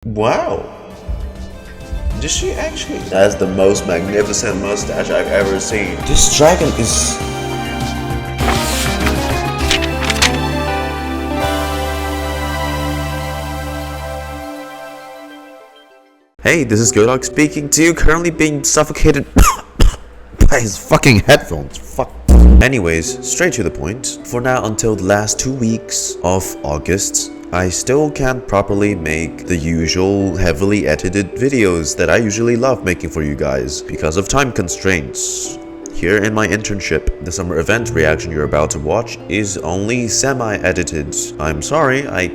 Wow. Does she actually? That's the most magnificent mustache I've ever seen. This dragon is... Hey, this is Godog speaking to you, currently being suffocated by his fucking headphones. Fuck. Anyways, straight to the point. For now, until the last 2 weeks of August, I still can't properly make the usual heavily edited videos that I usually love making for you guys because of time constraints. Here in my internship, the summer event reaction you're about to watch is only semi-edited. I'm sorry, I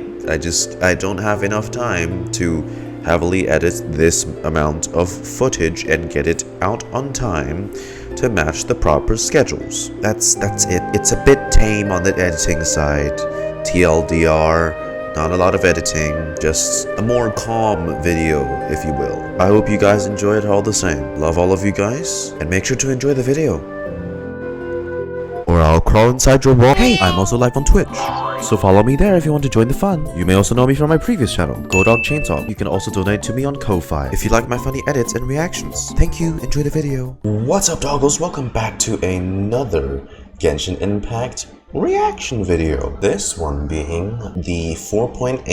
don't have enough time to heavily edit this amount of footage and get it out on time to match the proper schedules. That's it. It's a bit tame on the editing side. TLDR, not a lot of editing, just a more calm video, if you will. I hope you guys enjoy it all the same. Love all of you guys, and make sure to enjoy the video, or I'll crawl inside your wall. Hey, I'm also live on Twitch, so follow me there if you want to join the fun. You may also know me from my previous channel, Godog Chainsaw. You can also donate to me on Ko-Fi if you like my funny edits and reactions. Thank you, enjoy the video. What's up, doggos? Welcome back to another Genshin Impact reaction video. This one being the 4.8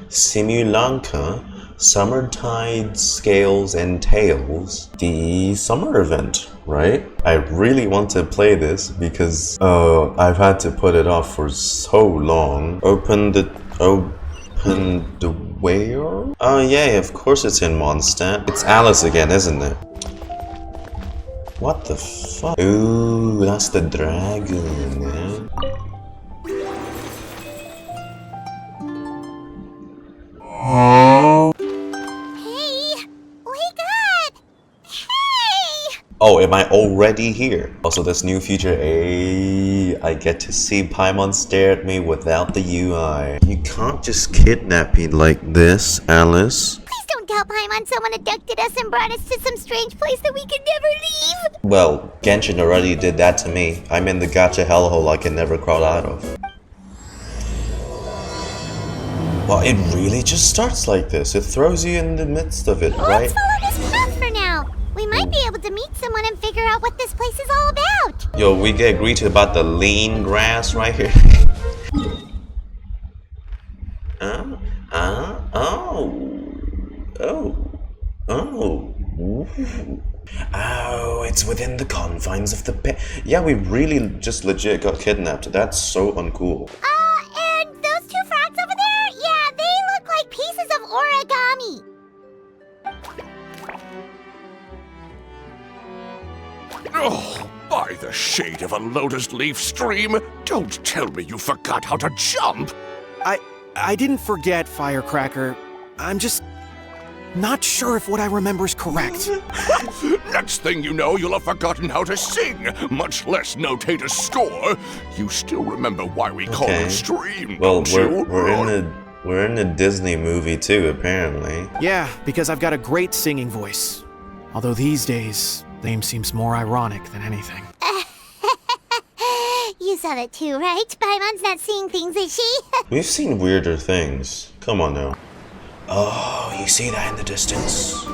Simulanka Summertide Scales and Tails, the summer event, right? I really want to play this because I've had to put it off for so long. Open the where? Oh yeah, of course it's in Mondstadt. It's Alice again, isn't it? What the fuck? Ooh, that's the dragon, yeah? Oh, am I already here? Also, this new feature, I get to see Paimon stare at me without the UI. You can't just kidnap me like this, Alice. Please don't tell Paimon someone abducted us and brought us to some strange place that we could never leave. Well, Genshin already did that to me. I'm in the gacha hellhole I can never crawl out of. Well, it really just starts like this. It throws you in the midst of it, right? Let's follow this path for now. We might be able to meet someone and figure out what this place is all about. Yo, we get greeted about the lean grass right here. Oh, it's within the confines of the yeah, we really just legit got kidnapped. That's so uncool. And those two frogs over there? Yeah, they look like pieces of origami. Oh, by the shade of a lotus leaf stream, don't tell me you forgot how to jump! I didn't forget, Firecracker. I'm just not sure if what I remember is correct. Next thing you know, you'll have forgotten how to sing, much less notate a score. You still remember why we call them stream, well, don't you? we're in a Disney movie too, apparently. Yeah, because I've got a great singing voice. Although these days, name seems more ironic than anything. You saw that too, right? Paimon's not seeing things, is she? We've seen weirder things. Come on now. Oh, you see that in the distance?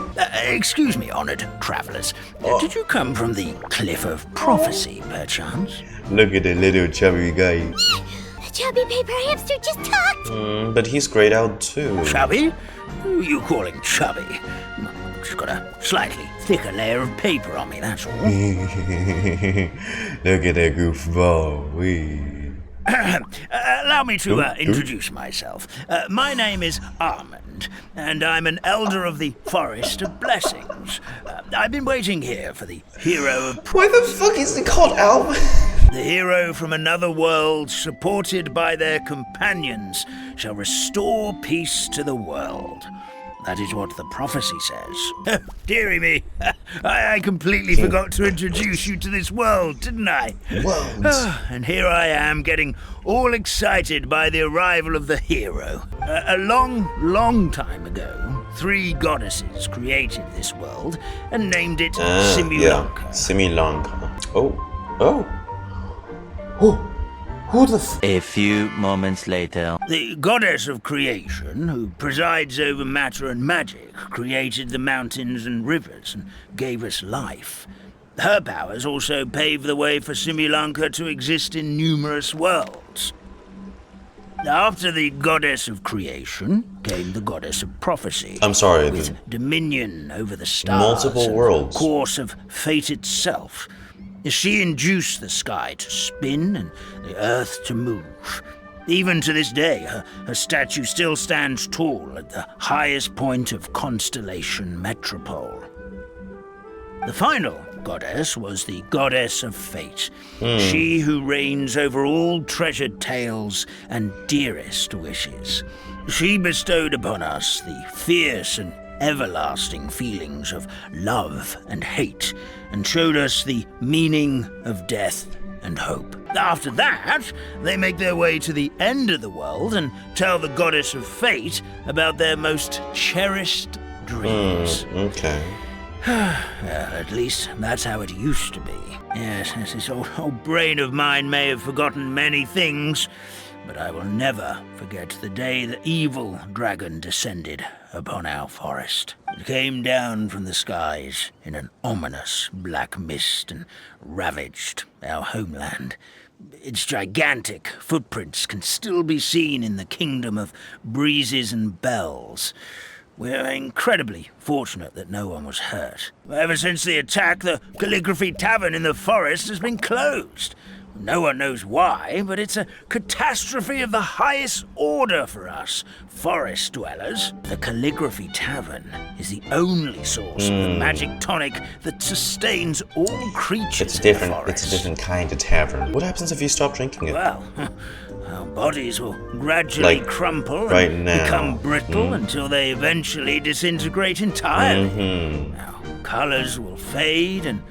Excuse me, honored travelers. Did you come from the Cliff of Prophecy, perchance? Look at the little chubby guy. The chubby paper hamster just talked. But he's grayed out too. Chubby? Who are you calling chubby? Just got a slightly thicker layer of paper on me, that's all. Look at that goofball. Allow me to introduce myself. My name is Armand, and I'm an elder of the Forest of Blessings. I've been waiting here for the hero of... Why the fuck is it called Alma? The hero from another world, supported by their companions, shall restore peace to the world. That is what the prophecy says. Dearie me, I completely forgot to introduce you to this world, didn't I? World. And here I am, getting all excited by the arrival of the hero. A long time ago, 3 goddesses created this world and named it Simulanka. Yeah, Simulanka. Oh. Who the A few moments later. The goddess of creation, who presides over matter and magic, created the mountains and rivers and gave us life. Her powers also pave the way for Simulanka to exist in numerous worlds. After the goddess of creation came the goddess of prophecy. I'm sorry. With dominion over the stars. Multiple and worlds. Course of fate itself. She induced the sky to spin and the earth to move. Even to this day, her statue still stands tall at the highest point of Constellation Metropole. The final goddess was the goddess of fate. She who reigns over all treasured tales and dearest wishes. She bestowed upon us the fierce and everlasting feelings of love and hate, and showed us the meaning of death and hope. After that, they make their way to the end of the world and tell the goddess of fate about their most cherished dreams. Okay. Well, at least that's how it used to be. Yes, this old brain of mine may have forgotten many things, but I will never forget the day the evil dragon descended upon our forest. It came down from the skies in an ominous black mist and ravaged our homeland. Its gigantic footprints can still be seen in the kingdom of breezes and bells. We're incredibly fortunate that no one was hurt. Ever since the attack, the Calligraphy Tavern in the forest has been closed. No one knows why, but it's a catastrophe of the highest order for us, forest dwellers. The Calligraphy Tavern is the only source of the magic tonic that sustains all creatures It's in different. the forest. It's a different kind of tavern. What happens if you stop drinking it? Well, our bodies will gradually Like, crumple right and now. become brittle until they eventually disintegrate entirely. Our colors will fade and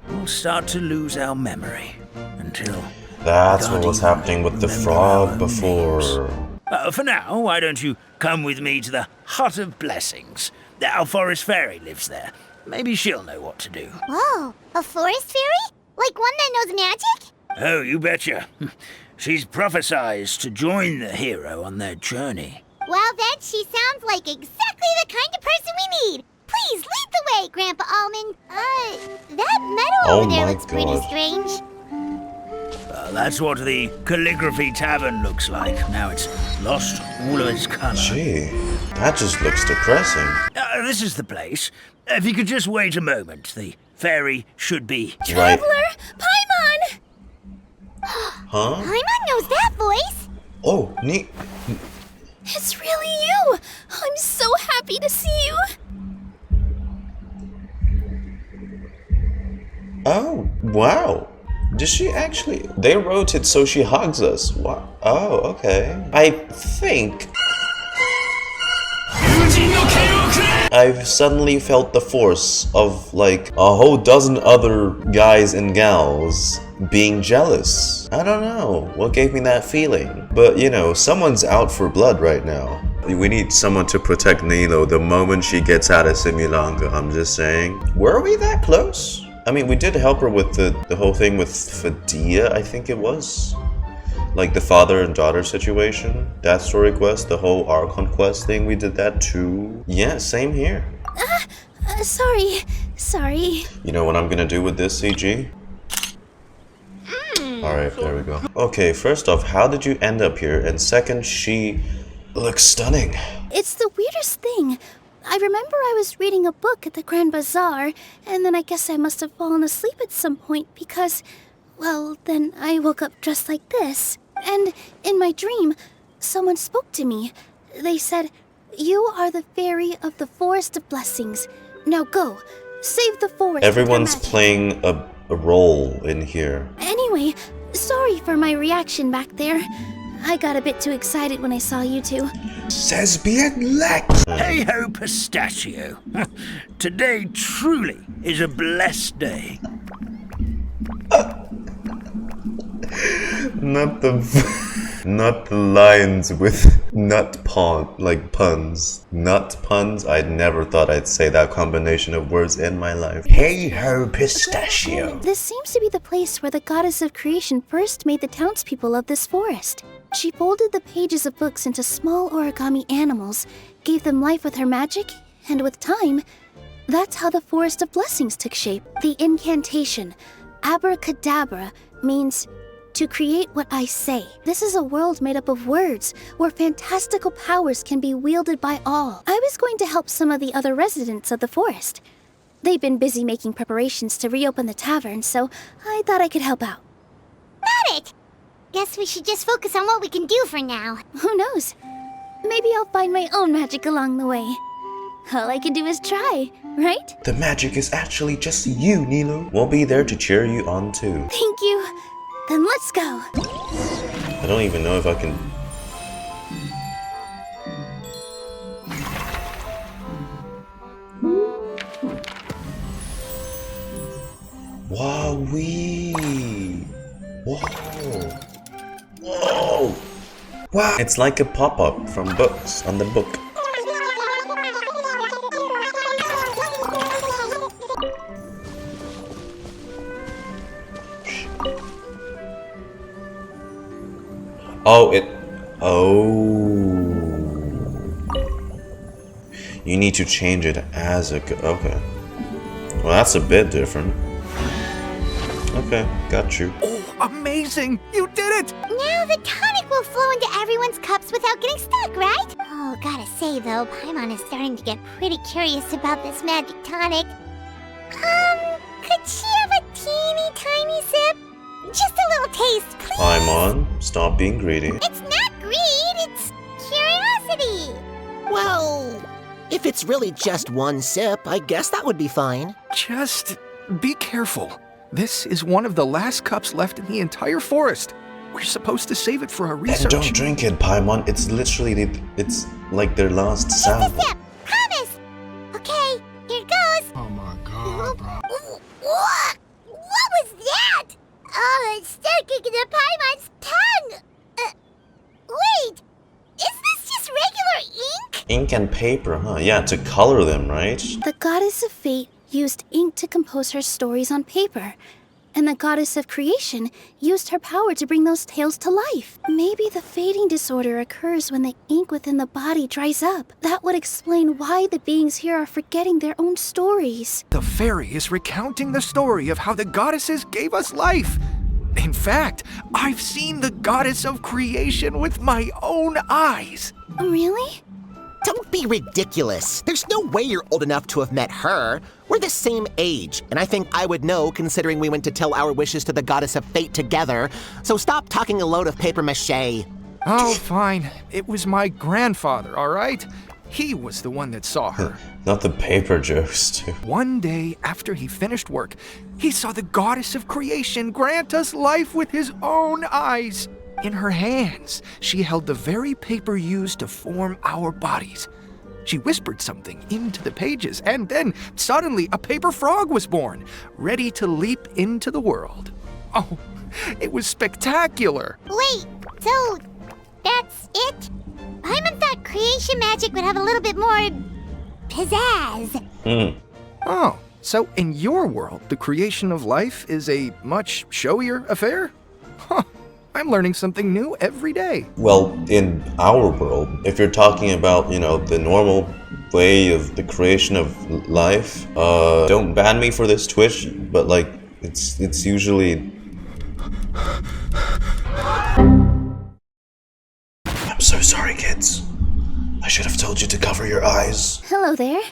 we'll start to lose our memory until... That's God what was even happening with the remember frog our before. names. For now, why don't you come with me to the Hut of Blessings? Our forest fairy lives there. Maybe she'll know what to do. Whoa, a forest fairy? Like one that knows magic? Oh, you betcha. She's prophesized to join the hero on their journey. Well, then she sounds like exactly the kind of person we need. Please lead the way, Grandpa Almond. That meadow over there my looks pretty God. strange. That's what the Calligraphy Tavern looks like. Now it's lost all of its color. Gee, that just looks depressing. This is the place. If you could just wait a moment, the fairy should be... Right. Traveler, Paimon! Huh? Paimon knows that voice. Oh, neat. It's really you. I'm so happy to see you. Oh, wow. Did she actually? They wrote it so she hugs us. What? Oh, okay. I think I've suddenly felt the force of like a whole dozen other guys and gals being jealous. I don't know what gave me that feeling. But you know, someone's out for blood right now. We need someone to protect Nilou the moment she gets out of Simulanka, I'm just saying. Were we that close? I mean, we did help her with the whole thing with Fadia, I think it was. Like the father and daughter situation. That story quest, the whole Archon quest thing, we did that too. Yeah, same here. Sorry. You know what I'm gonna do with this, CG? Alright, there we go. Okay, first off, how did you end up here? And second, she looks stunning. It's the weirdest thing. I remember I was reading a book at the Grand Bazaar, and then I guess I must have fallen asleep at some point because, well, then I woke up dressed like this. And in my dream, someone spoke to me. They said, "You are the fairy of the Forest of Blessings. Now go, save the forest." with your Everyone's magic." playing a role in here. Anyway, sorry for my reaction back there. I got a bit too excited when I saw you two. Says being Lex. Hey ho, pistachio. Today truly is a blessed day. Not the. Not lines with nut puns. Nut puns? I never thought I'd say that combination of words in my life. Hey ho, pistachio. This seems to be the place where the goddess of creation first made the townspeople of this forest. She folded the pages of books into small origami animals, gave them life with her magic, and with time, that's how the Forest of Blessings took shape. The incantation, abracadabra, means to create what I say. This is a world made up of words, where fantastical powers can be wielded by all. I was going to help some of the other residents of the forest. They've been busy making preparations to reopen the tavern, so I thought I could help out. Got it! Guess we should just focus on what we can do for now. Who knows? Maybe I'll find my own magic along the way. All I can do is try, right? The magic is actually just you, Nilou. We'll be there to cheer you on too. Thank you. Then let's go. I don't even know if I can... Wowee! Whoa! Whoa! Wow! It's like a pop-up from books on the book. You need to change it as a... Okay. Well, that's a bit different. Okay, got you. Oh, amazing! You did it! Now the tonic will flow into everyone's cups without getting stuck, right? Oh, gotta say though, Paimon is starting to get pretty curious about this magic tonic. Could she have a teeny tiny sip? Just a little taste, please. Paimon, stop being greedy. It's not greed, it's curiosity. Well, if it's really just one sip, I guess that would be fine. Just be careful. This is one of the last cups left in the entire forest. We're supposed to save it for our research. And don't drink it, Paimon. It's literally, it's like their last Just sample. a sip, promise. Okay, here goes. Oh my god, bro. What was that? Oh, it's sticking to Paimon's tongue. Wait, is this just regular ink? Ink and paper, huh? Yeah, to color them, right? The goddess of fate used ink to compose her stories on paper, and the goddess of creation used her power to bring those tales to life. Maybe the fading disorder occurs when the ink within the body dries up. That would explain why the beings here are forgetting their own stories. The fairy is recounting the story of how the goddesses gave us life. In fact, I've seen the goddess of creation with my own eyes. Really? Don't be ridiculous. There's no way you're old enough to have met her. We're the same age, and I think I would know considering we went to tell our wishes to the goddess of fate together. So stop talking a load of papier-mâché. Oh, fine. It was my grandfather, all right? He was the one that saw her. Not the paper jokes, too. One day after he finished work, he saw the goddess of creation grant us life with his own eyes. In her hands, she held the very paper used to form our bodies. She whispered something into the pages, and then suddenly a paper frog was born, ready to leap into the world. Oh, it was spectacular. Wait, so that's it? Paimon thought creation magic would have a little bit more pizzazz. Oh, so in your world, the creation of life is a much showier affair? Huh. I'm learning something new every day. Well, in our world, if you're talking about, you know, the normal way of the creation of life, don't ban me for this Twitch, but like, it's usually... I'm so sorry, kids. I should have told you to cover your eyes. Hello there.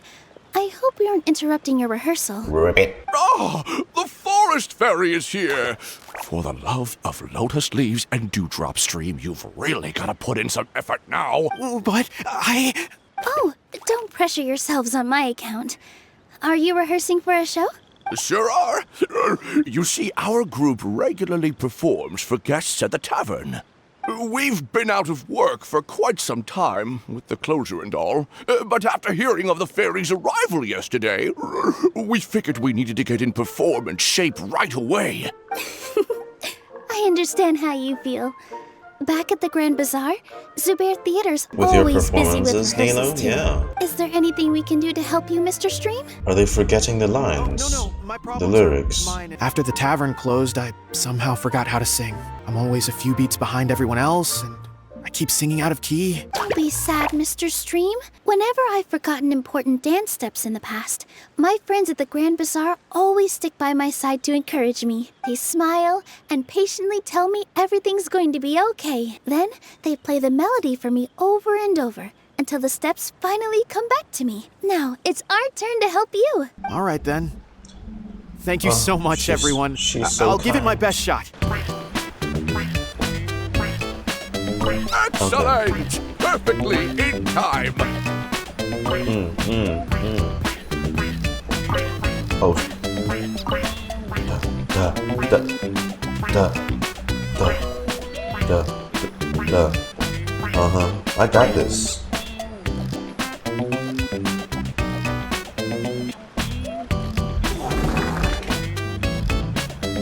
I hope we aren't interrupting your rehearsal. Ribbit. Oh, the forest fairy is here! For the love of lotus leaves and dewdrop stream, you've really got to put in some effort now. But Oh, don't pressure yourselves on my account. Are you rehearsing for a show? Sure are. You see, our group regularly performs for guests at the tavern. We've been out of work for quite some time, with the closure and all, but after hearing of the fairy's arrival yesterday, we figured we needed to get in performance shape right away. I understand how you feel. back at the Grand Bazaar, Zubair Theater's With your always busy with performances, rehearsals Nilou? too. Yeah. Is there anything we can do to help you, Mr. Stream? Are they forgetting the lines? No, my The problems lyrics. are mine. After the tavern closed, I somehow forgot how to sing. I'm always a few beats behind everyone else, and I keep singing out of key. Don't be sad, Mr. Stream. Whenever I've forgotten important dance steps in the past, my friends at the Grand Bazaar always stick by my side to encourage me. They smile and patiently tell me everything's going to be okay. Then they play the melody for me over and over until the steps finally come back to me. Now it's our turn to help you. All right, then. Thank you so much, everyone. she's so I'll give it my kind. best shot. Excellent! Perfectly in time! Oh. I got this.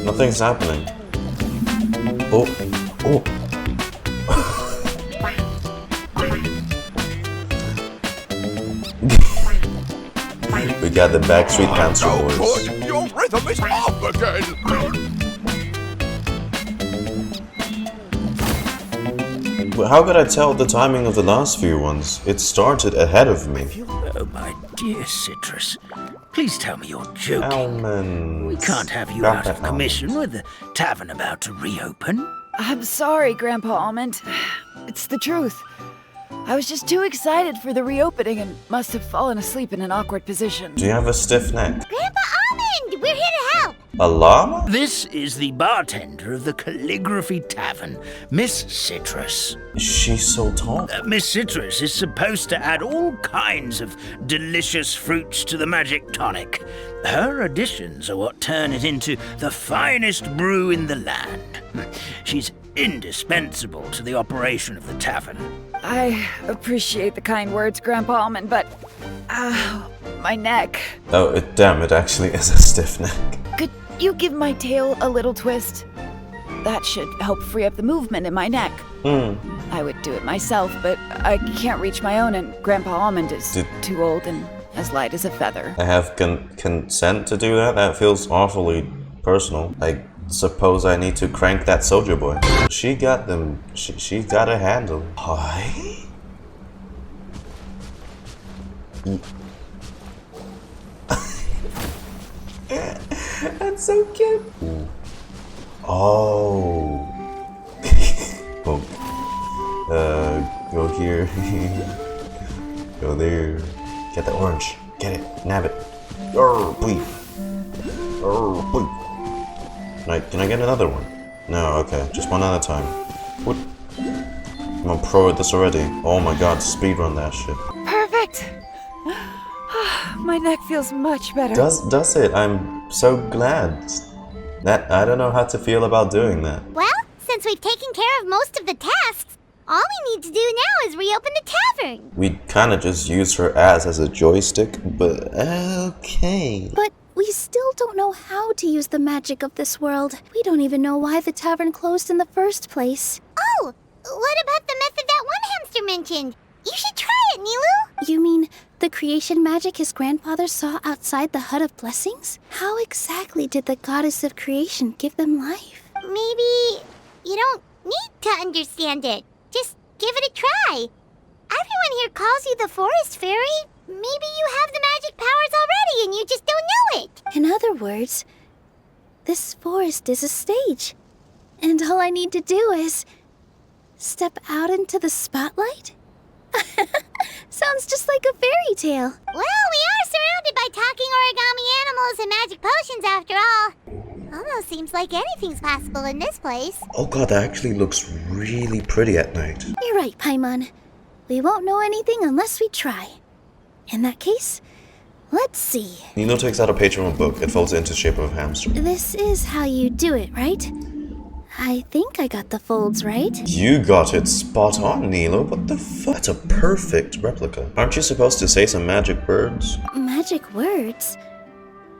Nothing's happening. Oh. We got the Backstreet Hamster Oh, Boys. good! Your rhythm is off again! But how could I tell the timing of the last few ones? It started ahead of me. Oh, my dear Citrus. Please tell me you're joking. Almonds. We can't have you Got out that of commission with the tavern about to reopen. I'm sorry, Grandpa Almond. It's the truth. I was just too excited for the reopening and must have fallen asleep in an awkward position. Do you have a stiff neck? Grandpa Almond, we're here to help. A llama? This is the bartender of the Calligraphy Tavern, Miss Citrus. She's so tall. Miss Citrus is supposed to add all kinds of delicious fruits to the magic tonic. Her additions are what turn it into the finest brew in the land. She's indispensable to the operation of the tavern. I appreciate the kind words, Grandpa Almond, but... my neck. Oh, damn, it actually is a stiff neck. Could you give my tail a little twist? That should help free up the movement in my neck. I would do it myself, but I can't reach my own, and Grandpa Almond is too old and as light as a feather. I have consent to do that? That feels awfully personal. I suppose I need to crank that soldier boy. She got them. She got a handle. Hi? That's so cute. Ooh. Oh. Go here. Go there. Get the orange. Get it. Nab it. Please. Please. Can I get another one? No, okay. Just one at a time. What? I'm a pro at this already. Oh my god, speedrun that shit. Perfect! My neck feels much better. Does it? I'm so glad. That I don't know how to feel about doing that. Well, since we've taken care of most of the tasks, all we need to do now is reopen the tavern. We kinda just used her ass as a joystick, but okay. But we still don't know how to use the magic of this world. We don't even know why the tavern closed in the first place. Oh, what about the method that one hamster mentioned? You should try it, Nilou. You mean the creation magic his grandfather saw outside the Hut of Blessings? How exactly did the goddess of creation give them life? Maybe you don't need to understand it. Just give it a try. Everyone here calls you the Forest Fairy. Maybe you have the magic powers already and you just don't know it. In other words, this forest is a stage. And all I need to do is step out into the spotlight? Sounds just like a fairy tale. Well, we are surrounded by talking origami animals and magic potions after all. Almost seems like anything's possible in this place. Oh god, that actually looks really pretty at night. You're right, Paimon. We won't know anything unless we try. In that case, let's see. Nilou takes out a page from a book. It folds into the shape of a hamster. This is how you do it, right? I think I got the folds right. You got it spot on, Nilou. What the fuck? That's a perfect replica. Aren't you supposed to say some magic words? Magic words?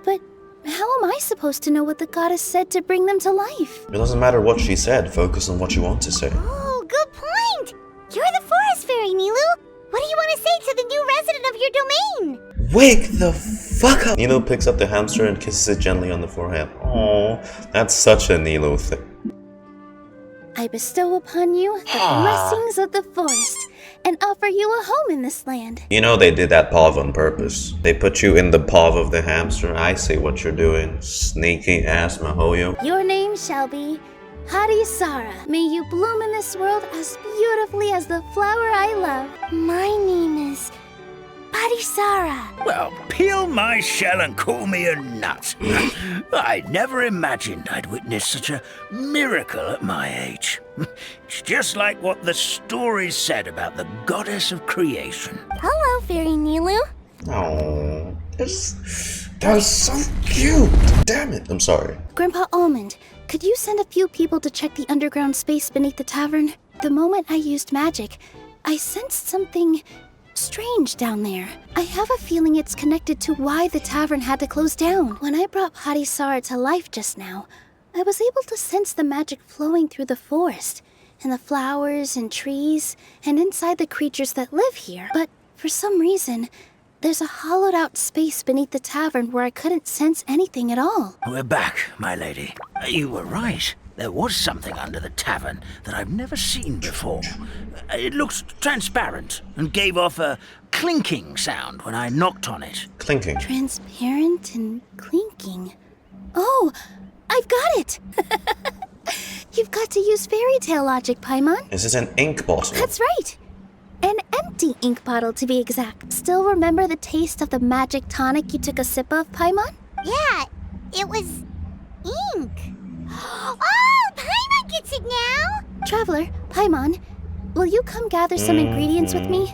But how am I supposed to know what the goddess said to bring them to life? It doesn't matter what she said. Focus on what you want to say. Oh, good point! You're the forest fairy, Nilou! What do you want to say to the new resident of your domain? Wake the fuck up! Nilou picks up the hamster and kisses it gently on the forehead. Aww, that's such a Nilou thing. I bestow upon you the blessings of the forest and offer you a home in this land. You know they did that paw on purpose. They put you in the paw of the hamster. I see what you're doing, sneaky ass Mihoyo. Your name shall be Harisara. May you bloom in this world as beautifully as the flower I love. My name is Harisara. Well, peel my shell and call me a nut. I never imagined I'd witness such a miracle at my age. It's just like what the stories said about the goddess of creation. Hello, Fairy Nilou. Oh, that was so cute. Damn it, I'm sorry. Grandpa Almond, could you send a few people to check the underground space beneath the tavern? The moment I used magic, I sensed something strange down there. I have a feeling it's connected to why the tavern had to close down. When I brought Harisara to life just now, I was able to sense the magic flowing through the forest, and the flowers and trees, and inside the creatures that live here. But for some reason, there's a hollowed out space beneath the tavern where I couldn't sense anything at all. We're back, my lady. You were right. There was something under the tavern that I've never seen before. It looked transparent and gave off a clinking sound when I knocked on it. Clinking. Transparent and clinking. Oh, I've got it! You've got to use fairy tale logic, Paimon. Is this an ink bottle? That's right. An empty ink bottle, to be exact. Still remember the taste of the magic tonic you took a sip of, Paimon? Yeah, it was ink. Oh, Paimon gets it now! Traveler, Paimon, will you come gather some ingredients with me?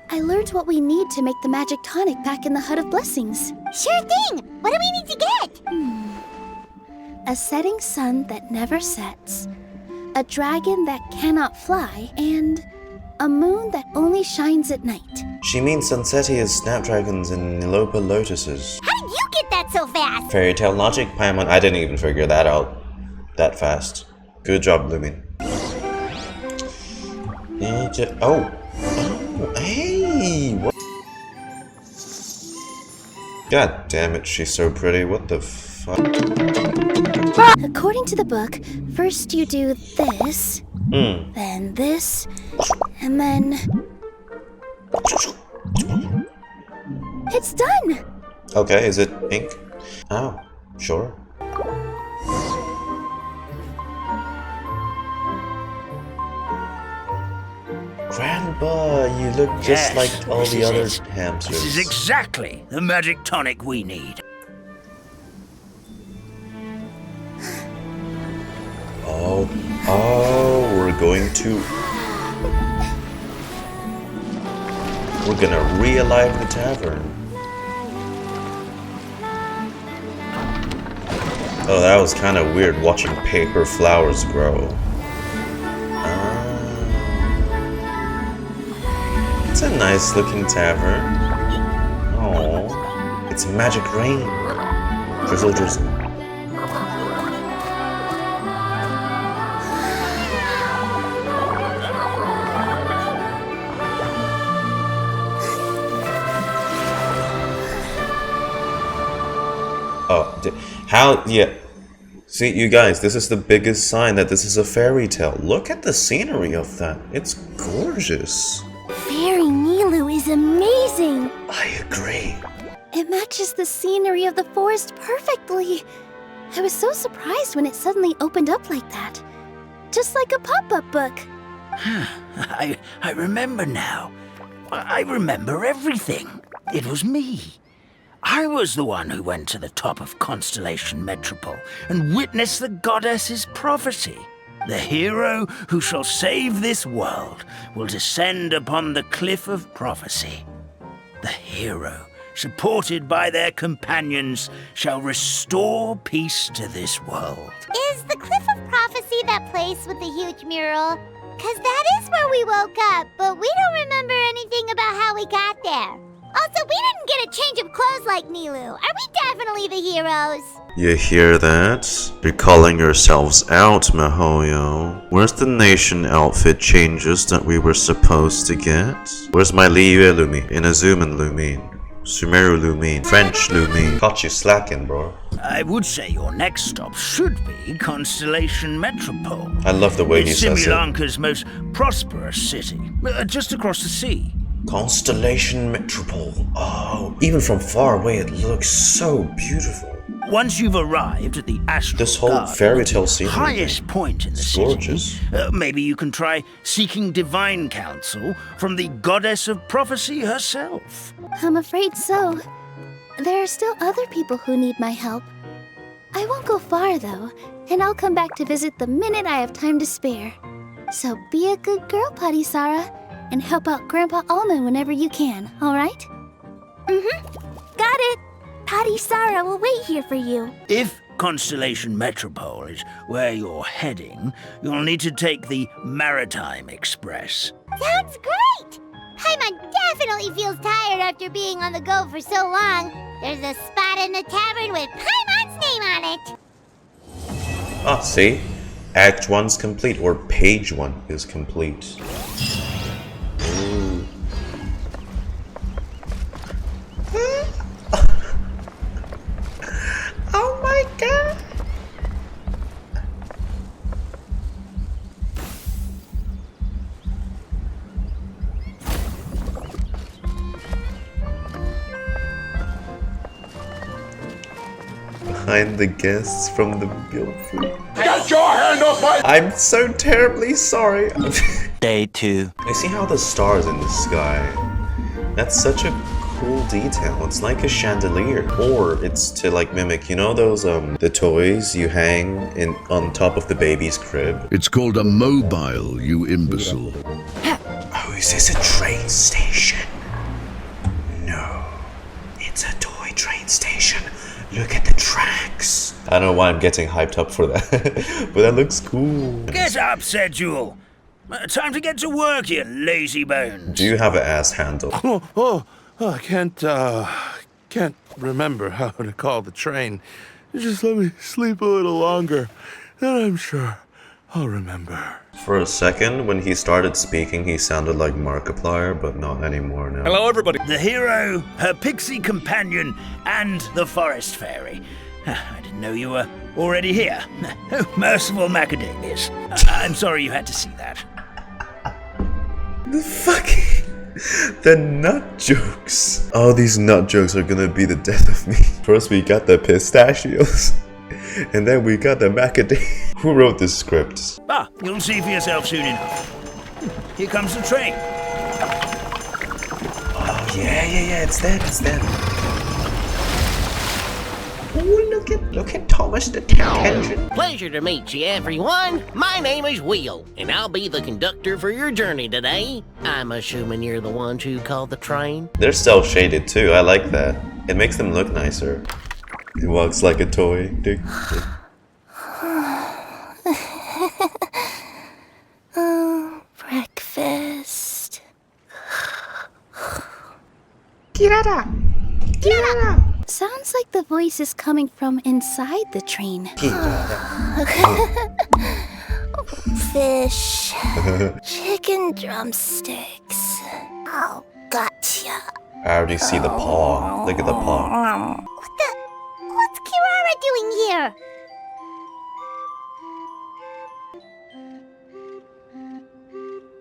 I learned what we need to make the magic tonic back in the Hut of Blessings. Sure thing! What do we need to get? A setting sun that never sets, a dragon that cannot fly, and a moon that only shines at night. She means Sunsettia's snapdragons and Nilopa lotuses. How did you get that so fast? Fairy tale logic, Paimon. I didn't even figure that out that fast. Good job, Lumine. Oh, hey! What? God damn it, she's so pretty. What the fuck? According to the book, first you do this, then this, and then... It's done! Okay, is it ink? Oh, sure. Grandpa, you look just like all the other hamsters. This is exactly the magic tonic we need. Oh, we're gonna re-alive the tavern. Oh, that was kind of weird watching paper flowers grow. It's a nice looking tavern. Oh, it's magic rain. Drizzle, drizzle. Oh, how? Yeah. See, you guys, this is the biggest sign that this is a fairy tale. Look at the scenery of that. It's gorgeous. Fairy Nilou is amazing. I agree. It matches the scenery of the forest perfectly. I was so surprised when it suddenly opened up like that. Just like a pop-up book. I remember now. I remember everything. It was me. I was the one who went to the top of Constellation Metropole and witnessed the goddess's prophecy. The hero who shall save this world will descend upon the cliff of prophecy. The hero, supported by their companions, shall restore peace to this world. Is the Cliff of Prophecy that place with the huge mural? 'Cause that is where we woke up, but we don't remember anything about how we got there. Also, we didn't get a change of clothes like Nilou. Are we definitely the heroes? You hear that? You're calling yourselves out, Mihoyo. Where's the nation outfit changes that we were supposed to get? Where's my Liu Lumine? Inazuman Lumine? Sumeru Lumine? French Lumine? Caught you slacking, bro. I would say your next stop should be Constellation Metropole. I love the way he it's says Sri it. Lanka's most prosperous city, just across the sea. Constellation Metropole. Oh, even from far away it looks so beautiful. Once you've arrived at the Astral This whole Garden, fairy tale scene, highest point in the it's city, gorgeous. Maybe you can try seeking divine counsel from the goddess of prophecy herself. I'm afraid so. There are still other people who need my help. I won't go far, though, and I'll come back to visit the minute I have time to spare. So be a good girl, Potty Sarah, and help out Grandpa Almond whenever you can, alright? Got it. Potty Sarah will wait here for you. If Constellation Metropole is where you're heading, you'll need to take the Maritime Express. Sounds great! Paimon definitely feels tired after being on the go for so long. There's a spot in the tavern with Paimon's name on it. Ah, see? Act 1's complete, or page 1 is complete. Ooh. Oh my god! Behind the guests from the Guildford. Get your hand off my... I'm so terribly sorry. Day 2. I see how the stars in the sky. That's such a cool detail. It's like a chandelier, or it's to like mimic, you know those the toys you hang in on top of the baby's crib. It's called a mobile, you imbecile. Oh, is this a train station? No, it's a toy train station. Look at the tracks. I don't know why I'm getting hyped up for that, but that looks cool. Get up, Sedule. Time to get to work, you lazy bones. Do you have an ass handle? I can't remember how to call the train. Just let me sleep a little longer, then I'm sure I'll remember. For a second, when he started speaking, he sounded like Markiplier, but not anymore now. Hello, everybody. The hero, her pixie companion, and the forest fairy. I didn't know you were already here. Oh, merciful macadamias. I'm sorry you had to see that. The fucking... The nut jokes. Oh, these nut jokes are gonna be the death of me. First we got the pistachios, and then we got the macadamia. Who wrote this script? You'll see for yourself soon enough. Here comes the train. Oh, yeah, it's them. Oh, look at Thomas the Tank Engine. Pleasure to meet you, everyone. My name is Will, and I'll be the conductor for your journey today. I'm assuming you're the ones who called the train. They're cel-shaded too, I like that. It makes them look nicer. It walks like a toy. Dick. Breakfast. Kirara! Sounds like the voice is coming from inside the train. Fish. Chicken drumsticks. Oh, gotcha. I already see the paw. Look at the paw. What's Kirara doing here?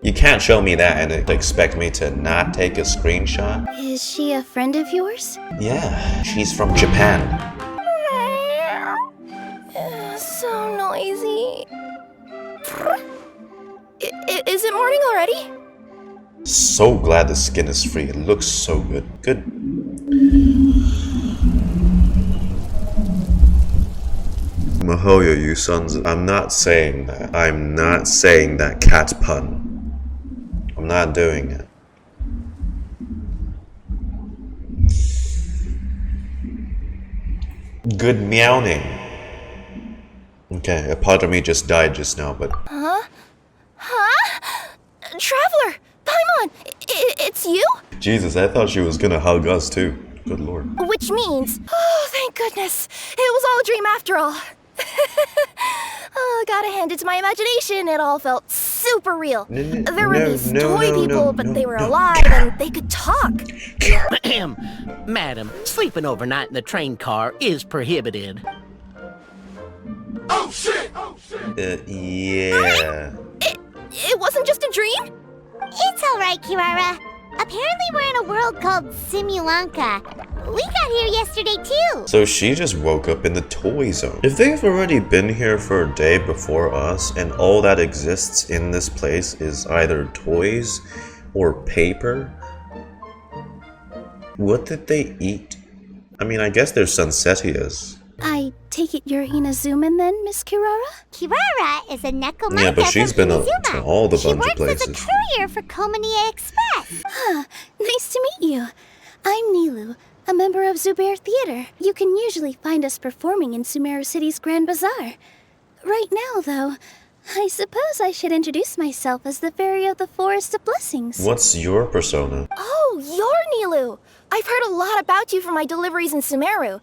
You can't show me that and expect me to not take a screenshot. Is she a friend of yours? Yeah, she's from Japan. So noisy. Is it morning already? So glad the skin is free. It looks so good. Good. Mihoyo, you sons. I'm not saying that. I'm not saying that cat pun. I'm not doing it. Good meowing. Okay, a part of me just died just now, but... Huh? Traveler! Paimon! It's you? Jesus, I thought she was gonna hug us too. Good lord. Which means, oh, thank goodness, it was all a dream after all. Oh, gotta hand it to my imagination, it all felt super real. There were these toy people, but they were alive and they could talk. Madam, sleeping overnight in the train car is prohibited. Oh shit! Yeah. It wasn't just a dream? It's alright, Kirara. Apparently we're in a world called Simulanka. We got here yesterday too. So she just woke up in the toy zone. If they've already been here for a day before us and all that exists in this place is either toys or paper, what did they eat? I mean, I guess they're Sunsetias. I take it you're Inazuman then, Miss Kirara? Kirara is a Nekomata Yeah, but she's been to all the bunch of She works places. as a courier for Komania Express. Nice to meet you. I'm Nilou, a member of Zubair Theater. You can usually find us performing in Sumeru City's Grand Bazaar. Right now, though, I suppose I should introduce myself as the Fairy of the Forest of Blessings. What's your persona? Oh, you're Nilou. I've heard a lot about you from my deliveries in Sumeru.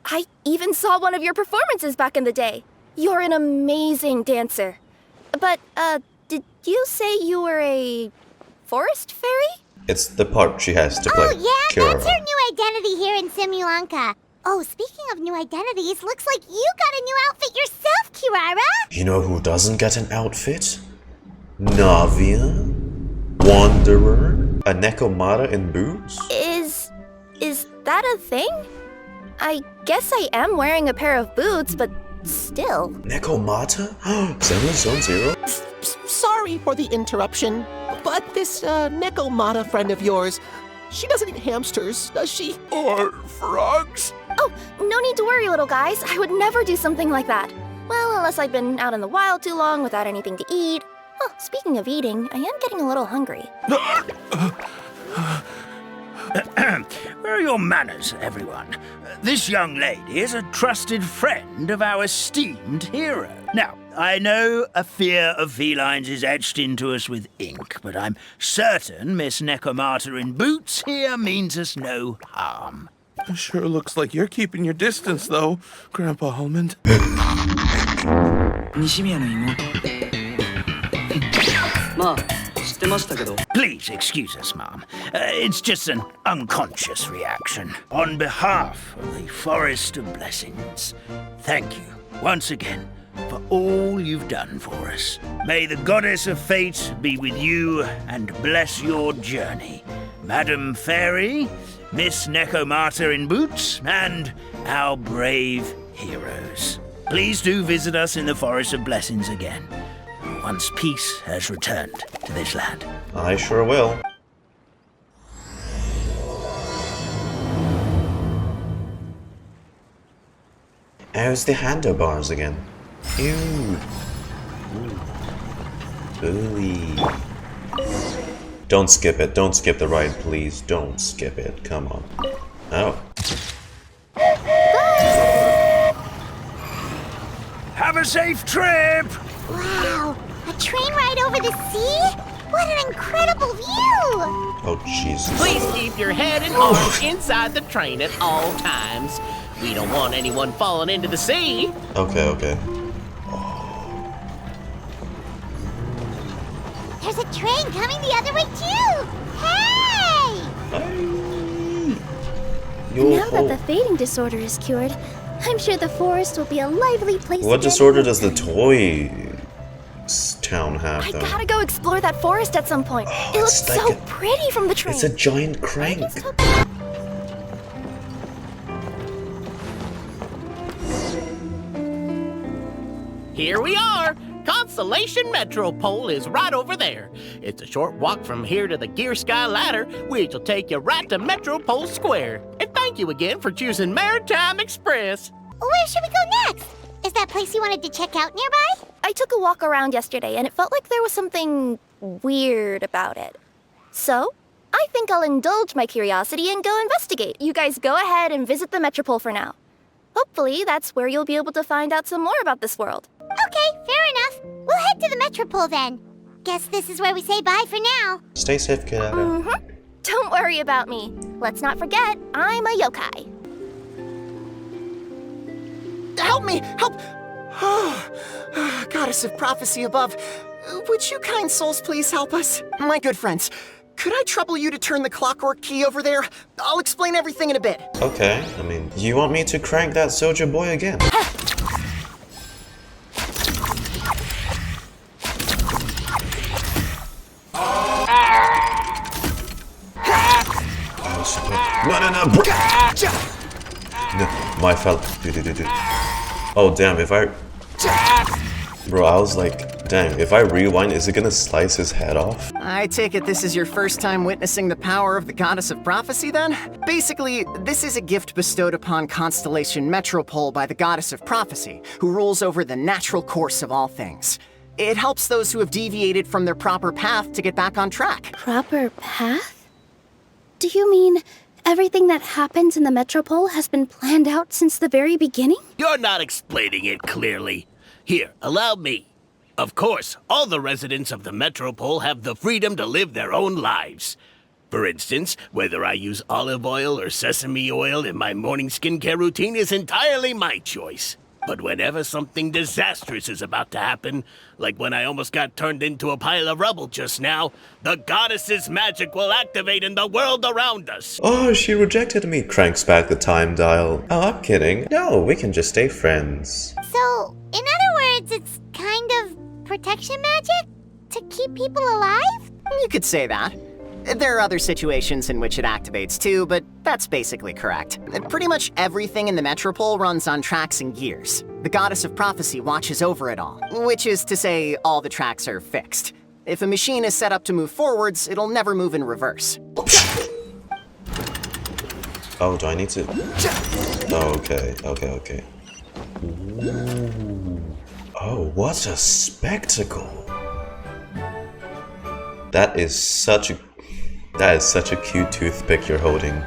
I even saw one of your performances back in the day. You're an amazing dancer. But, did you say you were a forest fairy? It's the part she has to play. Oh yeah, Kirara. that's her new identity here in Simulanka. Oh, speaking of new identities, looks like you got a new outfit yourself, Kirara. You know who doesn't get an outfit? Navia? Wanderer? A Nekomata in boots? Is that a thing? I guess I am wearing a pair of boots, but still. Nekomata? Zenless Zone Zero? Sorry for the interruption, but this Nekomata friend of yours, she doesn't eat hamsters, does she? Or frogs? Oh, no need to worry, little guys. I would never do something like that. Well, unless I've been out in the wild too long without anything to eat. Oh, speaking of eating, I am getting a little hungry. Where are your manners, everyone? This young lady is a trusted friend of our esteemed hero. Now, I know a fear of felines is etched into us with ink, but I'm certain Miss Nekomata in boots here means us no harm. Sure looks like you're keeping your distance, though, Grandpa Almond. Please excuse us, Mom. It's just an unconscious reaction. On behalf of the Forest of Blessings, thank you once again for all you've done for us. May the Goddess of Fate be with you and bless your journey. Madam Fairy, Miss Nekomata in boots, and our brave heroes. Please do visit us in the Forest of Blessings again, once peace has returned to this land. I sure will. How's the handlebars again? Ew. Ooh. Don't skip it. Don't skip the ride, please. Don't skip it. Come on. Oh. Have a safe trip! Wow, a train ride over the sea? What an incredible view! Oh, Jesus. Please keep your head and arms inside the train at all times. We don't want anyone falling into the sea. Okay, okay. There's a train coming the other way too! Hey! Now that the fading disorder is cured, I'm sure the forest will be a lively place What again. disorder does the toy town have, I though? gotta go explore that forest at some point. It looks it's like so a- pretty from the train. It's a giant crank. Here we are. Constellation Metropole is right over there. It's a short walk from here to the Gear Sky Ladder, which will take you right to Metropole Square. And thank you again for choosing Maritime Express. Where should we go next? Is that place you wanted to check out nearby? I took a walk around yesterday and it felt like there was something weird about it. So, I think I'll indulge my curiosity and go investigate. You guys go ahead and visit the Metropole for now. Hopefully, that's where you'll be able to find out some more about this world. Okay, fair enough. We'll head to the Metropole then. Guess this is where we say bye for now. Stay safe, Kirara. Don't worry about me. Let's not forget, I'm a yokai. Help me! Help! Goddess of prophecy above, would you kind souls please help us? My good friends, could I trouble you to turn the clockwork key over there? I'll explain everything in a bit. Okay, I mean, you want me to crank that soldier boy again? No, bro. No, my fella. Oh, damn, if I... Bro, I was like, dang, if I rewind, is it gonna slice his head off? I take it this is your first time witnessing the power of the Goddess of Prophecy, then? Basically, this is a gift bestowed upon Constellation Metropole by the Goddess of Prophecy, who rules over the natural course of all things. It helps those who have deviated from their proper path to get back on track. Proper path? Do you mean everything that happens in the Metropole has been planned out since the very beginning? You're not explaining it clearly. Here, allow me. Of course, all the residents of the Metropole have the freedom to live their own lives. For instance, whether I use olive oil or sesame oil in my morning skincare routine is entirely my choice. But whenever something disastrous is about to happen, like when I almost got turned into a pile of rubble just now, the goddess's magic will activate in the world around us. Oh, she rejected me. Cranks back the time dial. Oh, I'm kidding. No, we can just stay friends. So, in other words, it's kind of protection magic? To keep people alive? You could say that. There are other situations in which it activates too, but that's basically correct. Pretty much everything in the Metropole runs on tracks and gears. The Goddess of Prophecy watches over it all, which is to say all the tracks are fixed. If a machine is set up to move forwards, it'll never move in reverse. Oh, do I need to... Oh, okay. Ooh. Oh, what a spectacle. That is such a cute toothpick you're holding.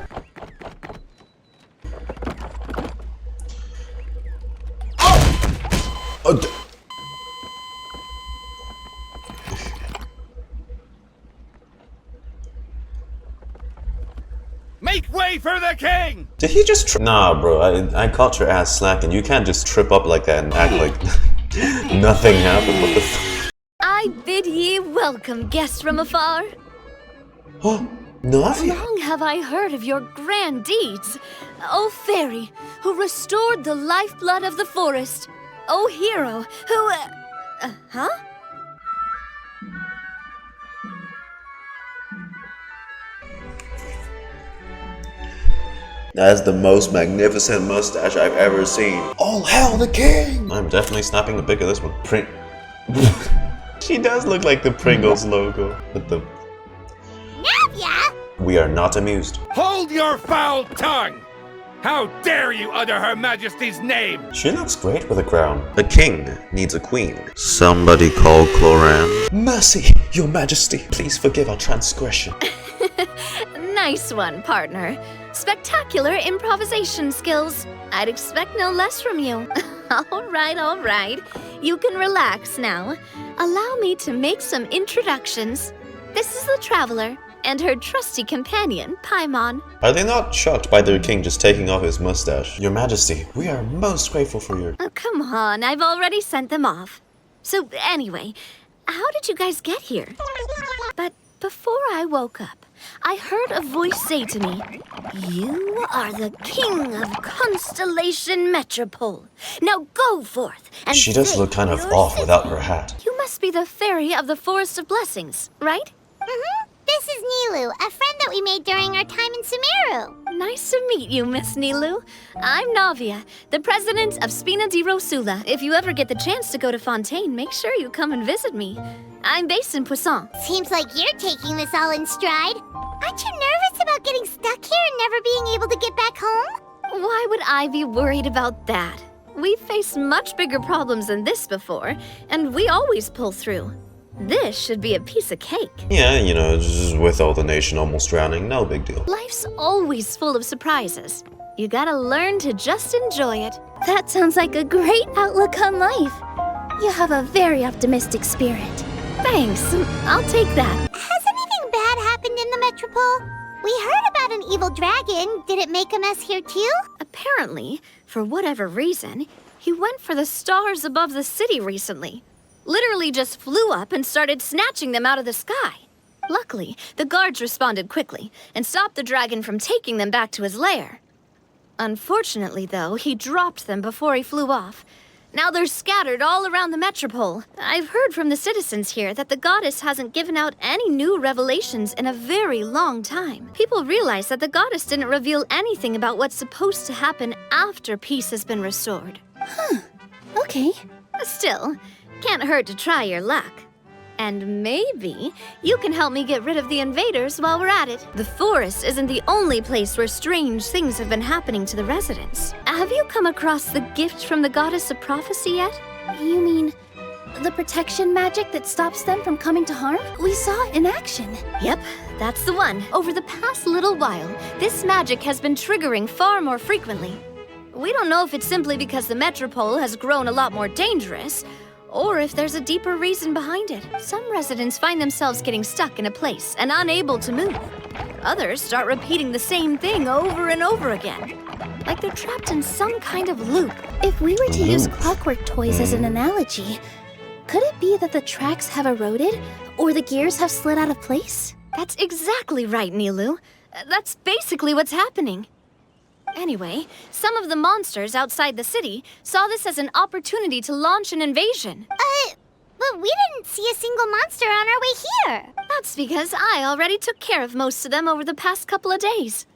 Oh! Make way for the king! Did he just Nah, bro, I caught your ass slacking. You can't just trip up like that and act like nothing happened. What the f- I bid ye welcome, guests from afar. Oh, Navia! Long have I heard of your grand deeds. O fairy, who restored the lifeblood of the forest. O hero, who... huh? That's the most magnificent mustache I've ever seen. All hail the king! I'm definitely snapping a pic of this one. She does look like the Pringles logo. With the... Navia! We are not amused. Hold your foul tongue! How dare you utter Her Majesty's name! She looks great with a crown. A king needs a queen. Somebody call Cloran. Mercy, your majesty. Please forgive our transgression. Nice one, partner. Spectacular improvisation skills. I'd expect no less from you. All right. You can relax now. Allow me to make some introductions. This is the Traveler and her trusty companion, Paimon. Are they not shocked by their king just taking off his mustache? Your majesty, we are most grateful for your... Oh, come on, I've already sent them off. So anyway, how did you guys get here? But before I woke up, I heard a voice say to me, "You are the king of Constellation Metropole. Now go forth and She does look kind of off without her hat. You must be the fairy of the Forest of Blessings, right?" Mm-hmm. This is Nilou, a friend that we made during our time in Sumeru. Nice to meet you, Miss Nilou. I'm Navia, the president of Spina di Rosula. If you ever get the chance to go to Fontaine, make sure you come and visit me. I'm based in Poisson. Seems like you're taking this all in stride. Aren't you nervous about getting stuck here and never being able to get back home? Why would I be worried about that? We've faced much bigger problems than this before, and we always pull through. This should be a piece of cake. Yeah, you know, just with all the nation almost drowning, no big deal. Life's always full of surprises. You gotta learn to just enjoy it. That sounds like a great outlook on life. You have a very optimistic spirit. Thanks, I'll take that. Has anything bad happened in the Metropole? We heard about an evil dragon. Did it make a mess here too? Apparently, for whatever reason, he went for the stars above the city recently. Literally just flew up and started snatching them out of the sky. Luckily, the guards responded quickly and stopped the dragon from taking them back to his lair. Unfortunately, though, he dropped them before he flew off. Now they're scattered all around the metropole. I've heard from the citizens here that the goddess hasn't given out any new revelations in a very long time. People realize that the goddess didn't reveal anything about what's supposed to happen after peace has been restored. Huh. Okay. Still, can't hurt to try your luck. And maybe you can help me get rid of the invaders while we're at it. The forest isn't the only place where strange things have been happening to the residents. Have you come across the gift from the goddess of prophecy yet? You mean the protection magic that stops them from coming to harm? We saw it in action. Yep, that's the one. Over the past little while, this magic has been triggering far more frequently. We don't know if it's simply because the metropole has grown a lot more dangerous, or if there's a deeper reason behind it. Some residents find themselves getting stuck in a place and unable to move. Others start repeating the same thing over and over again, like they're trapped in some kind of loop. If we were to use clockwork toys as an analogy, could it be that the tracks have eroded, or the gears have slid out of place? That's exactly right, Nilou. That's basically what's happening. Anyway, some of the monsters outside the city saw this as an opportunity to launch an invasion. But we didn't see a single monster on our way here. That's because I already took care of most of them over the past couple of days.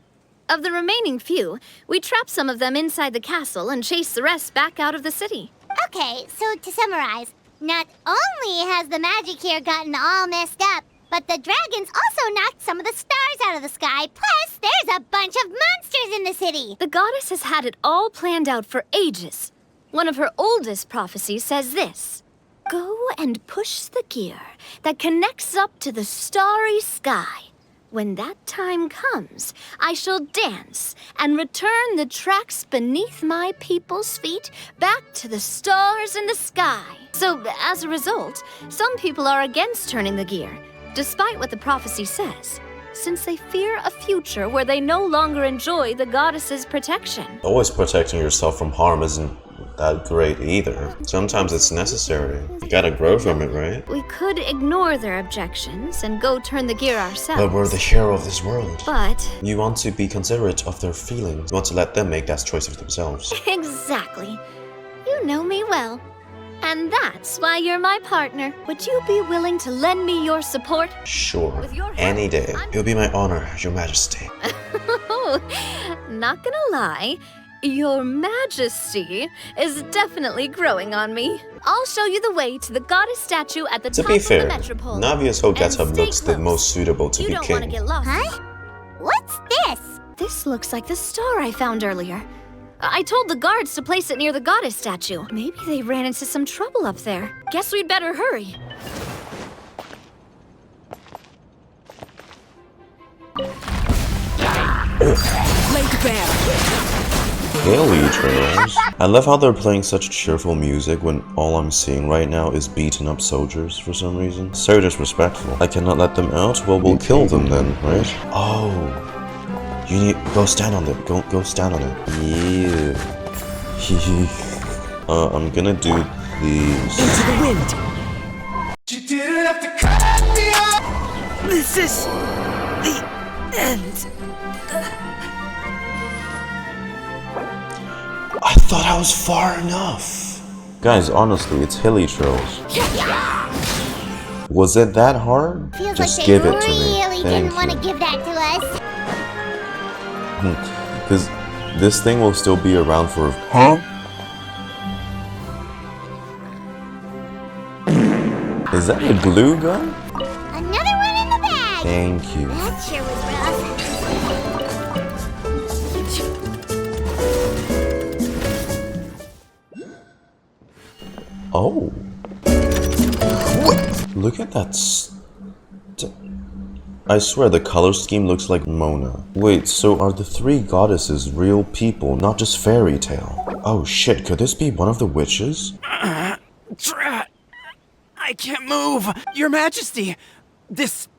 Of the remaining few, we trapped some of them inside the castle and chased the rest back out of the city. Okay, so to summarize, not only has the magic here gotten all messed up, but the dragons also knocked some of the stars out of the sky. Plus, there's a bunch of monsters in the city. The goddess has had it all planned out for ages. One of her oldest prophecies says this: "Go and push the gear that connects up to the starry sky. When that time comes, I shall dance and return the tracks beneath my people's feet back to the stars in the sky." So, as a result, some people are against turning the gear, despite what the prophecy says, since they fear a future where they no longer enjoy the goddess's protection. Always protecting yourself from harm isn't that great either. Sometimes it's necessary. You gotta grow from it, right? We could ignore their objections and go turn the gear ourselves. But we're the hero of this world. But you want to be considerate of their feelings. You want to let them make that choice for themselves. Exactly. You know me well. And that's why you're my partner. Would you be willing to lend me your support? Sure. Any day. It'll be my honor, Your Majesty. Not gonna lie, Your Majesty is definitely growing on me. I'll show you the way to the goddess statue at the To top be of fair, the metropole. Navia's whole getup stay looks the close. most suitable to You be don't want to king. get lost. Huh? What's this? This looks like the star I found earlier. I told the guards to place it near the goddess statue. Maybe they ran into some trouble up there. Guess we'd better hurry. Hilly trails. I love how they're playing such cheerful music when all I'm seeing right now is beaten up soldiers for some reason. So disrespectful. I cannot let them out? Well, we'll kill them then, right? Oh. You need go stand on it. Go stand on it. Yeah. I'm gonna do these. Into the wind. You didn't have to cut me off. This is the end. I thought I was far enough. Guys, honestly, it's hilly trails. Was it that hard? Feels Just like give they it to me. really Thank didn't want to you. give that to us. Because this thing will still be around for. Huh? Is that a glue gun? Another one in the bag. Thank you. That sure was rough. Oh. Look at that. I swear the color scheme looks like Mona. Wait, so are the three goddesses real people, not just fairy tale? Oh shit, could this be one of the witches? Drat! I can't move! Your Majesty! This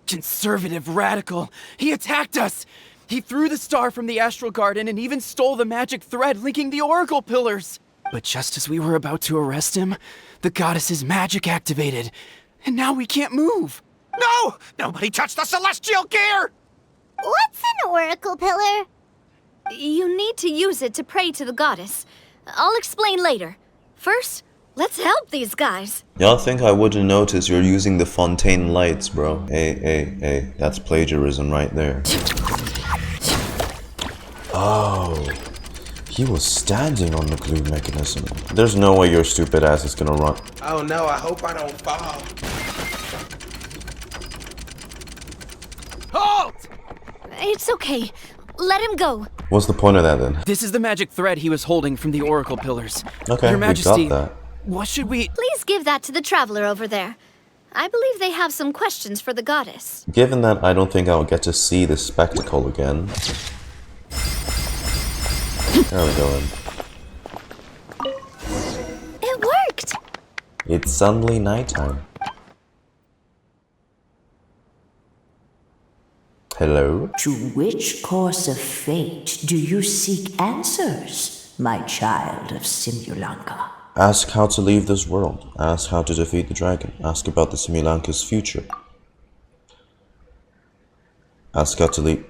conservative radical. He attacked us! He threw the star from the Astral Garden and even stole the magic thread linking the Oracle Pillars! But just as we were about to arrest him, the goddess's magic activated, and now we can't move! No! Nobody touched the celestial gear! What's an oracle pillar? You need to use it to pray to the goddess. I'll explain later. First, let's help these guys. Y'all think I wouldn't notice you're using the fontaine lights, bro? Hey, that's plagiarism right there. Oh, he was standing on the glue mechanism. There's no way your stupid ass is gonna run. Oh no, I hope I don't fall. Halt! It's okay. Let him go. What's the point of that then? This is the magic thread he was holding from the Oracle Pillars. Okay, Your Majesty, we got that. What should we... Please give that to the traveler over there. I believe they have some questions for the goddess. Given that I don't think I'll get to see this spectacle again. There we go then. It worked! It's suddenly nighttime. Hello? To which course of fate do you seek answers, my child of Simulanka? Ask how to leave this world. Ask how to defeat the dragon. Ask about the Simulanka's future. Ask how to leave...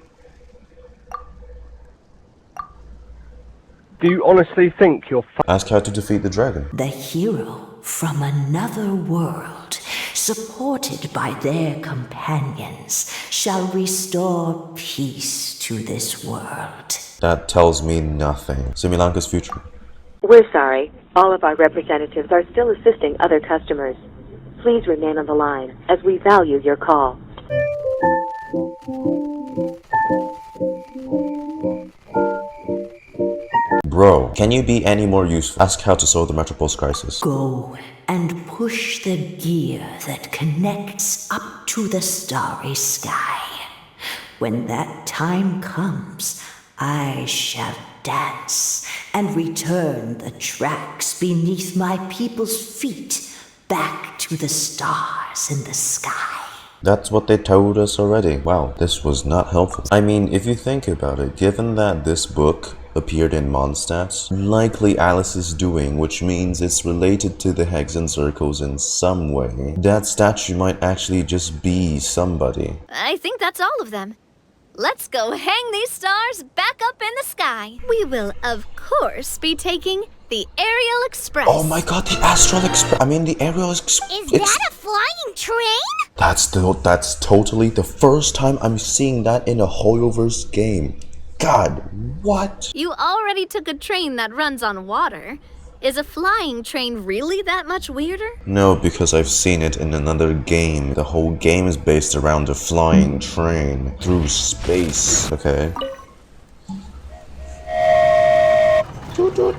Do you honestly think you're Ask how to defeat the dragon. The hero from another world, supported by their companions, shall restore peace to this world. That tells me nothing. Simulanka's future. We're sorry. All of our representatives are still assisting other customers. Please remain on the line, as we value your call. Bro, can you be any more useful? Ask how to solve the Metropol's crisis. Go and push the gear that connects up to the starry sky. When that time comes, I shall dance and return the tracks beneath my people's feet back to the stars in the sky. That's what they told us already. Wow, this was not helpful. I mean, if you think about it, given that this book appeared in Mondstadt's, likely Alice is doing, which means it's related to the Hexenzirkels in some way. That statue might actually just be somebody. I think that's all of them. Let's go hang these stars back up in the sky. We will, of course, be taking the Aerial Express. Oh my god, the Astral Express. I mean, the Aerial Express. Is that a flying train? That's totally the first time I'm seeing that in a Hoyoverse game. God, what? You already took a train that runs on water. Is a flying train really that much weirder? No, because I've seen it in another game. The whole game is based around a flying train through space. Okay. Toot toot.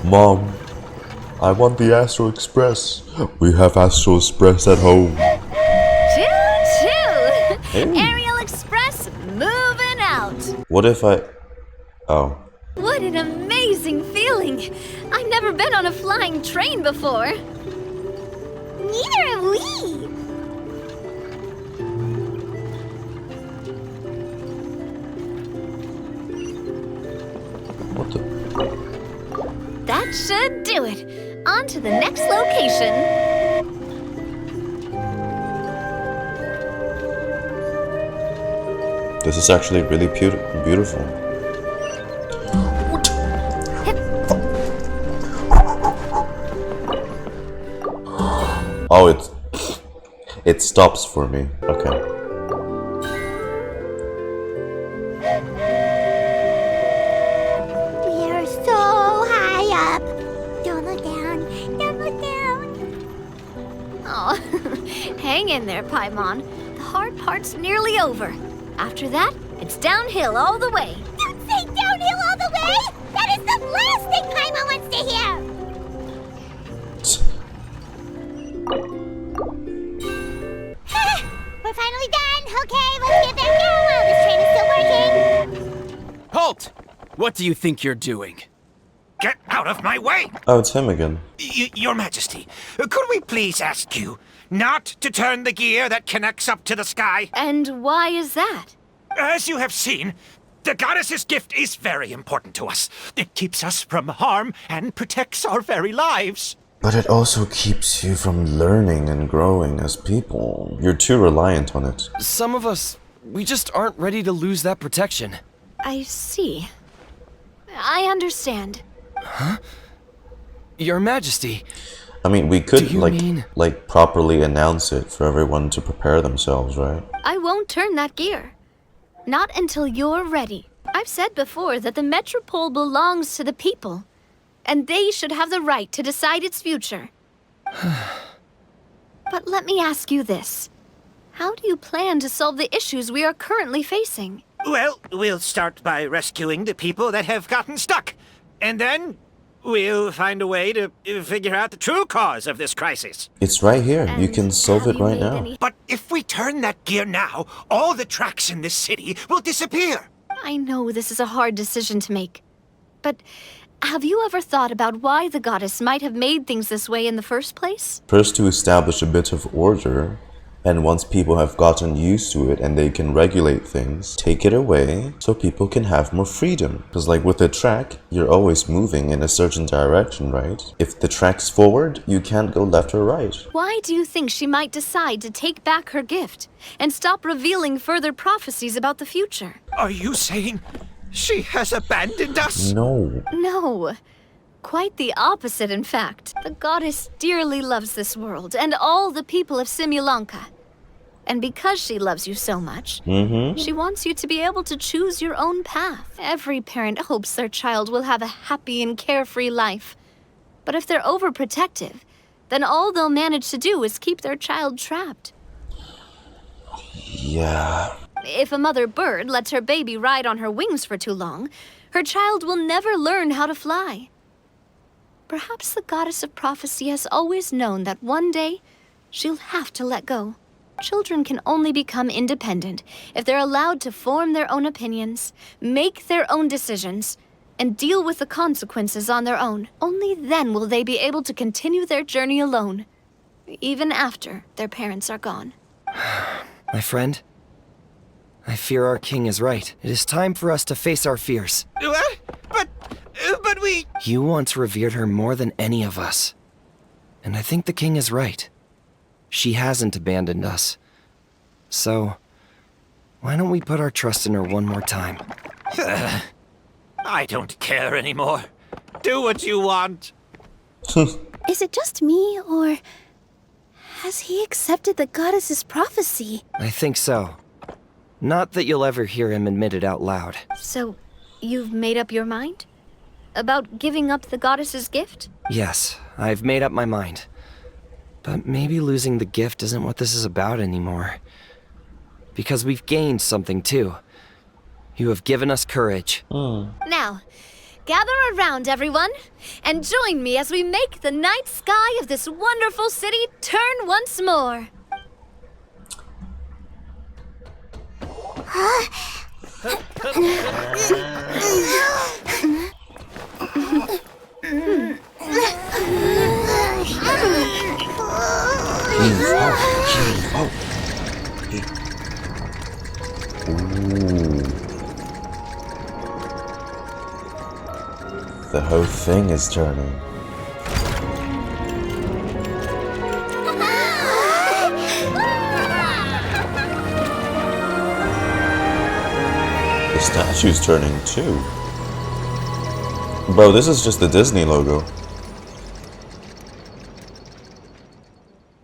Mom, I want the Astral Express. We have Astral Express at home. Choo-choo! Hey. Aerial Express moving out. What if I... Oh. What an amazing feeling. I've never been on a flying train before. Neither have we. What the... That should do it. On to the next location. This is actually really beautiful. Oh, it stops for me. Okay. We are so high up. Don't look down. Don't look down. Oh, hang in there, Paimon. The hard part's nearly over. After that, it's downhill all the way. Don't say downhill all the way! That is the last thing Paimon wants to hear! We're finally done! Okay, let's get back down while this train is still working! Halt! What do you think you're doing? Get out of my way! Oh, it's him again. Your Majesty, could we please ask you not to turn the gear that connects up to the sky? And why is that? As you have seen, the goddess's gift is very important to us. It keeps us from harm and protects our very lives. But it also keeps you from learning and growing as people. You're too reliant on it. Some of us, we just aren't ready to lose that protection. I see. I understand. Huh? Your Majesty. I mean, we could, like, properly announce it for everyone to prepare themselves, right? I won't turn that gear. Not until you're ready. I've said before that the Metropole belongs to the people, and they should have the right to decide its future. But let me ask you this. How do you plan to solve the issues we are currently facing? Well, we'll start by rescuing the people that have gotten stuck. And then we'll find a way to figure out the true cause of this crisis. It's right here. You can solve it right now. But if we turn that gear now, all the tracks in this city will disappear. I know this is a hard decision to make. But have you ever thought about why the goddess might have made things this way in the first place? First, to establish a bit of order. And once people have gotten used to it and they can regulate things, take it away so people can have more freedom. Because like with a track, you're always moving in a certain direction, right? If the track's forward, you can't go left or right. Why do you think she might decide to take back her gift and stop revealing further prophecies about the future? Are you saying she has abandoned us? No. No. Quite the opposite, in fact. The goddess dearly loves this world and all the people of Simulanka. And because she loves you so much, she wants you to be able to choose your own path. Every parent hopes their child will have a happy and carefree life. But if they're overprotective, then all they'll manage to do is keep their child trapped. Yeah. If a mother bird lets her baby ride on her wings for too long, her child will never learn how to fly. Perhaps the goddess of prophecy has always known that one day she'll have to let go. Children can only become independent if they're allowed to form their own opinions, make their own decisions, and deal with the consequences on their own. Only then will they be able to continue their journey alone, even after their parents are gone. My friend, I fear our king is right. It is time for us to face our fears. What? But we... You once revered her more than any of us. And I think the king is right. She hasn't abandoned us. So, why don't we put our trust in her one more time? I don't care anymore. Do what you want. Is it just me, or has he accepted the goddess's prophecy? I think so. Not that you'll ever hear him admit it out loud. So, you've made up your mind? About giving up the goddess's gift? Yes, I've made up my mind. But maybe losing the gift isn't what this is about anymore. Because we've gained something too. You have given us courage. Now, gather around, everyone, and join me as we make the night sky of this wonderful city turn once more. The whole thing is turning. The statue's turning too. Bro, this is just the Disney logo.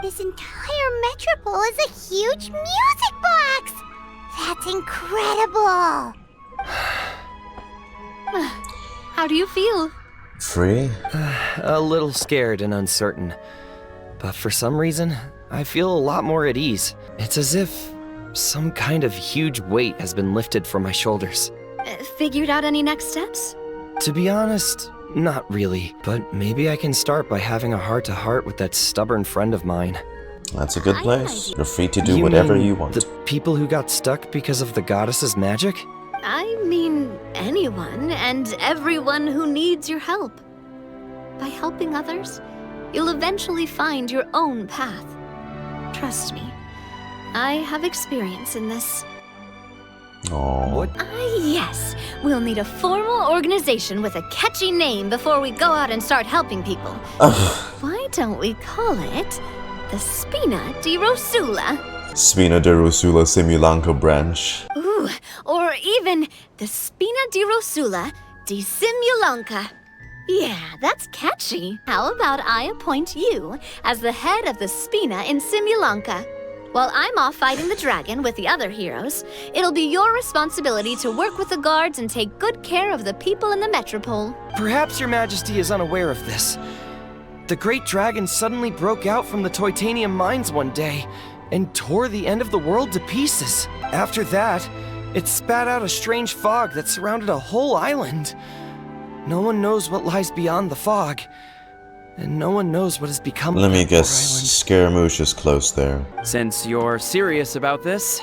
This entire metropole is a huge music box! That's incredible! How do you feel? Free? A little scared and uncertain. But for some reason, I feel a lot more at ease. It's as if some kind of huge weight has been lifted from my shoulders. Figured out any next steps? To be honest, not really. But maybe I can start by having a heart-to-heart with that stubborn friend of mine. That's a good place. You're free to do whatever you want. The people who got stuck because of the goddess's magic? I mean, anyone and everyone who needs your help. by helping others, you'll eventually find your own path. Trust me, I have experience in this. Aww. Yes. We'll need a formal organization with a catchy name before we go out and start helping people. Why don't we call it the Spina di Rosula? Spina de Rosula Simulanka branch. Ooh, or even the Spina di Rosula di Simulanka. Yeah, that's catchy. How about I appoint you as the head of the Spina in Simulanka? While I'm off fighting the dragon with the other heroes, it'll be your responsibility to work with the guards and take good care of the people in the metropole. Perhaps your majesty is unaware of this. The great dragon suddenly broke out from the Titanium mines one day and tore the end of the world to pieces. After that, it spat out a strange fog that surrounded a whole island. No one knows what lies beyond the fog, and no one knows what has become of Let me that guess, island. Scaramouche is close there. Since you're serious about this,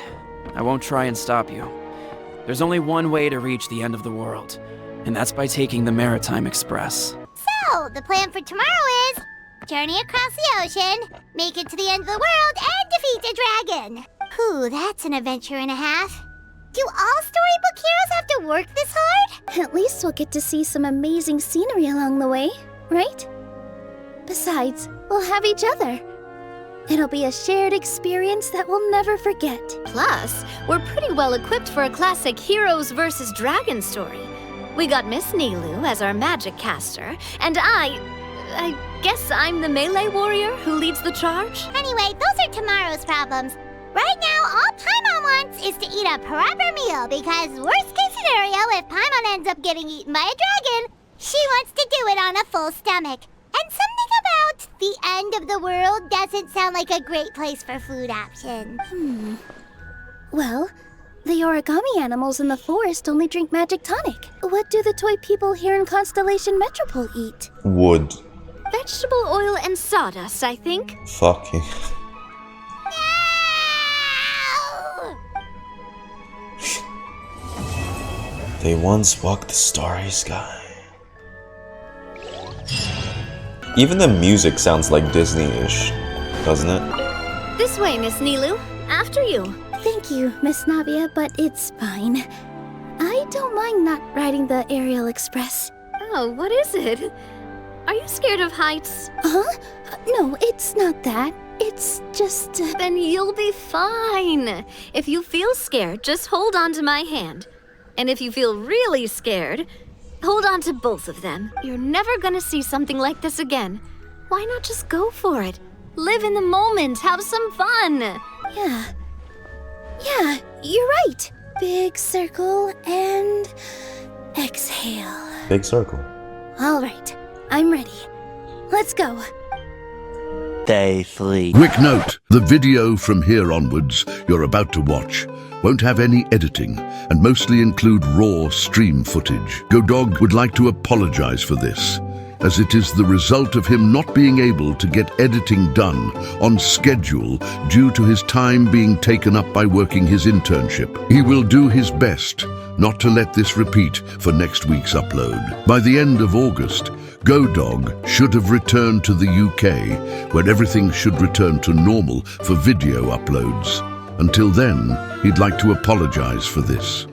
I won't try and stop you. There's only one way to reach the end of the world, and that's by taking the Maritime Express. So, the plan for tomorrow is journey across the ocean, make it to the end of the world, and defeat a dragon. Ooh, that's an adventure and a half. Do all storybook heroes have to work this hard? At least we'll get to see some amazing scenery along the way, right? Besides, we'll have each other. It'll be a shared experience that we'll never forget. Plus, we're pretty well equipped for a classic heroes versus dragons story. We got Miss Nilou as our magic caster, and I guess I'm the melee warrior who leads the charge? Anyway, those are tomorrow's problems. Right now, all Paimon wants is to eat a proper meal, because worst case scenario, if Paimon ends up getting eaten by a dragon, she wants to do it on a full stomach. And something about the end of the world doesn't sound like a great place for food options. Well, the origami animals in the forest only drink magic tonic. What do the toy people here in Constellation Metropole eat? Wood. Vegetable oil and sawdust, I think. Fucking. They once walked the starry sky. Even the music sounds like Disney-ish, doesn't it? This way, Miss Nilou. After you. Thank you, Miss Navia, but it's fine. I don't mind not riding the Aerial Express. Oh, what is it? Are you scared of heights? Huh? No, it's not that. It's just... Then you'll be fine. If you feel scared, just hold on to my hand. And if you feel really scared, hold on to both of them. You're never gonna see something like this again. Why not just go for it? Live in the moment, have some fun. Yeah, you're right. Big circle and exhale. Big circle. All right, I'm ready. Let's go. Day 3. Quick note, the video from here onwards you're about to watch won't have any editing and mostly include raw stream footage. GoDog would like to apologize for this, as it is the result of him not being able to get editing done on schedule due to his time being taken up by working his internship. He will do his best not to let this repeat for next week's upload. By the end of August, GoDog should have returned to the UK, where everything should return to normal for video uploads. Until then, he'd like to apologize for this.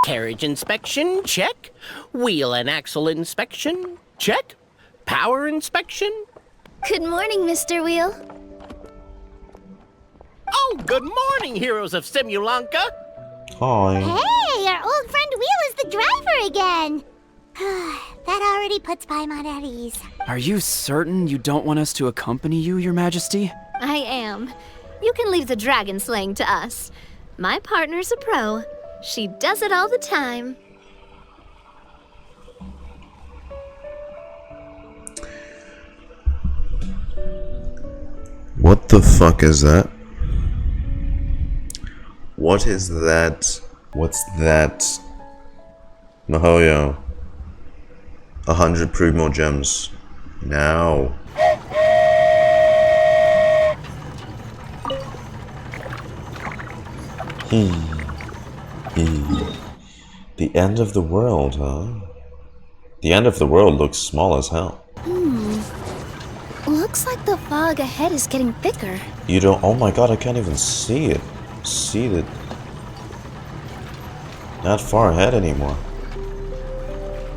Carriage inspection, check. Wheel and axle inspection, check. Power inspection. Good morning, Mr. Wheel. Oh, good morning, heroes of Simulanka. Hi. Hey, our old friend Wheel is the driver again. That already puts Paimon at ease. Are you certain you don't want us to accompany you, Your Majesty? I am. You can leave the dragon slaying to us. My partner's a pro. She does it all the time. What the fuck is that? What is that? What's that? Mihoyo. 100 Primo gems. Now. The end of the world, huh? The end of the world looks small as hell. Looks like the fog ahead is getting thicker. You don't. Oh my god, I can't even see it. See it. Not far ahead anymore.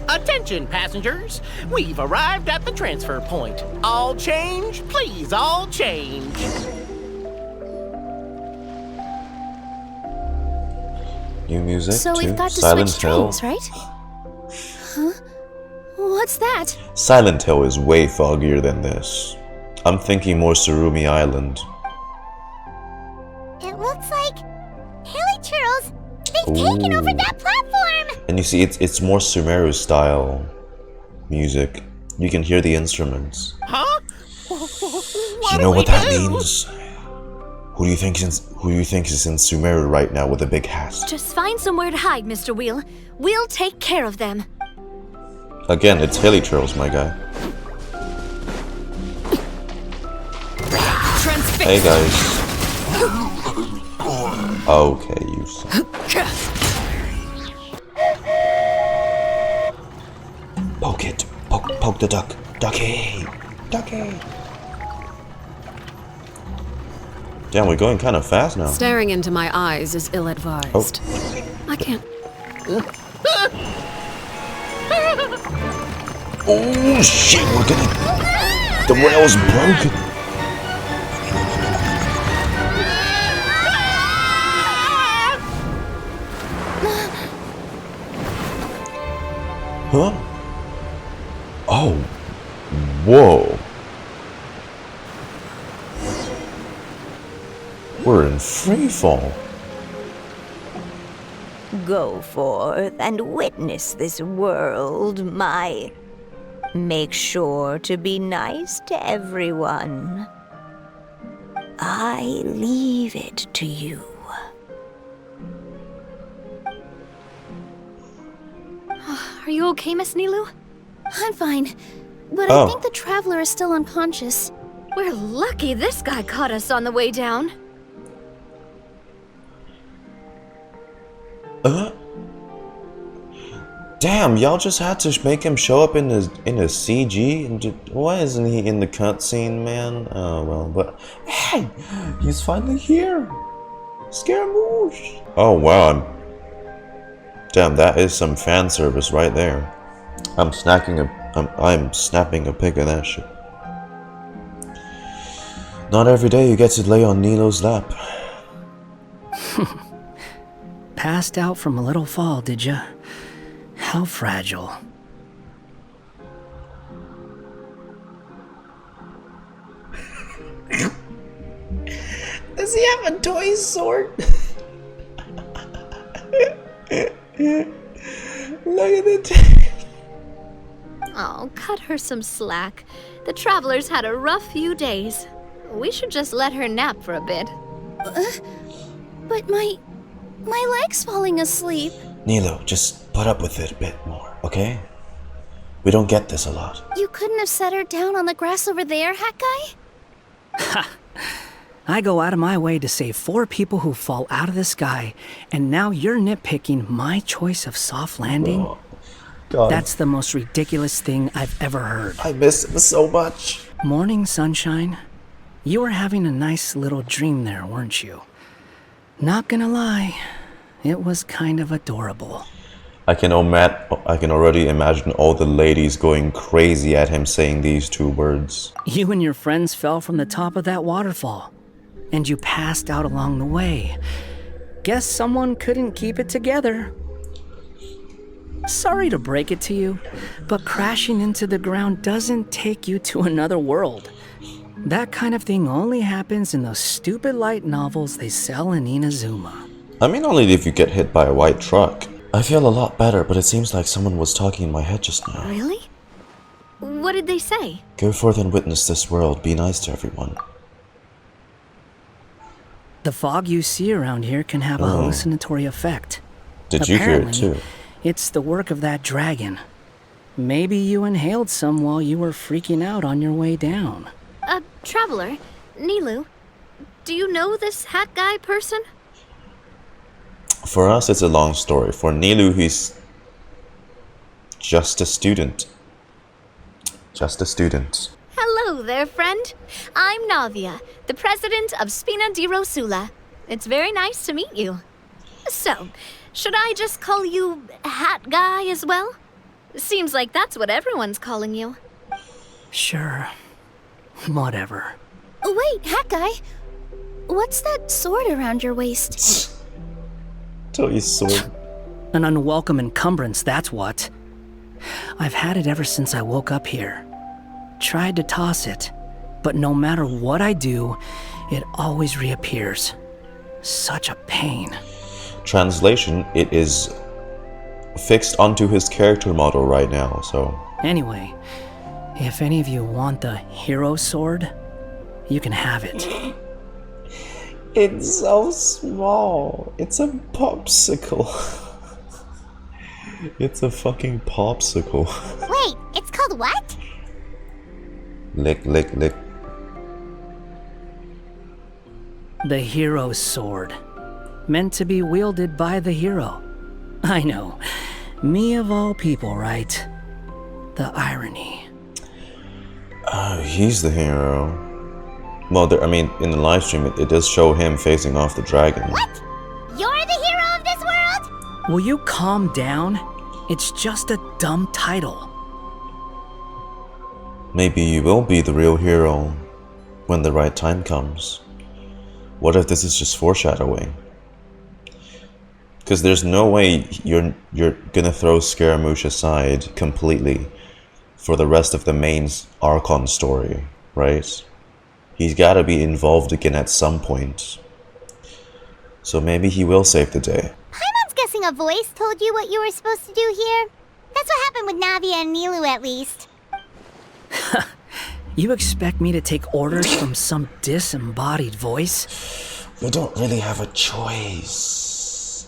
Attention, passengers! We've arrived at the transfer point. All change, please, all change. New music. So we've got to Silent switch Hill. trains, right? Huh? What's that? Silent Hill is way foggier than this. I'm thinking more Surumi Island. It looks like Haley Turtles. They've taken over that platform. And you see, it's more Sumeru style music. You can hear the instruments. Huh? You know what that means? Who do you think is in Sumeru right now with a big hat? Just find somewhere to hide, Mr. Wheel. We'll take care of them. Again, it's Haley Turtles, my guy. Hey guys. Okay, you son. Poke it. Poke the duck. Ducky. Ducky. Damn, we're going kind of fast now. Staring into my eyes is ill-advised. Oh. I can't. Oh shit, we're gonna... The rail's broken. Huh? Oh. Whoa. We're in free fall. Go forth and witness this world, my... Make sure to be nice to everyone. I leave it to you. Are you okay, Miss Nilou? I'm fine, but I think the traveler is still unconscious. We're lucky this guy caught us on the way down. Damn, y'all just had to make him show up in a CG? And why isn't he in the cutscene, man? Oh, well, but... Hey! He's finally here! Scaramouche! Oh, wow. Damn, that is some fan service right there. I'm snapping a pic of that shit. Not every day you get to lay on Nilou's lap. Passed out from a little fall, did ya? How fragile. Does he have a toy sword? Look at the Oh, cut her some slack. The traveler's had a rough few days. We should just let her nap for a bit. But my leg's falling asleep. Nilou, just put up with it a bit more, okay? We don't get this a lot. You couldn't have set her down on the grass over there, Hat Guy? Ha! I go out of my way to save 4 people who fall out of the sky, and now you're nitpicking my choice of soft landing? Oh, God. That's the most ridiculous thing I've ever heard. I miss him so much. Morning, sunshine. You were having a nice little dream there, weren't you? Not gonna lie, it was kind of adorable. I can already imagine all the ladies going crazy at him saying these 2 words. You and your friends fell from the top of that waterfall, and you passed out along the way. Guess someone couldn't keep it together. Sorry to break it to you, but crashing into the ground doesn't take you to another world. That kind of thing only happens in those stupid light novels they sell in Inazuma. I mean, only if you get hit by a white truck. I feel a lot better, but it seems like someone was talking in my head just now. Really? What did they say? Go forth and witness this world. Be nice to everyone. The fog you see around here can have a hallucinatory effect. Did you hear it too? It's the work of that dragon. Maybe you inhaled some while you were freaking out on your way down. Traveler, Nilou, do you know this Hat Guy person? For us, it's a long story. For Nilou, he's just a student. Just a student. Hello there, friend. I'm Navia, the president of Spina di Rosula. It's very nice to meet you. So, should I just call you Hat Guy as well? Seems like that's what everyone's calling you. Sure. Whatever. Wait, Hat Guy. What's that sword around your waist? Toy sword. An unwelcome encumbrance, that's what. I've had it ever since I woke up here. Tried to toss it, but no matter what I do, it always reappears. Such a pain. Translation, it is fixed onto his character model right now, so... Anyway, if any of you want the hero sword, you can have it. It's so small. It's a popsicle. It's a fucking popsicle. Wait, it's called what? Lick, lick, lick. The hero's sword. Meant to be wielded by the hero. I know. Me of all people, right? The irony. Oh, he's the hero. Well, I mean, in the live stream, it does show him facing off the dragon. What? You're the hero of this world? Will you calm down? It's just a dumb title. Maybe you will be the real hero when the right time comes. What if this is just foreshadowing? Because there's no way you're gonna throw Scaramouche aside completely for the rest of the main Archon story, right? He's gotta be involved again at some point. So maybe he will save the day. Paimon's guessing a voice told you what you were supposed to do here. That's what happened with Navia and Nilou, at least. You expect me to take orders from some disembodied voice? We don't really have a choice.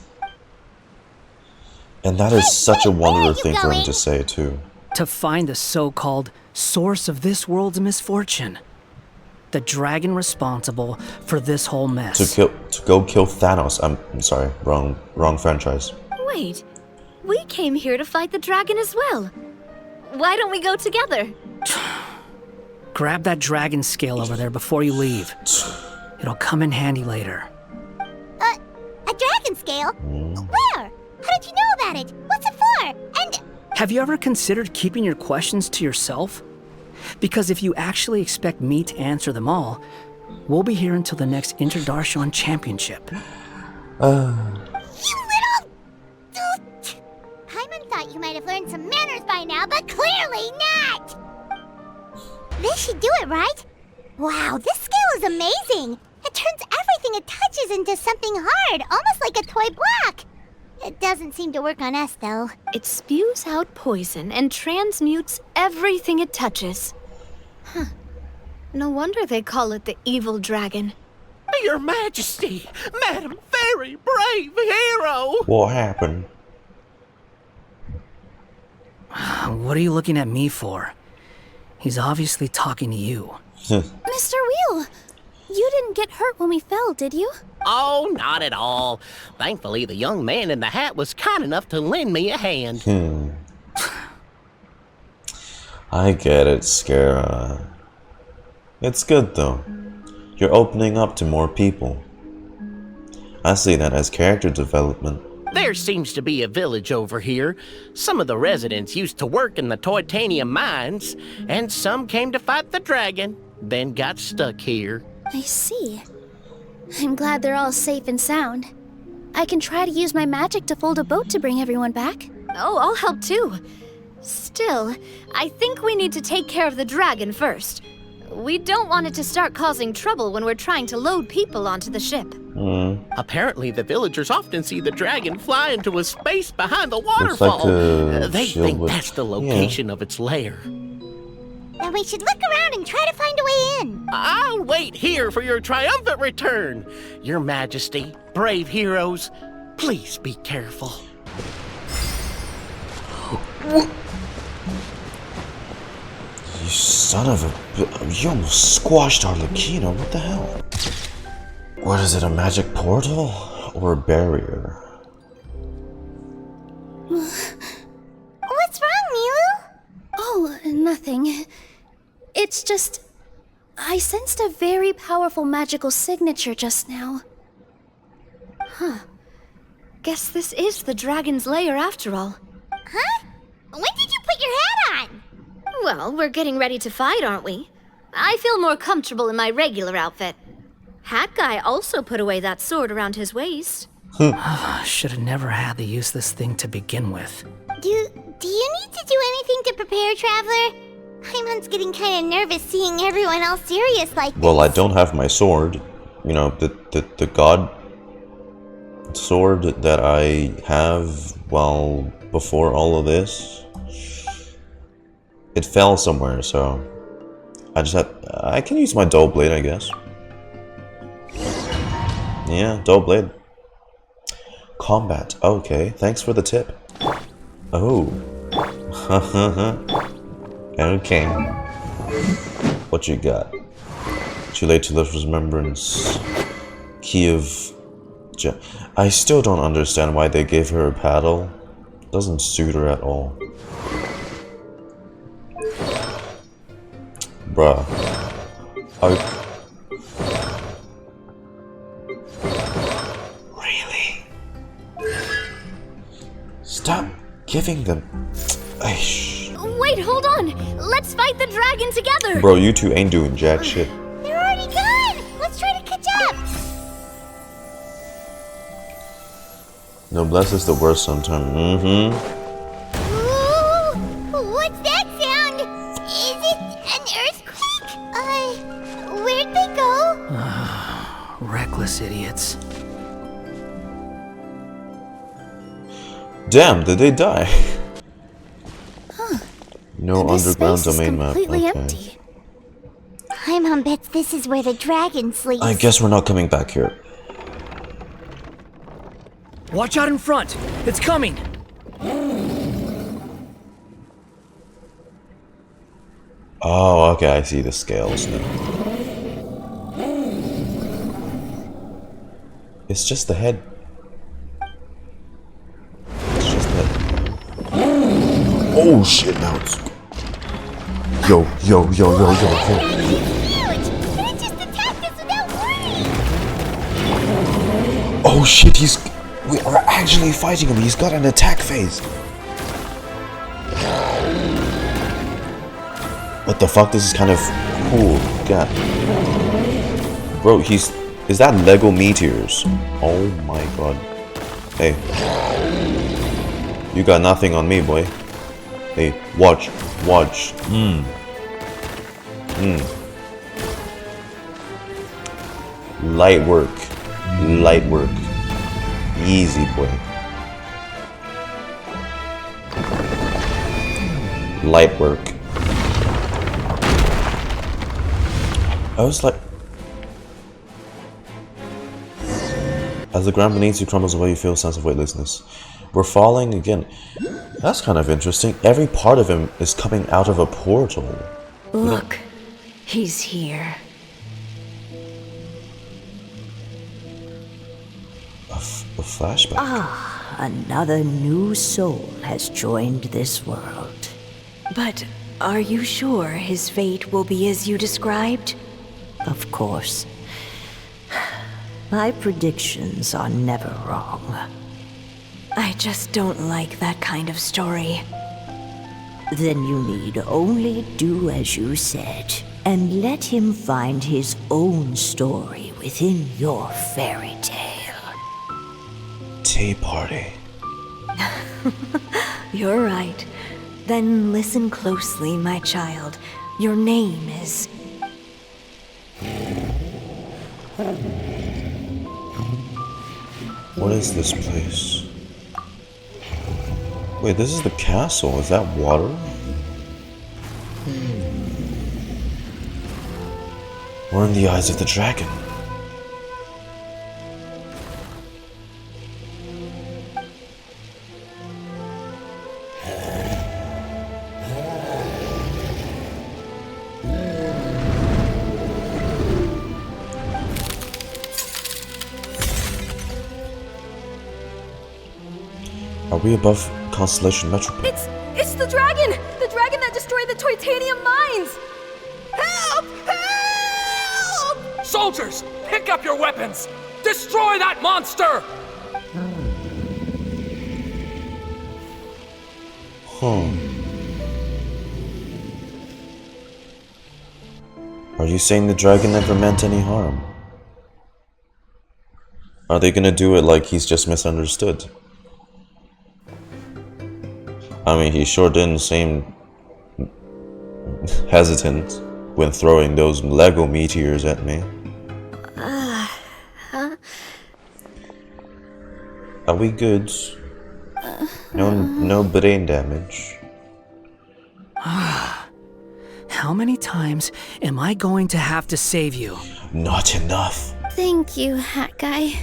And that is such a wondrous thing for him to say, too. To find the so-called source of this world's misfortune. The dragon responsible for this whole mess. To go kill Thanos. I'm sorry, wrong franchise. Wait, we came here to fight the dragon as well. Why don't we go together? Grab that dragon scale over there before you leave. It'll come in handy later. A dragon scale? Where? How did you know about it? What's it for? And... Have you ever considered keeping your questions to yourself? Because if you actually expect me to answer them all, we'll be here until the next Interdarshan Championship. You little... Paimon thought you might have learned some manners by now, but clearly not! This should do it, right? Wow, this scale is amazing! It turns everything it touches into something hard, almost like a toy block! It doesn't seem to work on us, though. It spews out poison and transmutes everything it touches. Huh. No wonder they call it the evil dragon. Your Majesty, Madam Very Brave Hero! What happened? What are you looking at me for? He's obviously talking to you. Mr. Wheel, you didn't get hurt when we fell, did you? Oh, not at all. Thankfully, the young man in the hat was kind enough to lend me a hand. I get it, Scara. It's good, though. You're opening up to more people. I see that as character development. There seems to be a village over here. Some of the residents used to work in the Titanium mines, and some came to fight the dragon, then got stuck here. I see. I'm glad they're all safe and sound. I can try to use my magic to fold a boat to bring everyone back. Oh, I'll help too. Still, I think we need to take care of the dragon first. We don't want it to start causing trouble when we're trying to load people onto the ship. Apparently, the villagers often see the dragon fly into a space behind the waterfall. They think that's the location of its lair. Then we should look around and try to find a way in. I'll wait here for your triumphant return. Your Majesty, brave heroes, please be careful. You son of a... You almost squashed Arlecchino. What the hell? What is it, a magic portal? Or a barrier? What's wrong, Nilou? Oh, nothing. It It's just... I sensed a very powerful magical signature just now. Huh. Guess this is the dragon's lair after all. Huh? When did you put your hat on? Well, we're getting ready to fight, aren't we? I feel more comfortable in my regular outfit. Hat Guy also put away that sword around his waist. Should have never had to use this thing to begin with. Do you need to do anything to prepare, Traveler? Paimon's getting kind of nervous seeing everyone else serious like this. Well, I don't have my sword. You know, the god sword that I have, well, before all of this, it fell somewhere, so I can use my dull blade, I guess. Yeah, dull blade. Combat. Okay, thanks for the tip. Oh. Okay. What you got? Too late to live remembrance. Key of... I still don't understand why they gave her a paddle. Doesn't suit her at all. Bruh. Really? Stop giving them... Wait, hold on! Let's fight the dragon together! Bro, you two ain't doing jack shit. They're already gone! Let's try to catch up! Noblesse is the worst sometimes. Ooh, what's that sound? Is it an earthquake? Where'd they go? Reckless idiots. Damn, did they die? Huh. No This underground space is domain map. completely Okay. empty. Paimon bets this is where the dragon sleeps. I guess we're not coming back here. Watch out in front! It's coming! Oh, okay, I see the scales now. It's just the head. It's just the head. Oh shit, now it's... Yo. Oh shit, we are actually fighting him. He's got an attack phase. What the fuck? This is kind of cool. God. Bro, is that Lego meteors? Oh my god. Hey. You got nothing on me, boy. Hey, watch. Light work. Easy, boy. Light work. I was like... As the ground beneath you crumbles away, you feel a sense of weightlessness. We're falling again. That's kind of interesting. Every part of him is coming out of a portal. Look, he's here. A flashback. Ah, another new soul has joined this world. But are you sure his fate will be as you described? Of course. My predictions are never wrong. I just don't like that kind of story. Then you need only do as you said, and let him find his own story within your fairy tale. Tea party. You're right. Then listen closely, my child. Your name is... What is this place? Wait, this is the castle. Is that water? We're in the eyes of the dragon. Are we above Constellation Metropole? It's the dragon! The dragon that destroyed the titanium mines! Help! Soldiers, pick up your weapons! Destroy that monster! Are you saying the dragon never meant any harm? Are they gonna do it like he's just misunderstood? I mean, he sure didn't seem hesitant when throwing those Lego meteors at me. Are we good? No brain damage. How many times am I going to have to save you? Not enough. Thank you, Hat Guy.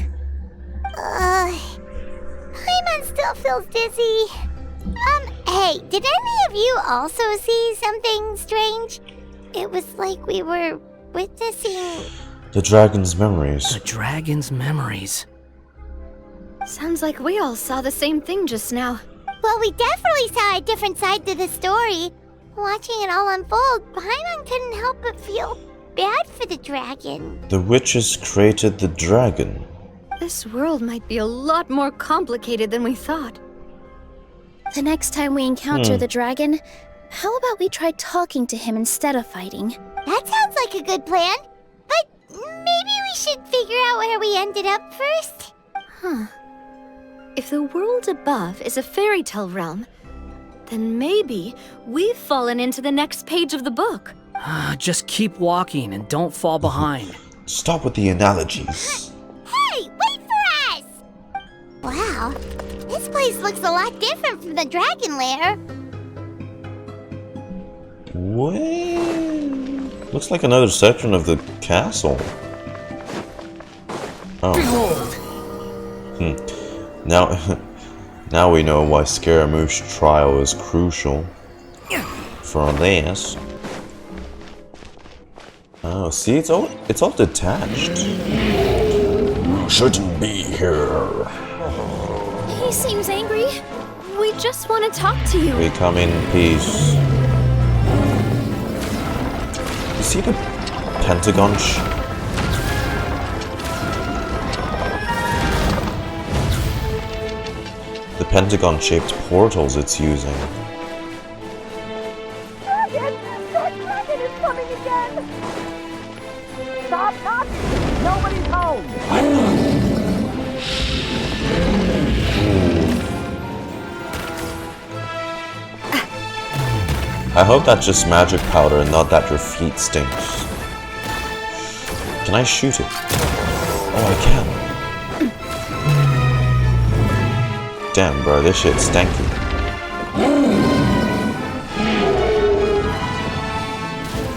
Paimon still feels dizzy. Hey, did any of you also see something strange? It was like we were witnessing... The dragon's memories. The dragon's memories. Sounds like we all saw the same thing just now. Well, we definitely saw a different side to the story. Watching it all unfold, Paimon couldn't help but feel bad for the dragon. The witches created the dragon. This world might be a lot more complicated than we thought. The next time we encounter the dragon, how about we try talking to him instead of fighting? That sounds like a good plan. But maybe we should figure out where we ended up first. Huh. If the world above is a fairy tale realm, then maybe we've fallen into the next page of the book. Just keep walking and don't fall behind. Stop with the analogies. Hey, wait for us! Wow, this place looks a lot different from the dragon lair. What? Looks like another section of the castle. Oh. Now we know why Scaramouche trial is crucial for this. Oh, see, it's all detached. Shouldn't be here. He seems angry. We just want to talk to you. We come in peace. You see the pentagon the pentagon-shaped portals it's using. Dragon! That dragon is coming again! Stop knocking! Nobody's home! I hope that's just magic powder and not that your feet stinks. Can I shoot it? Oh, I can. Damn, bro, this shit's stanky.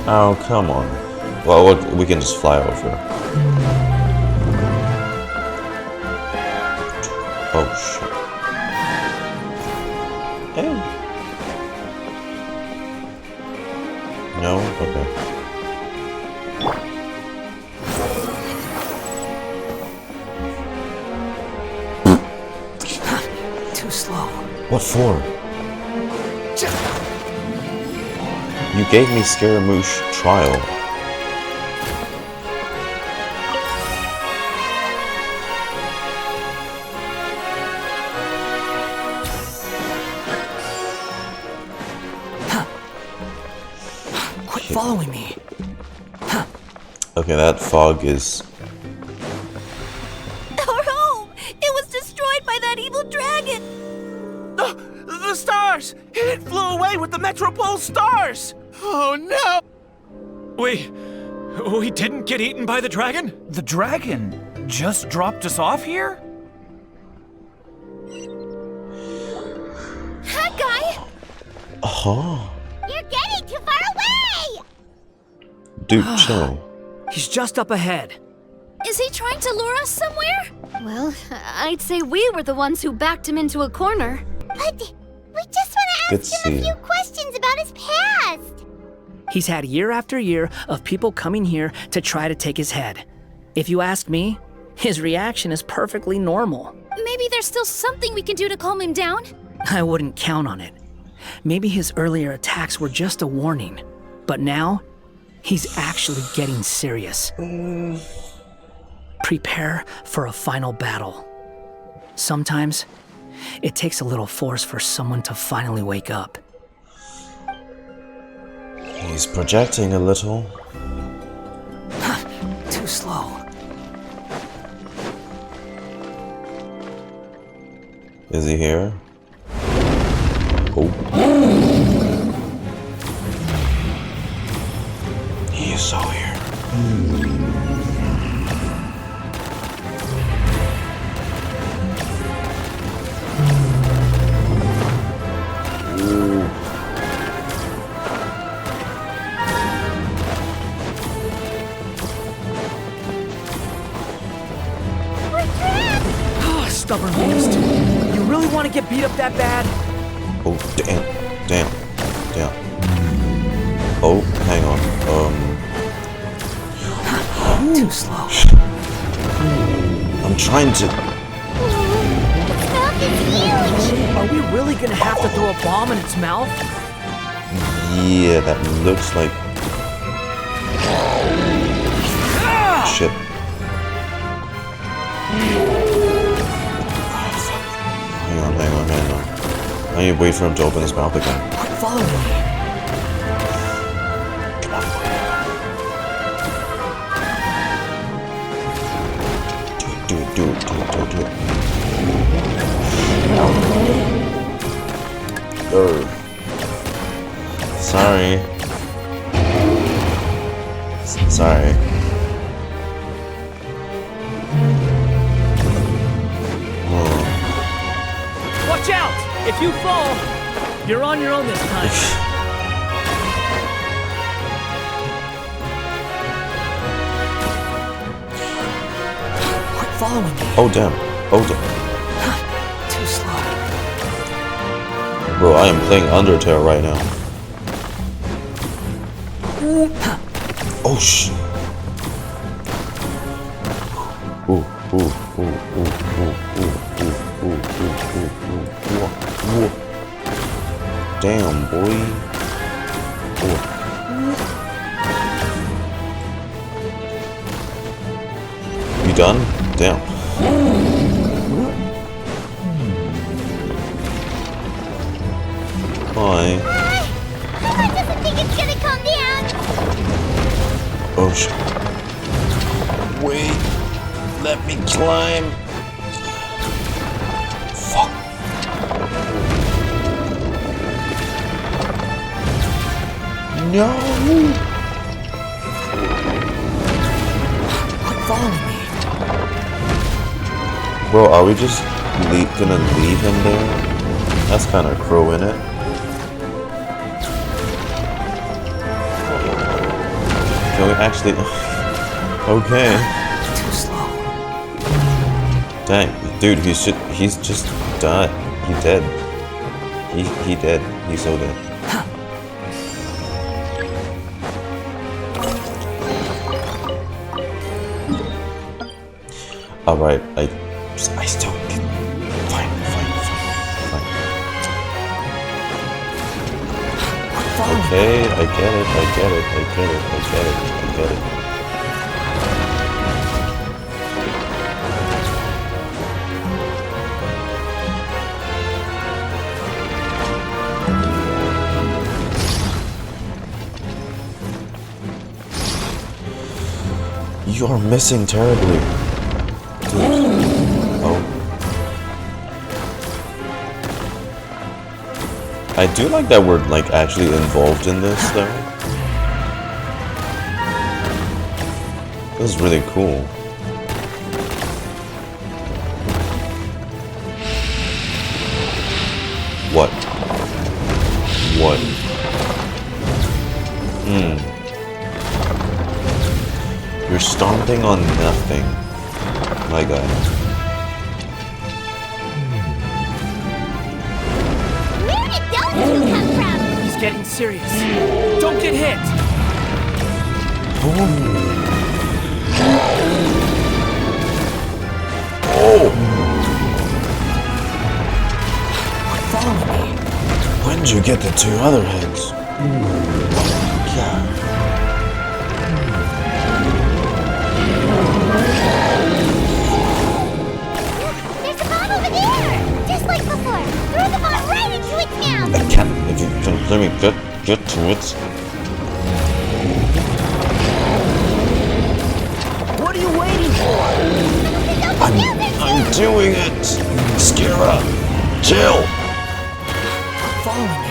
Oh, come on. Well, we can just fly over. Oh, shit. Hey. No? Okay. Too slow. What for? You gave me Scaramouche trial. Quit following me. Okay, that fog is... Our home! It was destroyed by that evil dragon! The stars! It flew away with the Metropole stars! Oh no! We didn't get eaten by the dragon? The dragon just dropped us off here? Hat Guy! Oh. You're getting too far away! Dude, chill. He's just up ahead. Is he trying to lure us somewhere? Well, I'd say we were the ones who backed him into a corner. But we just want to ask him a few questions about his past. He's had year after year of people coming here to try to take his head. If you ask me, his reaction is perfectly normal. Maybe there's still something we can do to calm him down? I wouldn't count on it. Maybe his earlier attacks were just a warning. But now, He's actually getting serious. Prepare for a final battle. Sometimes, it takes a little force for someone to finally wake up. He's projecting a little. Too slow. Is he here? Oh. He is so here. Ooh. Stubborn beast. You really want to get beat up that bad? Oh, damn. Damn. Damn. Oh, hang on. Too slow. I'm trying to... Are we really gonna have to throw a bomb in its mouth? Yeah, that looks like... Shit. Hang on. I need to wait for him to open his mouth again. Follow me. Do it. Sorry. Watch out! If you fall, you're on your own this time. Quit following me. Oh damn. Too slow. Bro, I am playing Undertale right now. Oh shit. Ooh. Damn, boy. Ooh. You done? Damn. Hi. I doesn't think it's gonna calm down. Oh shit. Wait. Let me climb. Fuck. No. Quit following me. Bro, are we just gonna leave him there? That's kind of crow, innit? Can we actually... Okay. Too slow. Dang, dude, he's just died. He dead. He dead. He's so dead. Alright, I still can... Fine. Okay, I get it. You are missing terribly. Dude. Oh. I do like that we're like actually involved in this though. This is really cool. What? You're stomping on nothing, my guy. Where did those two come from? He's getting serious. Don't get hit. Follow me. When did you get the two other heads? God. just like before. Throw the bomb right into its mouth. I can't. If you can let me get to it. What are you waiting for? I'm doing it. Skira, chill. Follow me.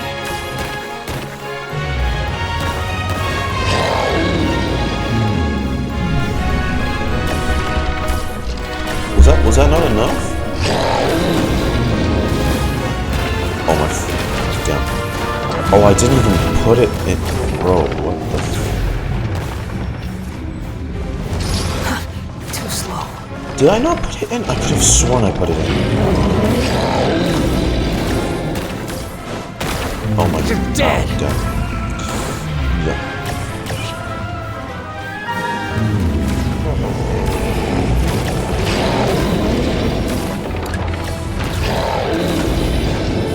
Was that not enough? Oh my damn. Oh, I didn't even put it in. Bro, what the Too slow. Did I not put it in? I could have sworn I put it in. Oh my god. You're dead. Oh, damn. Yeah.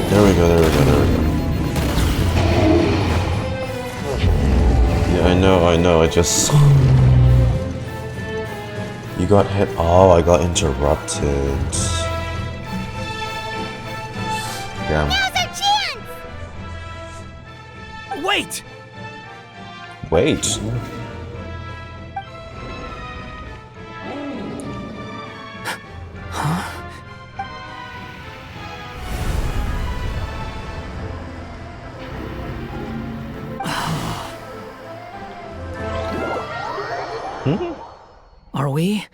There we go. Yeah, I know, I just... You got hit? Oh, I got interrupted. Damn. Now's our chance! Wait! Wait. Huh? Are we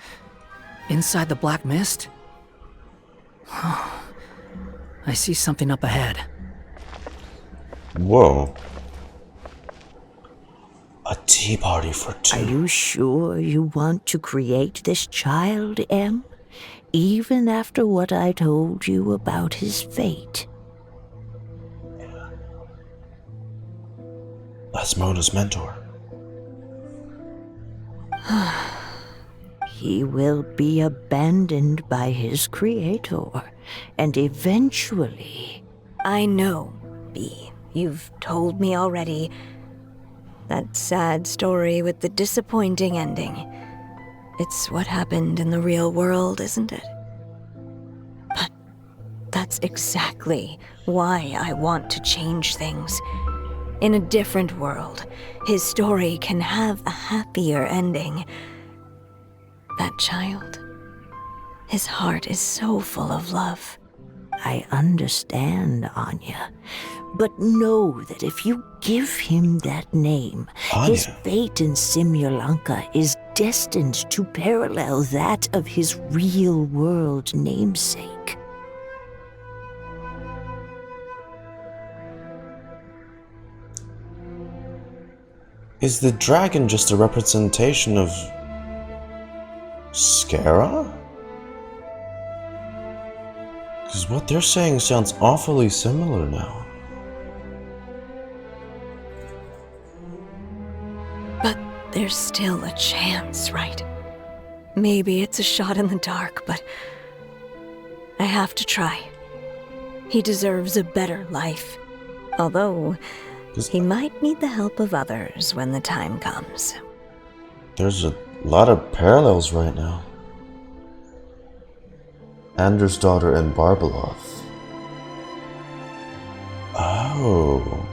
inside the black mist? I see something up ahead. Whoa. A tea party for two. Are you sure you want to create this child, Em? Even after what I told you about his fate? That's Mona's mentor. He will be abandoned by his creator, and eventually... I know, Bee. You've told me already. That sad story with the disappointing ending. It's what happened in the real world, isn't it? But that's exactly why I want to change things. In a different world, his story can have a happier ending. That child, his heart is so full of love. I understand, Anya. But know that if you give him that name, his fate in Simulanka is destined to parallel that of his real-world namesake. Is the dragon just a representation of Skara? Because what they're saying sounds awfully similar now. But there's still a chance, right? Maybe it's a shot in the dark, but I have to try. He deserves a better life. Although, he might need the help of others when the time comes. There's a lot of parallels right now. Anders' daughter and Barbeloth. Oh.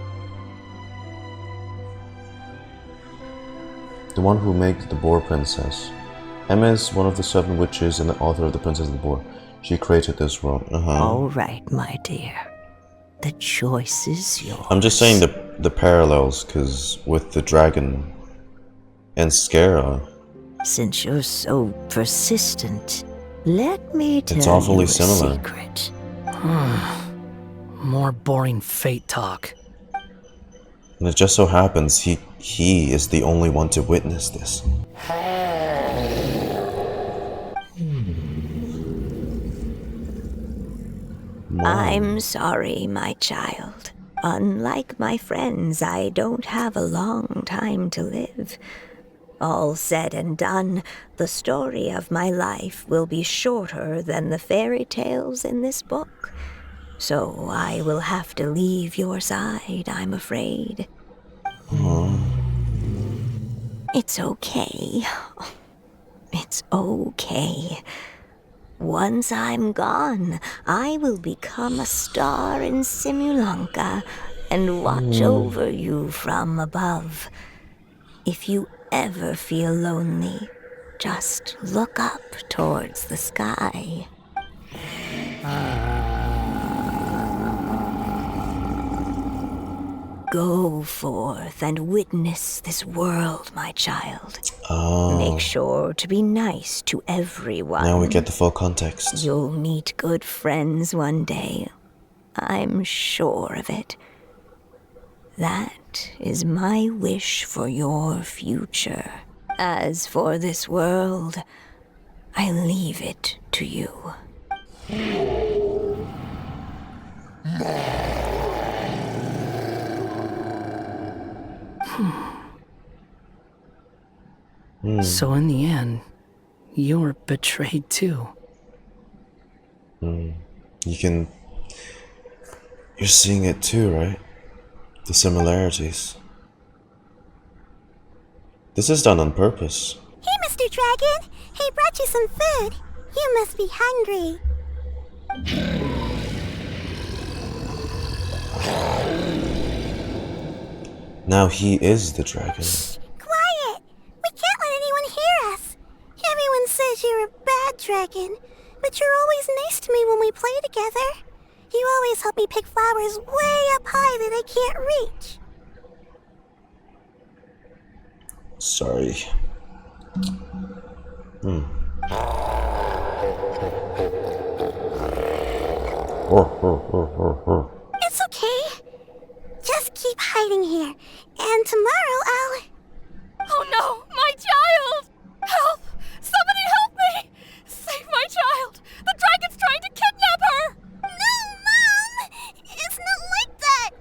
The one who made the Boar Princess. Emma is one of the 7 witches and the author of The Princess and the Boar. She created this world. All right, my dear. The choice is yours. I'm just saying the parallels, because with the dragon and Skara. Since you're so persistent, let me tell It's awfully you a similar. secret. More boring fate talk. And it just so happens he is the only one to witness this. I'm sorry, my child. Unlike my friends, I don't have a long time to live. All said and done, the story of my life will be shorter than the fairy tales in this book. So I will have to leave your side, I'm afraid. It's okay. It's okay. Once I'm gone, I will become a star in Simulanka and watch over you from above. If you ever feel lonely, just look up towards the sky. Go forth and witness this world, my child. Make sure to be nice to everyone. Now we get the full context. You'll meet good friends one day. I'm sure of it. That is my wish for your future. As for this world, I leave it to you. So in the end, you were betrayed too. You're seeing it too, right? The similarities. This is done on purpose. Hey, Mr. Dragon! I brought you some food. You must be hungry. Now he is the dragon. Quiet! We can't let anyone hear us. Everyone says you're a bad dragon, but you're always nice to me when we play together. You always help me pick flowers way up high that I can't reach. Sorry. It's okay. Just keep hiding here, and tomorrow I'll... Oh no, my child! Help! Somebody help me! Save my child! The dragon's trying to kidnap her! No, Mom! It's not like that!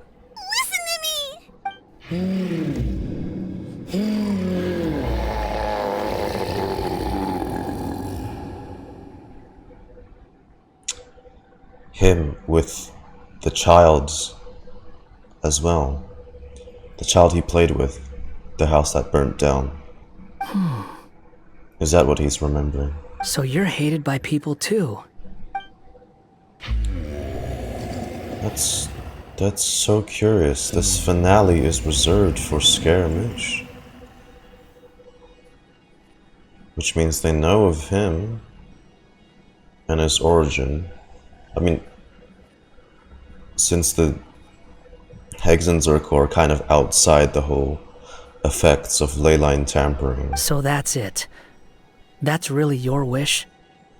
Listen to me! Him with the child's as well. The child he played with, the house that burnt down. Is that what he's remembering? So you're hated by people too. That's so curious. This finale is reserved for Scaramouche. Which means they know of him and his origin. I mean, since the Hexenzirkel are kind of outside the whole effects of ley line tampering. So that's it. That's really your wish?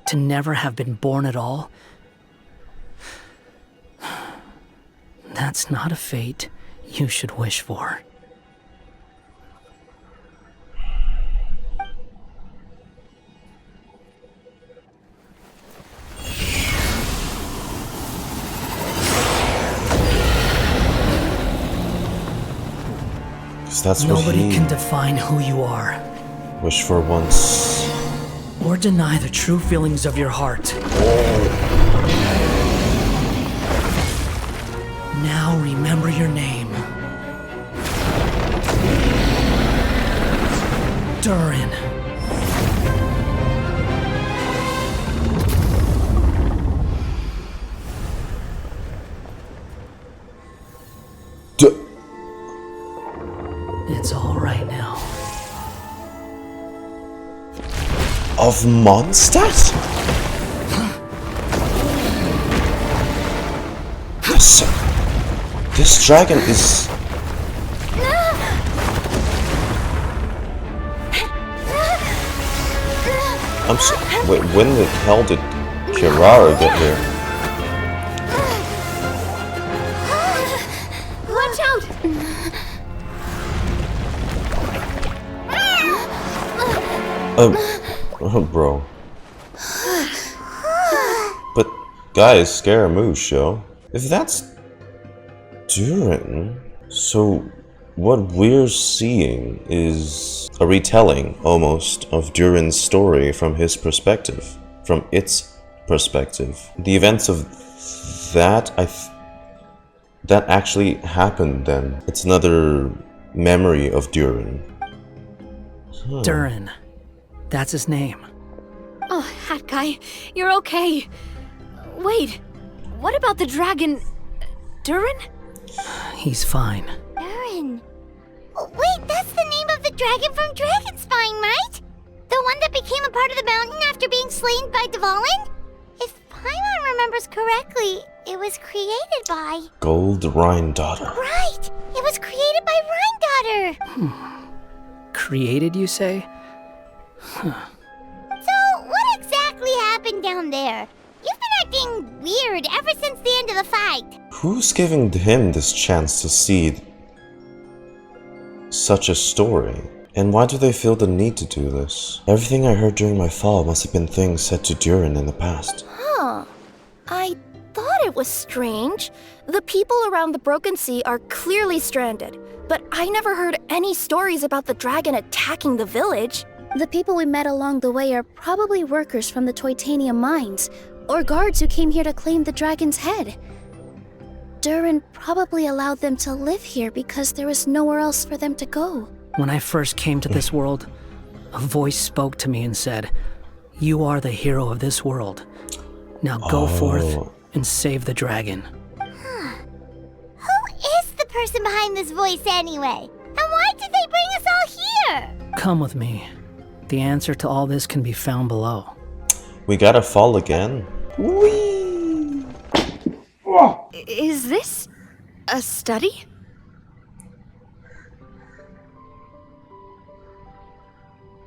To never have been born at all? That's not a fate you should wish for. That's Nobody can define who you are. Wish for once. Or deny the true feelings of your heart. Now remember your name. Durin. It's all right now. Of Mondstadt? This dragon is... I'm so... Wait, when the hell did Kirara get here? Watch out! Oh, bro. But, guys, Scaramouche, yo. If that's Durin, so what we're seeing is a retelling, almost, of Durin's story from his perspective. From its perspective. The events of that, that actually happened then. It's another memory of Durin. Durin. That's his name. Oh, Hat Guy, you're okay. Wait, what about the dragon... Durin? He's fine. Durin. Wait, that's the name of the dragon from Dragonspine, right? The one that became a part of the mountain after being slain by Dvalin? If Paimon remembers correctly, it was created by... Gold Rhinedottir. Right! It was created by Rhinedottir! Created, you say? So, what exactly happened down there? You've been acting weird ever since the end of the fight. Who's giving him this chance to see such a story? And why do they feel the need to do this? Everything I heard during my fall must have been things said to Durin in the past. Huh. I thought it was strange. The people around the Broken Sea are clearly stranded, but I never heard any stories about the dragon attacking the village. The people we met along the way are probably workers from the Toitanium mines, or guards who came here to claim the dragon's head. Durin probably allowed them to live here because there was nowhere else for them to go. When I first came to this world, a voice spoke to me and said, "You are the hero of this world. Now go forth and save the dragon." Who is the person behind this voice anyway? And why did they bring us all here? Come with me. The answer to all this can be found below. We gotta fall again. Is this a study?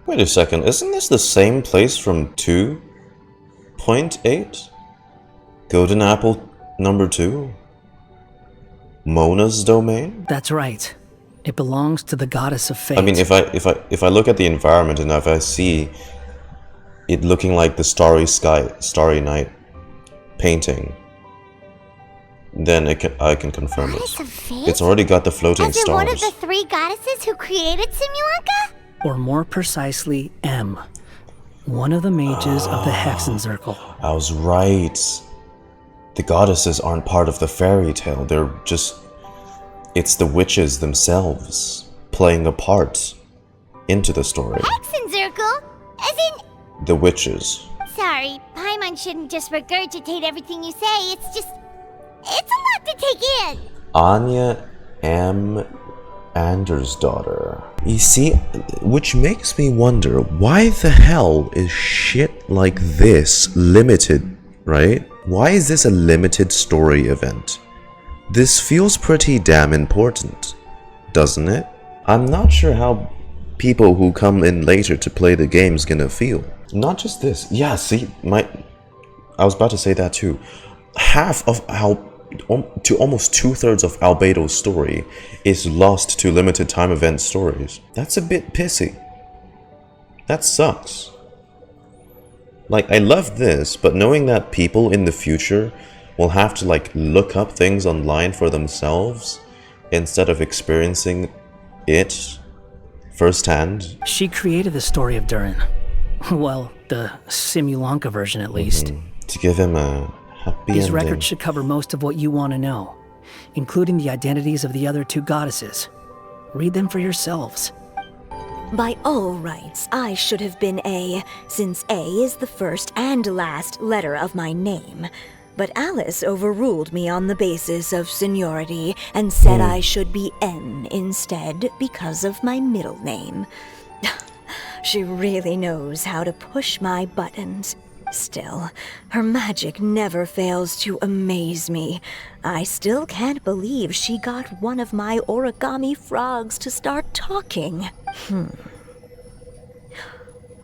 Wait a second, isn't this the same place from 2.8? Golden Apple number 2? Mona's domain? That's right. It belongs to the goddess of fate. I mean, if I look at the environment and if I see it looking like the Starry Sky, Starry Night painting, then I can confirm it. It's already got the floating As in stars. one of the 3 goddesses who created Simulanka? Or more precisely, M. One of the mages of the Hexenzirkel. I was right. The goddesses aren't part of the fairy tale. They're just... It's the witches themselves playing a part into the story. Hexenzirkel? As in... The witches. Sorry, Paimon shouldn't just regurgitate everything you say. It's just... It's a lot to take in. Anya M. Anders' daughter. You see, which makes me wonder, why the hell is shit like this limited, right? Why is this a limited story event? This feels pretty damn important, doesn't it? I'm not sure how people who come in later to play the game's gonna feel. Not just this. Yeah, see, I was about to say that too. Half of to almost 2/3 of Albedo's story is lost to limited time event stories. That's a bit pissy. That sucks. Like, I love this, but knowing that people in the future will have to like look up things online for themselves instead of experiencing it firsthand. She created the story of Durin. Well, the Simulanka version at least. To give him a happy These ending. records should cover most of what you want to know, including the identities of the other 2 goddesses. Read them for yourselves. By all rights, I should have been A, since A is the first and last letter of my name. But Alice overruled me on the basis of seniority and said I should be N instead because of my middle name. She really knows how to push my buttons. Still, her magic never fails to amaze me. I still can't believe she got one of my origami frogs to start talking.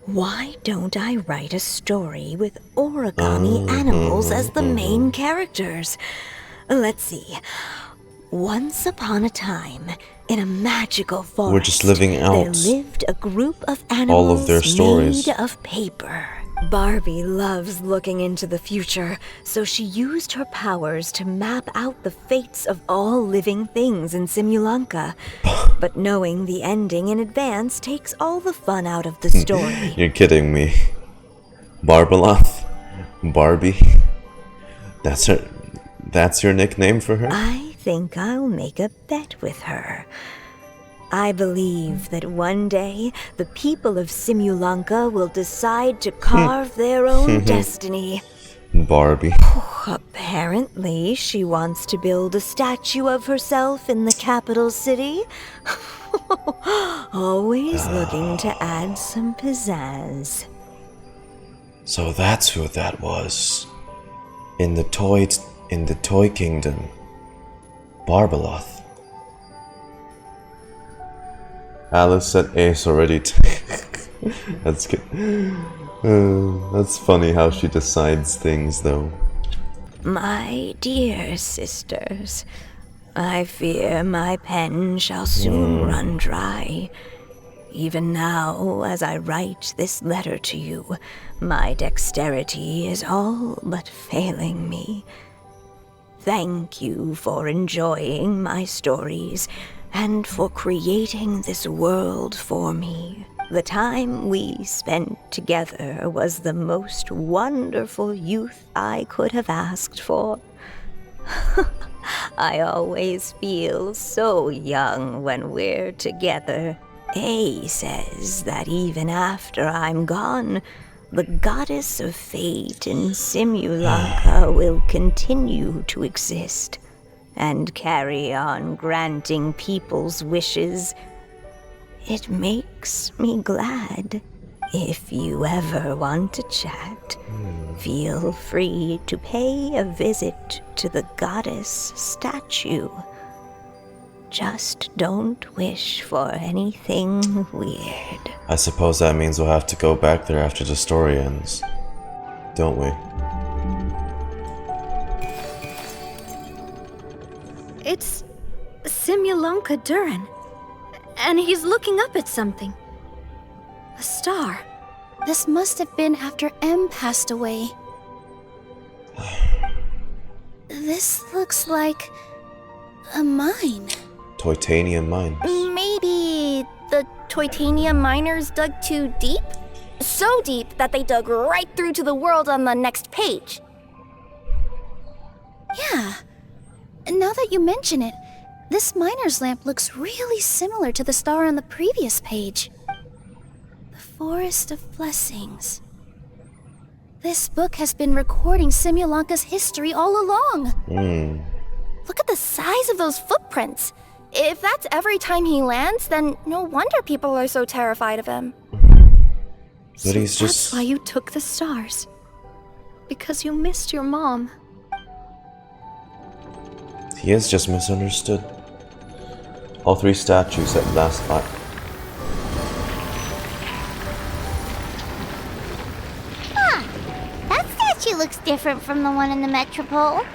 Why don't I write a story with origami animals as the main characters? Let's see. Once upon a time, in a magical forest, We're just living out there lived a group of animals all of their stories. made of paper. Barbie loves looking into the future, so she used her powers to map out the fates of all living things in Simulanka. But knowing the ending in advance takes all the fun out of the story. You're kidding me. Barbeloth? Barbie? That's your nickname for her? I think I'll make a bet with her. I believe that one day the people of Simulanka will decide to carve their own destiny. Barbie. Apparently, she wants to build a statue of herself in the capital city. Always looking to add some pizzazz. So that's who that was. In the toy kingdom. Barbeloth. Alice said Ace already. That's good. That's funny how she decides things, though. My dear sisters, I fear my pen shall soon run dry. Even now, as I write this letter to you, my dexterity is all but failing me. Thank you for enjoying my stories and for creating this world for me. The time we spent together was the most wonderful youth I could have asked for. I always feel so young when we're together. A says that even after I'm gone, the goddess of fate in Simulanka will continue to exist and carry on granting people's wishes. It makes me glad. If you ever want to chat, feel free to pay a visit to the goddess statue. Just don't wish for anything weird. I suppose that means we'll have to go back there after the story ends. Don't we? It's Simulanka Durin. And he's looking up at something. A star. This must have been after M passed away. This looks like a mine. Titanium mines. Maybe the titanium miners dug too deep? So deep that they dug right through to the world on the next page. Yeah. Now that you mention it, this miner's lamp looks really similar to the star on the previous page. The Forest of Blessings. This book has been recording Simulanka's history all along. Look at the size of those footprints. If that's every time he lands, then no wonder people are so terrified of him. But he's just... That's why you took the stars. Because you missed your mom. He is just misunderstood. All three statues at last fight. That statue looks different from the one in the Metropole.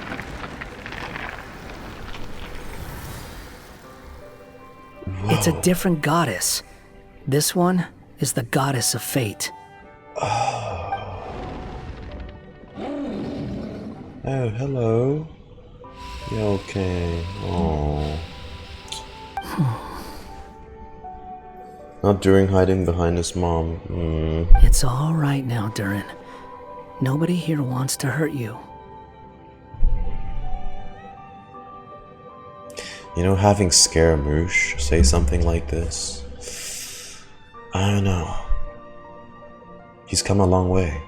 It's a different goddess. This one is the goddess of fate. Oh, hello. You okay? Oh. Not Durin hiding behind his mom. It's all right now, Durin. Nobody here wants to hurt you. You know, having Scaramouche say something like this, I don't know. He's come a long way.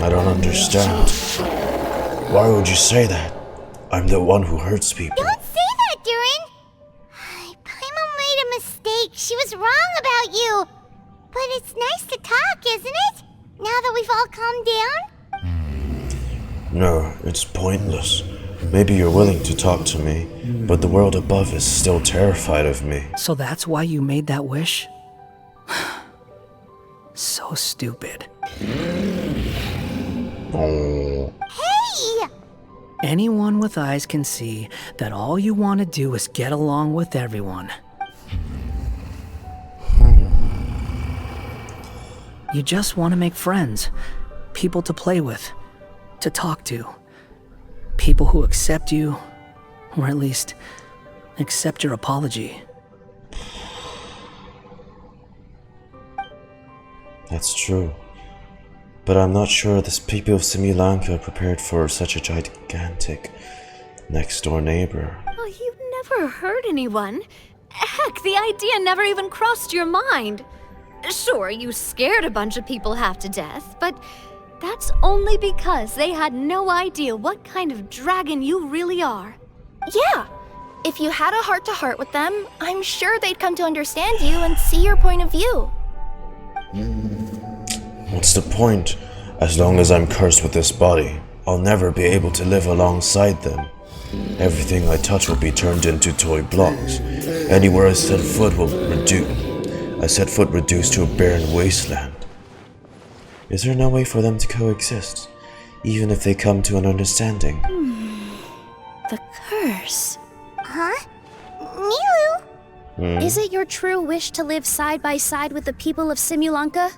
I don't understand. Why would you say that? I'm the one who hurts people. Don't say that, Durin! Paimon made a mistake. She was wrong about you. But it's nice to talk, isn't it? Now that we've all calmed down? No, it's pointless. Maybe you're willing to talk to me, but the world above is still terrified of me. So that's why you made that wish? So stupid. Oh. Hey! Anyone with eyes can see that all you want to do is get along with everyone. You just want to make friends, people to play with, to talk to. People who accept you, or at least accept your apology. That's true. But I'm not sure the people of Simulanka are prepared for such a gigantic next-door neighbor. Oh, you never never hurt anyone. Heck, the idea never even crossed your mind. Sure, you scared a bunch of people half to death, but that's only because they had no idea what kind of dragon you really are. Yeah. If you had a heart-to-heart with them, I'm sure they'd come to understand you and see your point of view. What's the point? As long as I'm cursed with this body, I'll never be able to live alongside them. Everything I touch will be turned into toy blocks. Anywhere I set foot reduced to a barren wasteland. Is there no way for them to coexist, even if they come to an understanding? The curse. Huh? Nilou? Is it your true wish to live side by side with the people of Simulanka?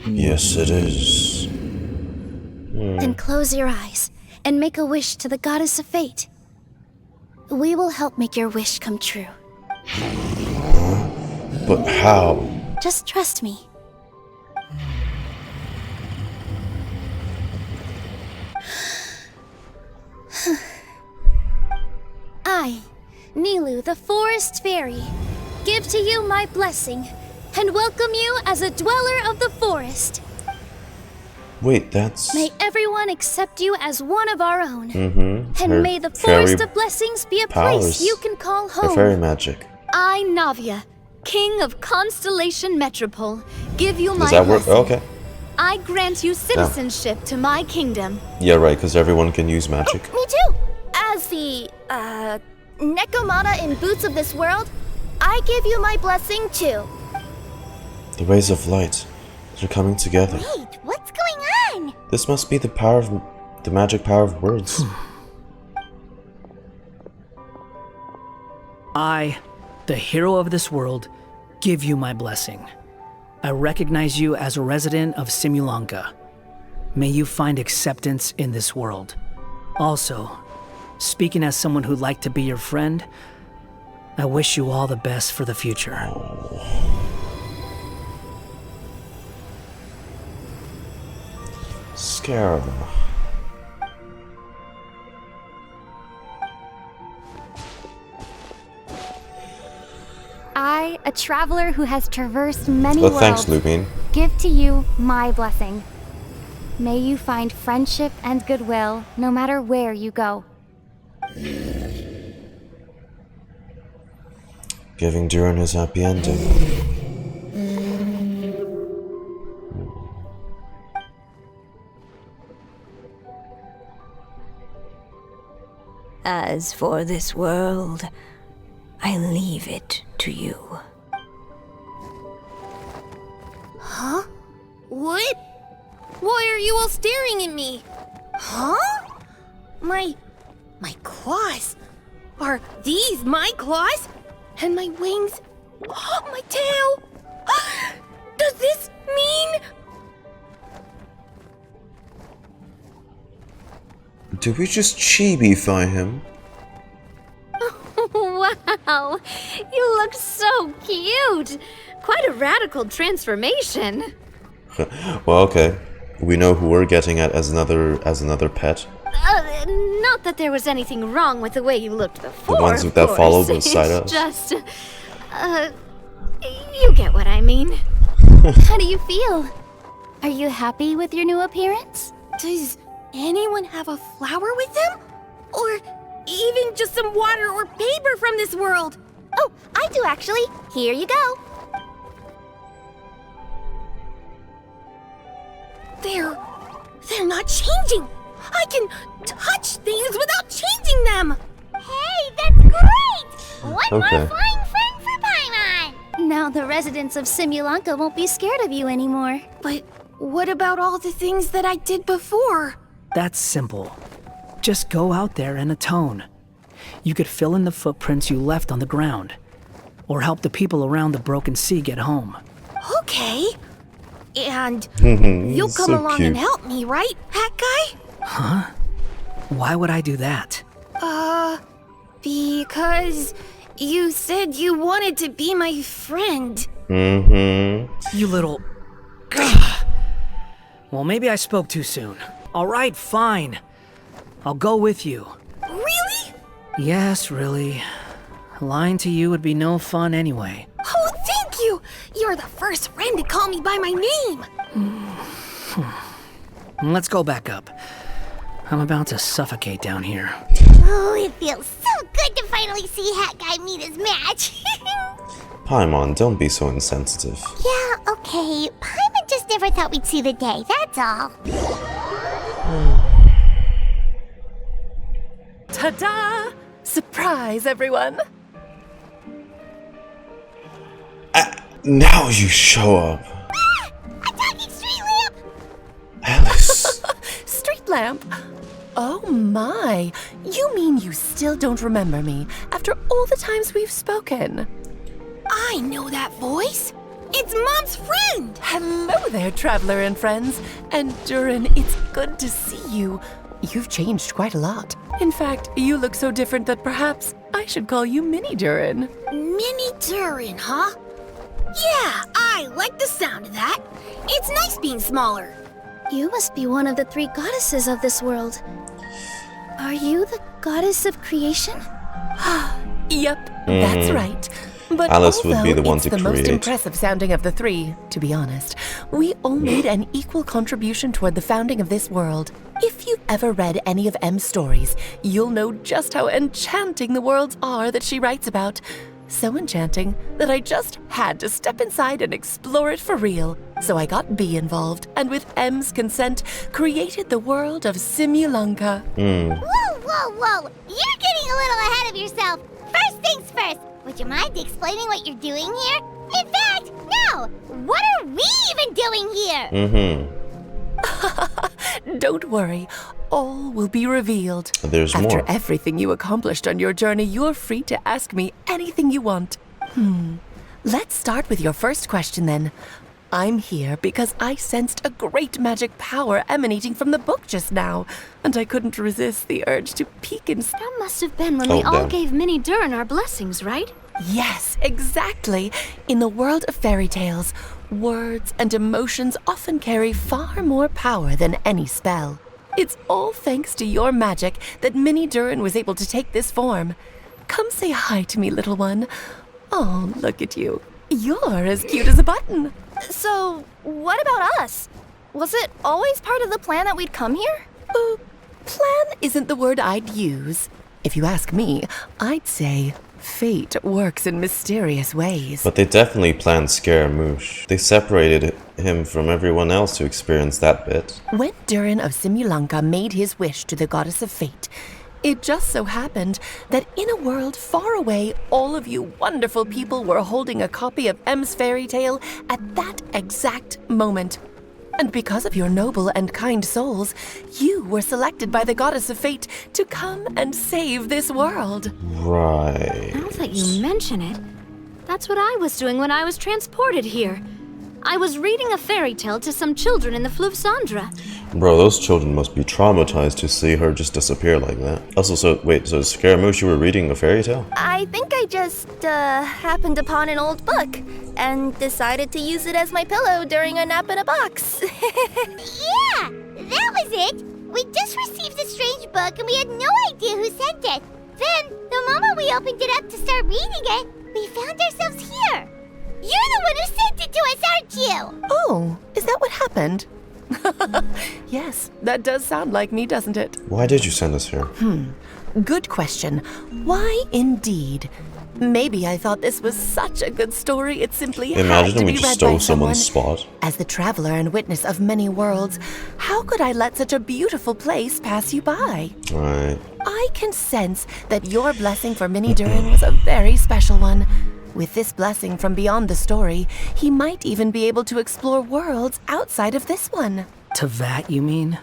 Yes, it is. Then close your eyes and make a wish to the goddess of fate. We will help make your wish come true. But how? Just trust me. I, Nilou, the Forest Fairy, give to you my blessing and welcome you as a dweller of the forest. Wait, that's... May everyone accept you as one of our own. And may the Forest of Blessings be a place you can call home. Fairy magic. I, Navia, King of Constellation Metropole, give you my Does that work? blessing. Okay. I grant you citizenship to my kingdom. Yeah, right, because everyone can use magic. Me too! As the, Nekomata in boots of this world, I give you my blessing too. The rays of light. They're coming together. Wait, what's going on? This must be the power of... the magic power of words. I, the hero of this world, give you my blessing. I recognize you as a resident of Simulanka. May you find acceptance in this world. Also, speaking as someone who'd like to be your friend, I wish you all the best for the future. Scaramouche. I, a traveler who has traversed many worlds, thanks, Lumine. give to you my blessing. May you find friendship and goodwill no matter where you go. Giving Durin his happy ending. As for this world, I leave it to you. Huh? What? Why are you all staring at me? Huh? My claws? Are these my claws? And my wings? Oh, my tail? Does this mean... Did we just chibi-fy him? Wow, you look so cute. Quite a radical transformation. Well, okay. We know who we're getting at as another pet. Not that there was anything wrong with the way you looked before. The ones of that course. followed with side It's ups. just, you get what I mean. How do you feel? Are you happy with your new appearance? Does anyone have a flower with them? Or even just some water or paper from this world? Oh, I do actually. Here you go. They're not changing. I can touch things without changing them. Hey, that's great! One more Okay. flying friend for Paimon. Now the residents of Simulanka won't be scared of you anymore. But what about all the things that I did before? That's simple. Just go out there and atone. You could fill in the footprints you left on the ground, or help the people around the broken sea get home. Okay. And you'll come So along cute. and help me, right, Hat Guy? Huh? Why would I do that? Because you said you wanted to be my friend. You little... Well, maybe I spoke too soon. All right, fine. I'll go with you. Really? Yes, really. Lying to you would be no fun anyway. Oh, thank you! You're the first friend to call me by my name! Let's go back up. I'm about to suffocate down here. Oh, it feels so good to finally see Hat Guy meet his match. Paimon, don't be so insensitive. Yeah, okay. Paimon just never thought we'd see the day, that's all. Ta-da! Surprise, everyone! Now you show up. A talking street lamp! Alice. Street lamp? Oh my! You mean you still don't remember me after all the times we've spoken? I know that voice! It's Mom's friend! Hello there, traveler and friends. And Durin, it's good to see you. You've changed quite a lot. In fact, you look so different that perhaps I should call you Mini Durin. Mini Durin, huh? Yeah, I like the sound of that. It's nice being smaller. You must be one of the 3 goddesses of this world. Are you the goddess of creation? Yep, that's right. But Alice would be the one to it's the most create. impressive sounding of the 3, to be honest. We all made an equal contribution toward the founding of this world. If you've ever read any of M's stories, you'll know just how enchanting the worlds are that she writes about. So enchanting that I just had to step inside and explore it for real. So I got B involved, and with M's consent, created the world of Simulanka. Whoa, whoa, whoa! You're getting a little ahead of yourself. First things first, would you mind explaining what you're doing here? In fact, no! What are we even doing here? Don't worry, all will be revealed. There's After more. everything you accomplished on your journey, you're free to ask me anything you want. Let's start with your first question then. I'm here because I sensed a great magic power emanating from the book just now, and I couldn't resist the urge to peek and... That must have been when we all gave Mini Durin our blessings, right? Yes, exactly. In the world of fairy tales, words and emotions often carry far more power than any spell. It's all thanks to your magic that Mini Durin was able to take this form. Come say hi to me, little one. Oh, look at you. You're as cute as a button. So, what about us? Was it always part of the plan that we'd come here? Plan isn't the word I'd use. If you ask me, I'd say fate works in mysterious ways. But they definitely planned Scaramouche. They separated him from everyone else to experience that bit. When Durin of Simulanka made his wish to the goddess of fate, it just so happened that in a world far away, all of you wonderful people were holding a copy of M's fairy tale at that exact moment. And because of your noble and kind souls, you were selected by the goddess of fate to come and save this world. Right. Now that you mention it, that's what I was doing when I was transported here. I was reading a fairy tale to some children in the Fleuve Cendre. Bro, those children must be traumatized to see her just disappear like that. Also, so Scaramouche, you were reading a fairy tale? I think I just, happened upon an old book and decided to use it as my pillow during a nap in a box. Yeah, that was it. We just received a strange book and we had no idea who sent it. Then, the moment we opened it up to start reading it, we found ourselves here. You're the one who sent it to us, aren't you? Oh, is that what happened? Yes, that does sound like me, doesn't it? Why did you send us here? Good question. Why indeed? Maybe I thought this was such a good story, it simply had Imagine to we be just read stole by someone's someone. spot. As the traveler and witness of many worlds, how could I let such a beautiful place pass you by? Right. I can sense that your blessing for Mini Durin was a very special one. With this blessing from beyond the story, he might even be able to explore worlds outside of this one. Teyvat, you mean?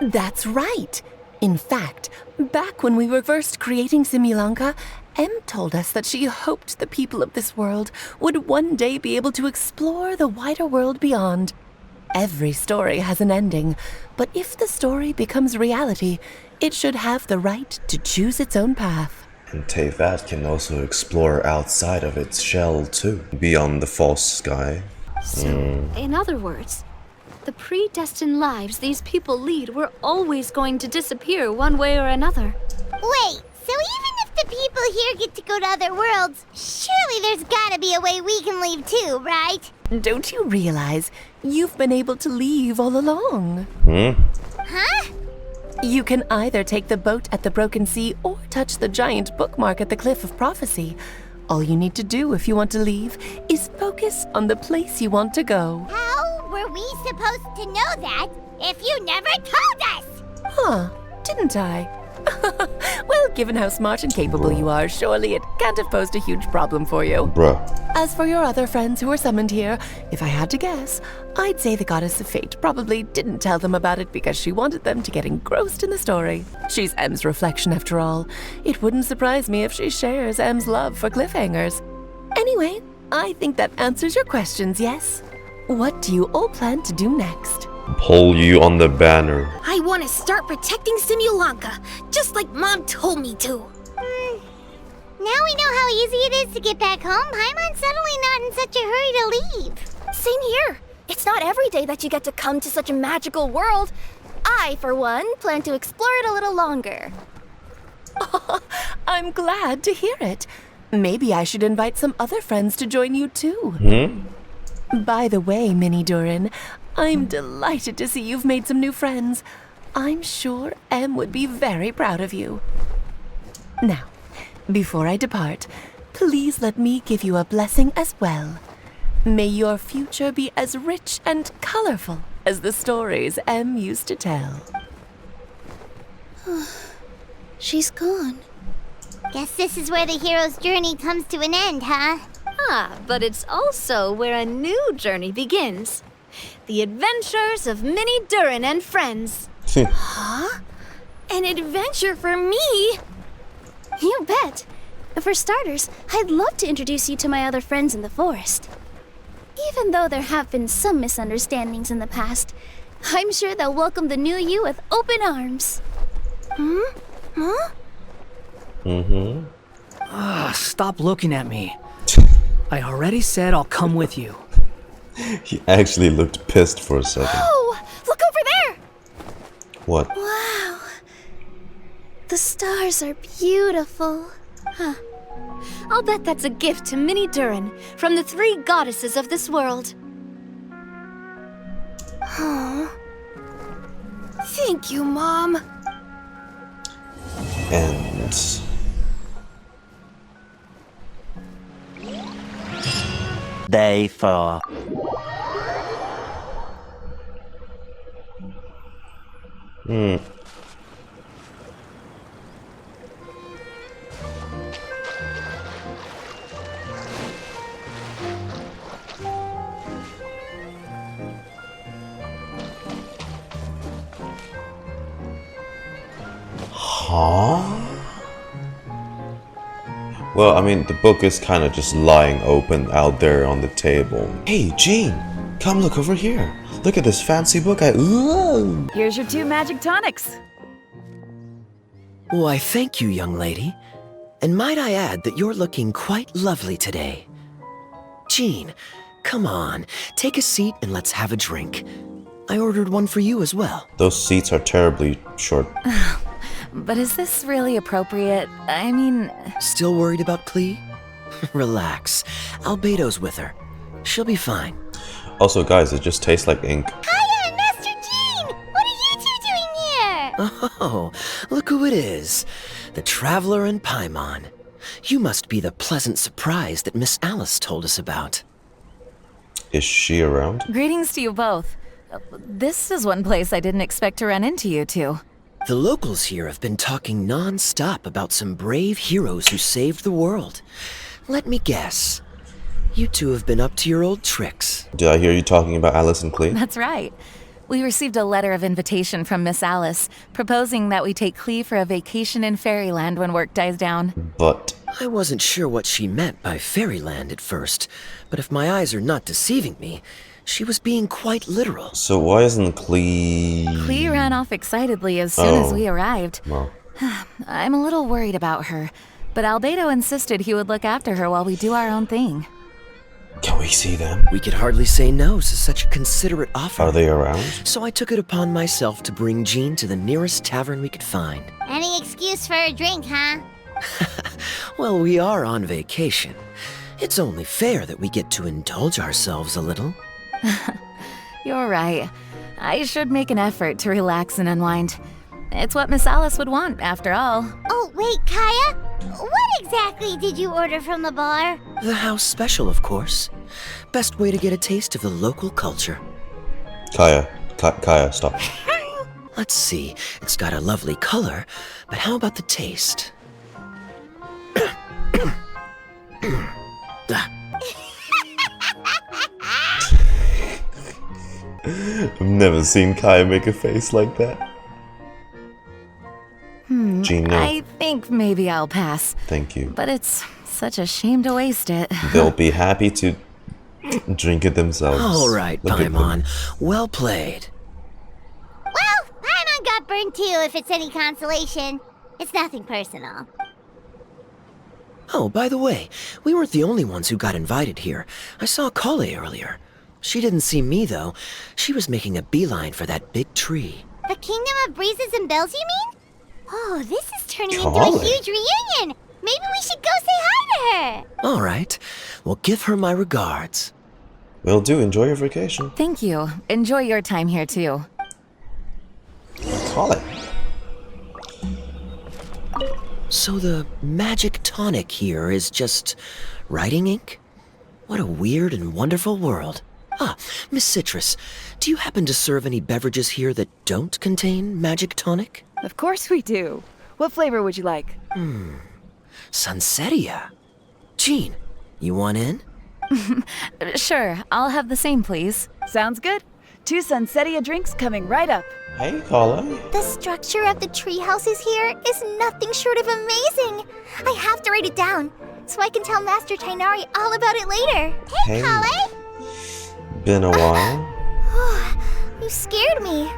That's right. In fact, back when we were first creating Simulanka, M told us that she hoped the people of this world would one day be able to explore the wider world beyond. Every story has an ending, but if the story becomes reality, it should have the right to choose its own path. And Teyvat can also explore outside of its shell too, beyond the false sky. In other words, the predestined lives these people lead were always going to disappear one way or another. Wait, so even if the people here get to go to other worlds, surely there's gotta be a way we can leave too, right? Don't you realize you've been able to leave all along? Huh? You can either take the boat at the Broken Sea or touch the giant bookmark at the Cliff of Prophecy. All you need to do if you want to leave is focus on the place you want to go. How were we supposed to know that if you never told us? Huh, didn't I? Well, given how smart and capable you are, surely it can't have posed a huge problem for you. As for your other friends who were summoned here, if I had to guess, I'd say the Goddess of Fate probably didn't tell them about it because she wanted them to get engrossed in the story. She's M's reflection after all. It wouldn't surprise me if she shares M's love for cliffhangers. Anyway, I think that answers your questions, yes? What do you all plan to do next? Pull you on the banner. I want to start protecting Simulanka, just like Mom told me to. Now we know how easy it is to get back home. Paimon's suddenly not in such a hurry to leave. Same here. It's not every day that you get to come to such a magical world. I, for one, plan to explore it a little longer. I'm glad to hear it. Maybe I should invite some other friends to join you too. By the way, Mini Durin, I'm delighted to see you've made some new friends. I'm sure Em would be very proud of you. Now, before I depart, please let me give you a blessing as well. May your future be as rich and colorful as the stories Em used to tell. She's gone. Guess this is where the hero's journey comes to an end, huh? But it's also where a new journey begins. The adventures of Mini Durin and friends. Huh? An adventure for me? You bet. For starters, I'd love to introduce you to my other friends in the forest. Even though there have been some misunderstandings in the past, I'm sure they'll welcome the new you with open arms. Huh? Stop looking at me. I already said I'll come with you. He actually looked pissed for a second. Oh, look over there! What? Wow. The stars are beautiful. I'll bet that's a gift to Mini Durin from the 3 goddesses of this world. Thank you, Mom. And Day 4. Well, I mean, the book is kind of just lying open out there on the table. Hey, Jean, come look over here. Look at this fancy book Ooh! Here's your 2 magic tonics. Why, thank you, young lady. And might I add that you're looking quite lovely today. Jean, come on, take a seat and let's have a drink. I ordered one for you as well. Those seats are terribly short. But is this really appropriate? I mean... Still worried about Klee? Relax. Albedo's with her. She'll be fine. Also, guys, it just tastes like ink. Kaeya and Master Jean! What are you 2 doing here? Oh, look who it is. The Traveler and Paimon. You must be the pleasant surprise that Miss Alice told us about. Is she around? Greetings to you both. This is one place I didn't expect to run into you two. The locals here have been talking non-stop about some brave heroes who saved the world. Let me guess. You two have been up to your old tricks. Did I hear you talking about Alice and Klee? That's right. We received a letter of invitation from Miss Alice, proposing that we take Klee for a vacation in Fairyland when work dies down. But... I wasn't sure what she meant by Fairyland at first, but if my eyes are not deceiving me, she was being quite literal. So why isn't Klee... Klee ran off excitedly as soon as we arrived. Well. I'm a little worried about her. but Albedo insisted he would look after her while we do our own thing. Can we see them? We could hardly say no to such a considerate offer. Are they around? So I took it upon myself to bring Jean to the nearest tavern we could find. Any excuse for a drink, huh? Well, we are on vacation. It's only fair that we get to indulge ourselves a little. You're right. I should make an effort to relax and unwind. It's what Miss Alice would want, after all. Oh, wait, Kaeya? What exactly did you order from the bar? The house special, of course. Best way to get a taste of the local culture. Kaeya, stop. Let's see, it's got a lovely color, but how about the taste? I've never seen Kaeya make a face like that. Jean, no. I think maybe I'll pass. Thank you. But it's such a shame to waste it. They'll be happy to drink it themselves. All right, Paimon. Well played. Well, Paimon got burned too, if it's any consolation. It's nothing personal. Oh, by the way, we weren't the only ones who got invited here. I saw Collei earlier. She didn't see me, though. She was making a beeline for that big tree. The Kingdom of Breezes and Bells, you mean? Oh, this is turning into Collei. a huge reunion! Maybe we should go say hi to her! All right. Well, give her my regards. Will do. Enjoy your vacation. Thank you. Enjoy your time here, too. Collei. So the magic tonic here is just writing ink? What a weird and wonderful world. Ah, Miss Citrus, do you happen to serve any beverages here that don't contain magic tonic? Of course we do. What flavor would you like? Sunsettia. Jean, you want in? Sure, I'll have the same, please. Sounds good. 2 Sunsettia drinks coming right up. Hey, Collei. The structure of the tree houses here is nothing short of amazing. I have to write it down, so I can tell Master Tighnari all about it later. Hey, Hey. Collei! Been a while. You scared me.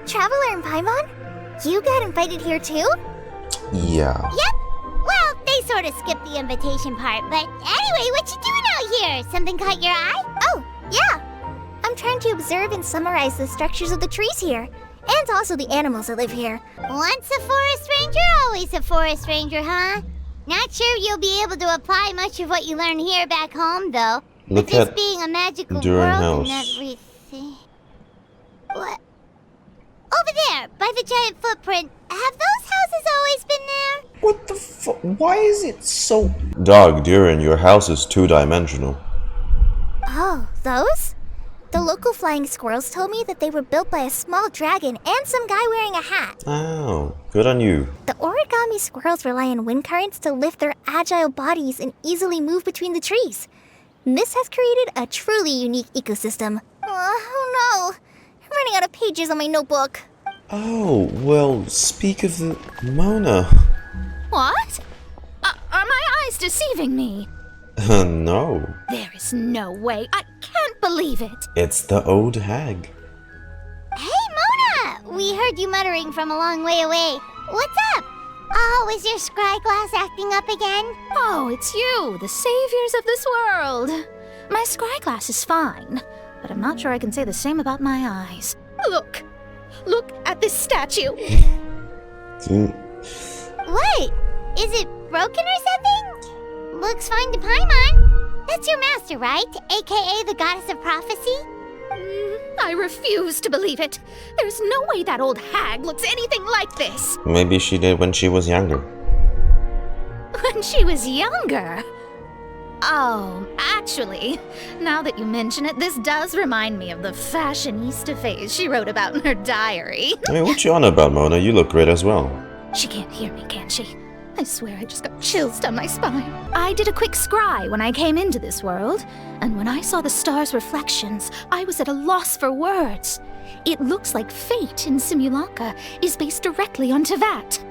Traveler and Paimon? You got invited here too? Yeah. Yep. Well, they sort of skipped the invitation part, but anyway, what you doing out here? Something caught your eye? Oh, yeah. I'm trying to observe and summarize the structures of the trees here, and also the animals that live here. Once a forest ranger, always a forest ranger, huh? Not sure you'll be able to apply much of what you learn here back home, though. Look With this at being a magical Durin world house. and everything. What? Over there, by the giant footprint. Have those houses always been there? What the fuck? Why is it so... Dog, Durin, your house is two-dimensional. Oh, those? The local flying squirrels told me that they were built by a small dragon and some guy wearing a hat. Oh, good on you. The origami squirrels rely on wind currents to lift their agile bodies and easily move between the trees. This has created a truly unique ecosystem. Oh no! I'm running out of pages on my notebook. Oh, well, speak of the... Mona. What? Are my eyes deceiving me? No. There is no way. I can't believe it. It's the old hag. Hey, Mona! We heard you muttering from a long way away. What's up? Oh, is your scry glass acting up again? Oh, it's you, the saviors of this world. My scry glass is fine, but I'm not sure I can say the same about my eyes. Look at this statue. What? Is it broken or something? Looks fine to Paimon. That's your master, right? AKA the goddess of prophecy? I refuse to believe it. There's no way that old hag looks anything like this. Maybe she did when she was younger. When she was younger? Oh, actually, now that you mention it, this does remind me of the fashionista phase she wrote about in her diary. I mean, what you on about, Mona? You look great as well. She can't hear me, can she? I swear I just got chills down my spine. I did a quick scry when I came into this world, and when I saw the stars' reflections, I was at a loss for words. It looks like fate in Simulanka is based directly on Teyvat.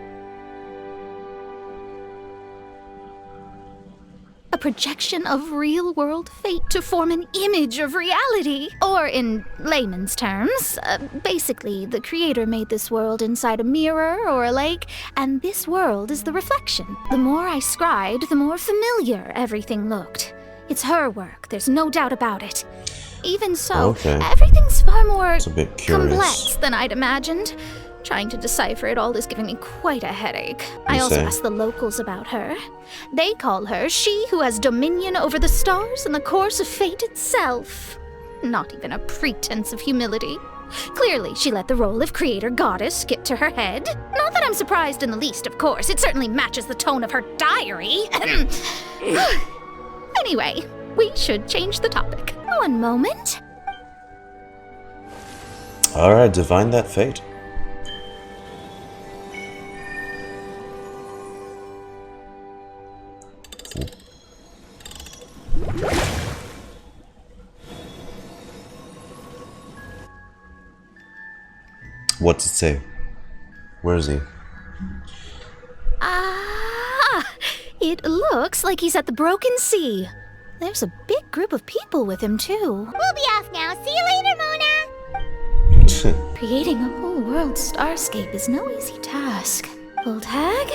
A projection of real-world fate to form an image of reality. Or in layman's terms, basically, the creator made this world inside a mirror or a lake, and this world is the reflection. The more I scried, the more familiar everything looked. It's her work, there's no doubt about it. Even so, everything's far more complex than I'd imagined. Trying to decipher it all is giving me quite a headache. I also asked the locals about her. They call her she who has dominion over the stars and the course of fate itself. Not even a pretense of humility. Clearly, she let the role of creator goddess get to her head. Not that I'm surprised in the least, of course. It certainly matches the tone of her diary. Anyway, we should change the topic. One moment. Alright, divine that fate. What's it say? Where is he? It looks like he's at the Broken Sea. There's a big group of people with him, too. We'll be off now. See you later, Mona! Creating a whole world starscape is no easy task. Old hag,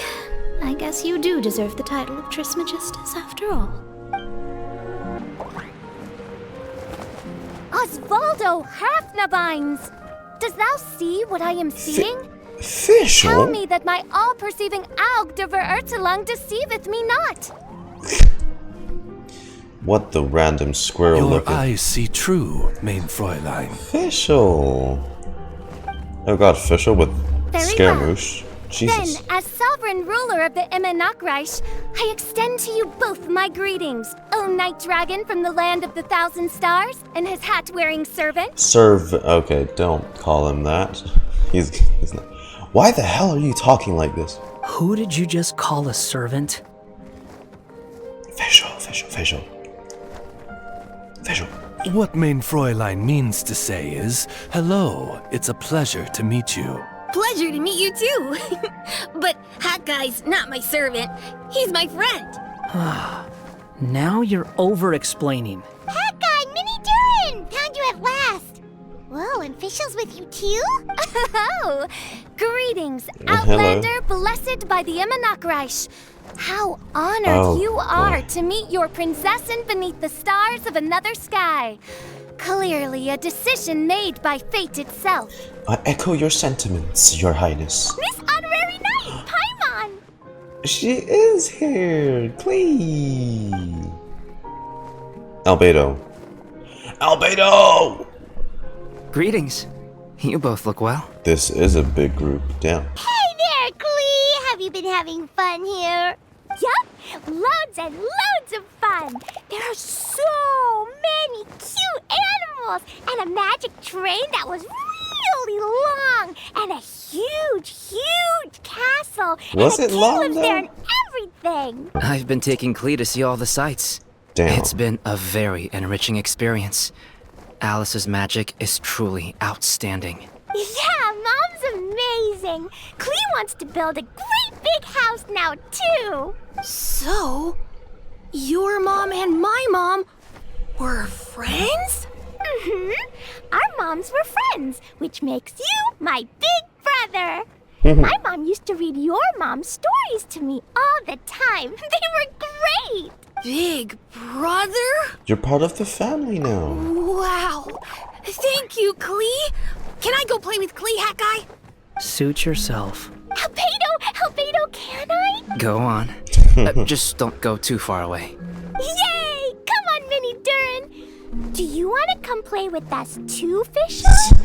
I guess you do deserve the title of Trismegistus after all. Osvaldo Hafnabines! Does thou see what I am seeing? Fischl? Tell me that my all-perceiving Aug de Verurtelang deceiveth me not. What the random squirrel Your looking? eyes see true, main Fräulein. Fischl. Oh god, Fischl with Scaramouche. Jesus. Then, as sovereign ruler of the Immenachreich, I extend to you both my greetings, O Night Dragon from the land of the Thousand Stars, and his hat-wearing servant. Okay, don't call him that. He's not. Why the hell are you talking like this? Who did you just call a servant? Fischl. What main Fräulein means to say is, hello, it's a pleasure to meet you. Pleasure to meet you too. But Hat Guy's not my servant. He's my friend. Now you're over-explaining. Hat Guy, Mini Durin! Found you at last. Whoa, and Fischl's with you too? Oh, greetings, Oh, Outlander blessed by the Immenachreich. How honored you are to meet your princessin beneath the stars of another sky. Clearly a decision made by fate itself. I echo your sentiments, Your Highness. Miss Honorary Knight, Paimon! She is here, Klee. Albedo. Greetings. You both look well. This is a big group. Damn. Hey there, Klee! Have you been having fun here? Yup, loads and loads of fun. There are so many cute animals and a magic train that was really long and a huge castle. Was and it a king long, lives there though? and everything. I've been taking Klee to see all the sights. Damn. It's been a very enriching experience. Alice's magic is truly outstanding. Yeah, Mom's amazing. Klee wants to build a great big house now, too. So, your mom and my mom were friends? Mm-hmm. Our moms were friends, which makes you my big brother. My mom used to read your mom's stories to me all the time. They were great. Big brother? You're part of the family now. Wow. Thank you, Klee. Can I go play with Klee, Hat Guy? Suit yourself. Albedo, can I? Go on. Just don't go too far away. Yay! Come on, Mini Durin. Do you want to come play with us too, Fischl?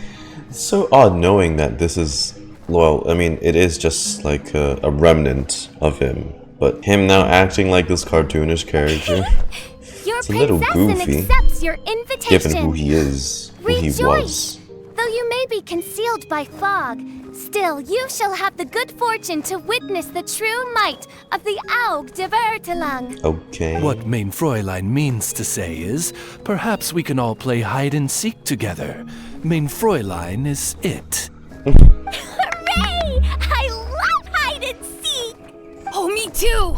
It's so odd knowing that this is, well, I mean, it is just like a remnant of him. But him now acting like this cartoonish character, Your it's a little princessin goofy, accepts your invitation. given who he is, who he was. Though you may be concealed by fog, still you shall have the good fortune to witness the true might of the Aug de Verurtelang. Okay. What main Fräulein means to say is, perhaps we can all play hide and seek together. Main Fräulein is it. Hooray! I love hide and seek! Oh, me too!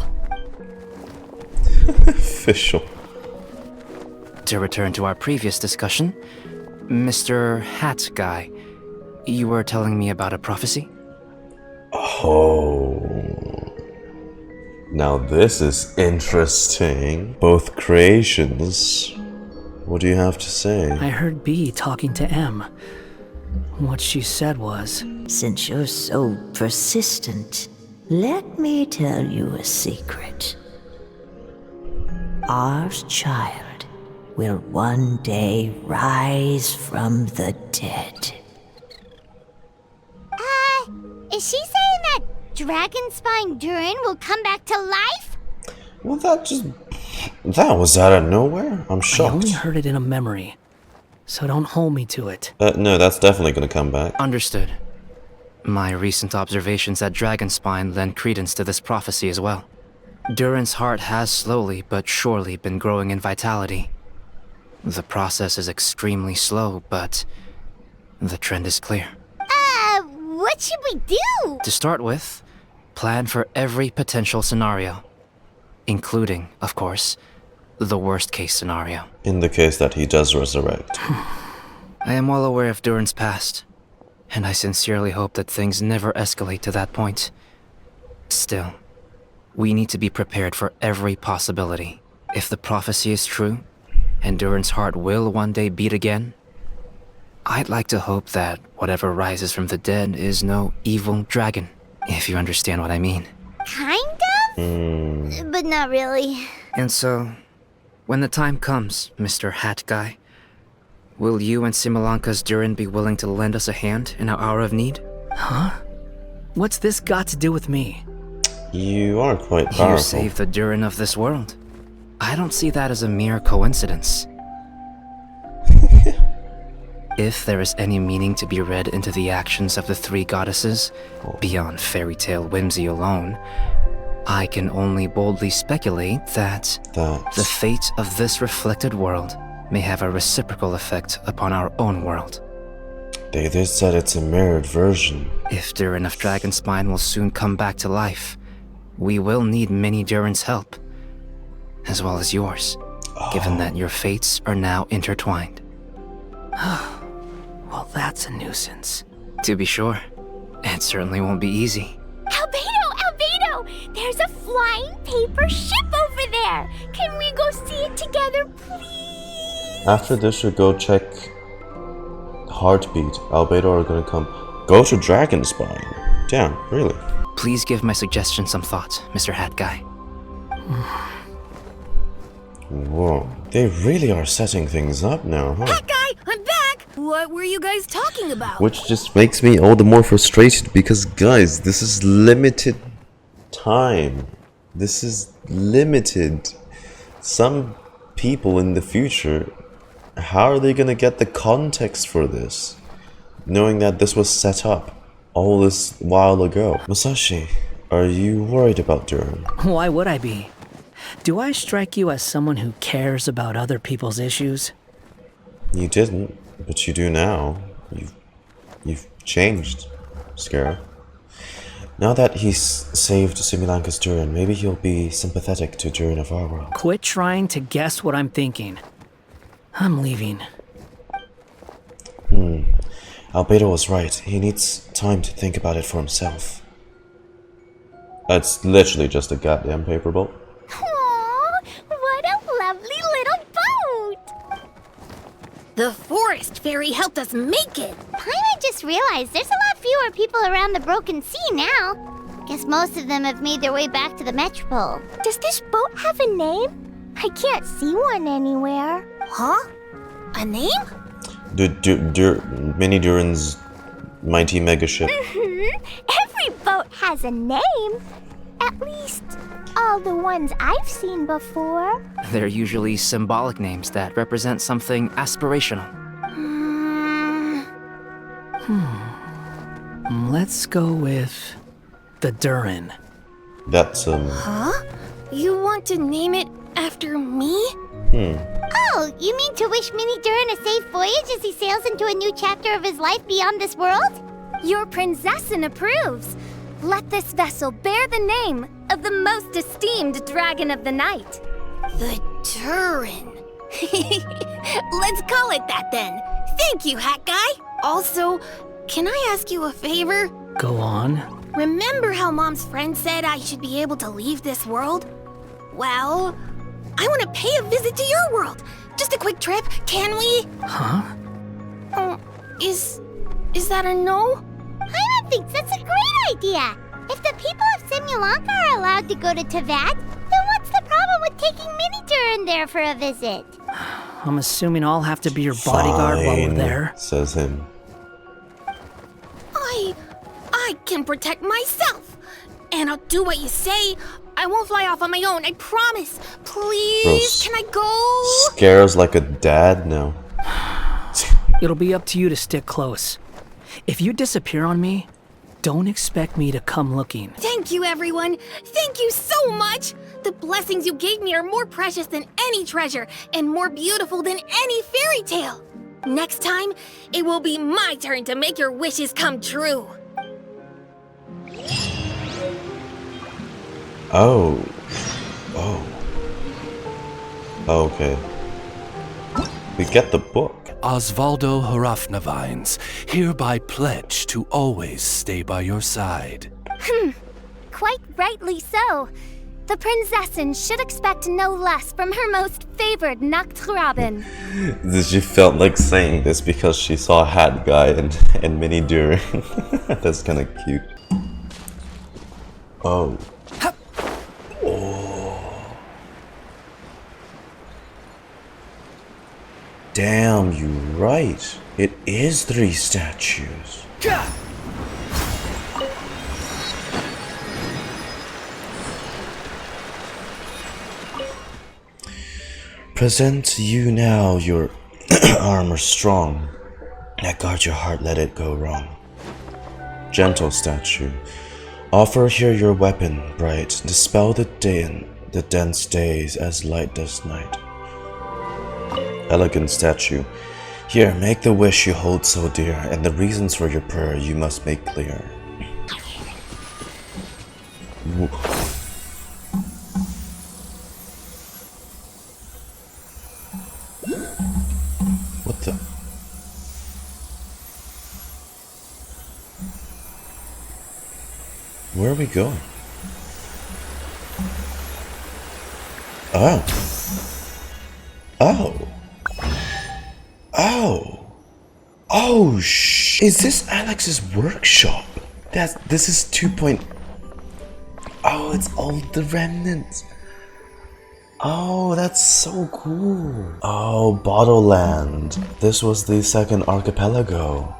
Fischl. To return to our previous discussion, Mr. Hat Guy, you were telling me about a prophecy? Oh. Now this is interesting. Both creations. What do you have to say? I heard B talking to M. What she said was, Since you're so persistent, let me tell you a secret. Our child will one day rise from the dead. Is she saying that Dragonspine Durin will come back to life? Well, that was out of nowhere. I'm I shocked. only heard it in a memory, so don't hold me to it. No, that's definitely gonna come back. Understood. My recent observations at Dragonspine lend credence to this prophecy as well. Durin's heart has slowly but surely been growing in vitality. The process is extremely slow, but the trend is clear. What should we do? To start with, plan for every potential scenario, including, of course, the worst case scenario. In the case that he does resurrect. I am well aware of Durin's past, and I sincerely hope that things never escalate to that point. Still, we need to be prepared for every possibility. If the prophecy is true, and Durin's heart will one day beat again, I'd like to hope that whatever rises from the dead is no evil dragon, if you understand what I mean. Kind of? But not really. And so, when the time comes, Mr. Hat Guy, will you and Similanka's Durin be willing to lend us a hand in our hour of need? Huh? What's this got to do with me? You are quite powerful. You saved the Durin of this world. I don't see that as a mere coincidence. If there is any meaning to be read into the actions of the three goddesses, beyond fairy tale whimsy alone, I can only boldly speculate that the fate of this reflected world may have a reciprocal effect upon our own world. They said it's a mirrored version. If Durin of Dragonspine will soon come back to life, we will need many Durin's help, as well as yours, given that your fates are now intertwined. Well, that's a nuisance. To be sure, it certainly won't be easy. Albedo! There's a flying paper ship over there! Can we go see it together, please? After this, you go check Heartbeat. Albedo are gonna come. Go to Dragonspine. Damn, really? Please give my suggestion some thought, Mr. Hat Guy. Whoa, they really are setting things up now, huh? Hat Guy, I'm back! What were you guys talking about? Which just makes me all the more frustrated because, guys, this is limited time. This is limited. Some people in the future, how are they gonna get the context for this? Knowing that this was set up all this while ago. Musashi, are you worried about Durin? Why would I be? Do I strike you as someone who cares about other people's issues? You didn't, but you do now. You've changed, Scaramouche. Now that he's saved Similanka's Durin, maybe he'll be sympathetic to Durin of our world. Quit trying to guess what I'm thinking. I'm leaving. Albedo was right. He needs time to think about it for himself. It's literally just a goddamn paper boat. Aww, what a lovely little boat! The forest fairy helped us make it! Paimon just realized there's a lot fewer people around the Broken Sea now. Guess most of them have made their way back to the Metropole. Does this boat have a name? I can't see one anywhere. Huh? A name? Mini Durin's mighty mega ship. Every boat has a name. At least, all the ones I've seen before. They're usually symbolic names that represent something aspirational. Let's go with the Durin. That's Huh? You want to name it after me? Oh, you mean to wish Mini Durin a safe voyage as he sails into a new chapter of his life beyond this world? Your princessin approves. Let this vessel bear the name of the most esteemed dragon of the night. The Durin. Let's call it that then. Thank you, Hat Guy. Also, can I ask you a favor? Go on. Remember how Mom's friend said I should be able to leave this world? Well, I want to pay a visit to your world. Just a quick trip, can we? Huh? Is that a no? Paimon thinks that's a great idea. If the people of Simulanka are allowed to go to Teyvat, then what's the problem with taking Mini Durin there for a visit? I'm assuming I'll have to be your bodyguard while we're there. Says him. I can protect myself. And I'll do what you say. I won't fly off on my own, I promise. Please, Gross. can I go? Scares like a dad? No. It'll be up to you to stick close. If you disappear on me, don't expect me to come looking. Thank you, everyone. Thank you so much. The blessings you gave me are more precious than any treasure and more beautiful than any fairy tale. Next time, it will be my turn to make your wishes come true. Oh. Okay. We get the book. Osvaldo Harafnavines, hereby pledge to always stay by your side. Quite rightly so. The prinzessin should expect no less from her most favored Nachtrabin. She felt like saying this because she saw Hat Guy and Mini Durin. That's kind of cute. Oh. Damn, you right. It is 3 statues. Present you now your armor strong. Now guard your heart, let it go wrong. Gentle statue, offer here your weapon bright. Dispel the dense days as light does night. Elegant statue, here make the wish you hold so dear, and the reasons for your prayer you must make clear. What the? Where are we going? Oh. Is this Alex's workshop? This is 2. Oh, it's all the remnants. Oh, that's so cool. Oh, Bottleland. This was the second archipelago.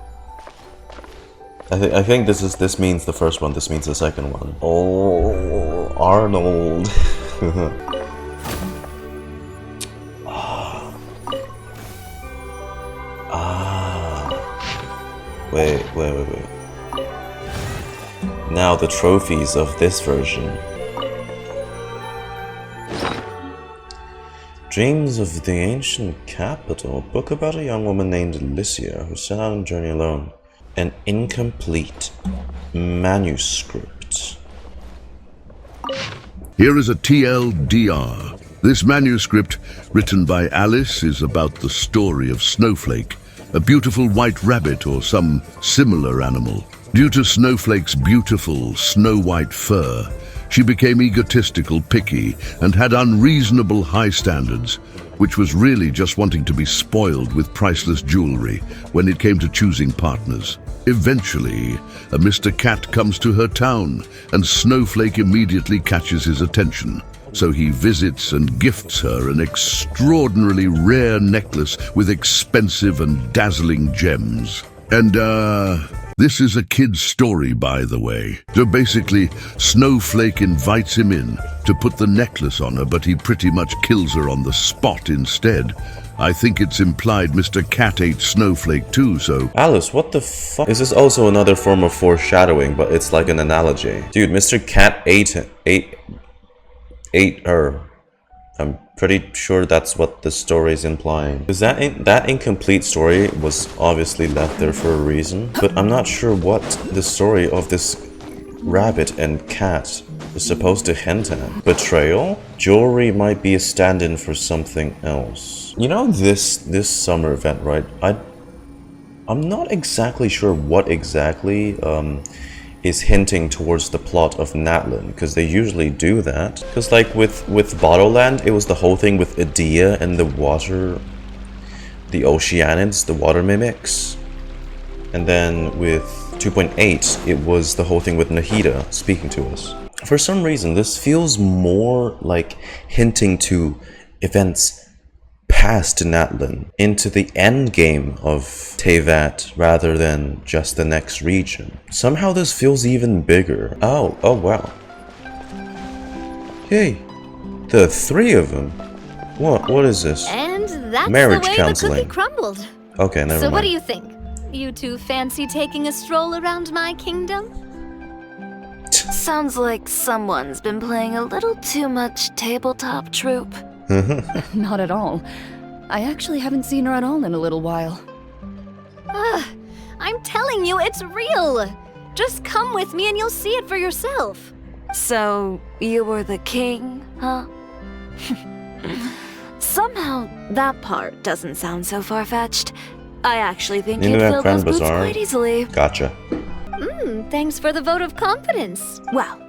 I think this means the first one. This means the second one. Oh, Arnold. Wait. Now the trophies of this version. Dreams of the Ancient Capital. Book about a young woman named Alicia who set out on a journey alone. An incomplete manuscript. Here is a TLDR. This manuscript, written by Alice, is about the story of Snowflake, a beautiful white rabbit or some similar animal. Due to Snowflake's beautiful snow-white fur, she became egotistical, picky, and had unreasonable high standards, which was really just wanting to be spoiled with priceless jewelry when it came to choosing partners. Eventually, a Mr. Cat comes to her town, and Snowflake immediately catches his attention. So he visits and gifts her an extraordinarily rare necklace with expensive and dazzling gems. And, this is a kid's story, by the way. So basically, Snowflake invites him in to put the necklace on her, but he pretty much kills her on the spot instead. I think it's implied Mr. Cat ate Snowflake too, so... Alice, what the fuck? Is this also another form of foreshadowing, but it's like an analogy? Dude, Mr. Cat ate her. I'm pretty sure that's what the story is implying. Because that incomplete story was obviously left there for a reason, but I'm not sure what the story of this rabbit and cat is supposed to hint at? Betrayal? Jewelry might be a stand-in for something else. You know this summer event, right? I'm not exactly sure what exactly is hinting towards the plot of Natlan, because they usually do that. Because like with Bottleland, it was the whole thing with Edea and the water, the Oceanids, the water mimics. And then with 2.8, it was the whole thing with Nahida speaking to us. For some reason, this feels more like hinting to events past Natlan, into the end game of Teyvat rather than just the next region. Somehow this feels even bigger. Oh wow. Hey, the three of them. What is this? And that's Marriage the way counseling. the cookie crumbled. Okay, never So mind. what do you think? You two fancy taking a stroll around my kingdom? Sounds like someone's been playing a little too much tabletop troop. Not at all. I actually haven't seen her at all in a little while. I'm telling you, it's real. Just come with me and you'll see it for yourself. So, you were the king, huh? Somehow, that part doesn't sound so far-fetched. I actually think you'd fill those boots quite easily. Gotcha. Thanks for the vote of confidence. Well,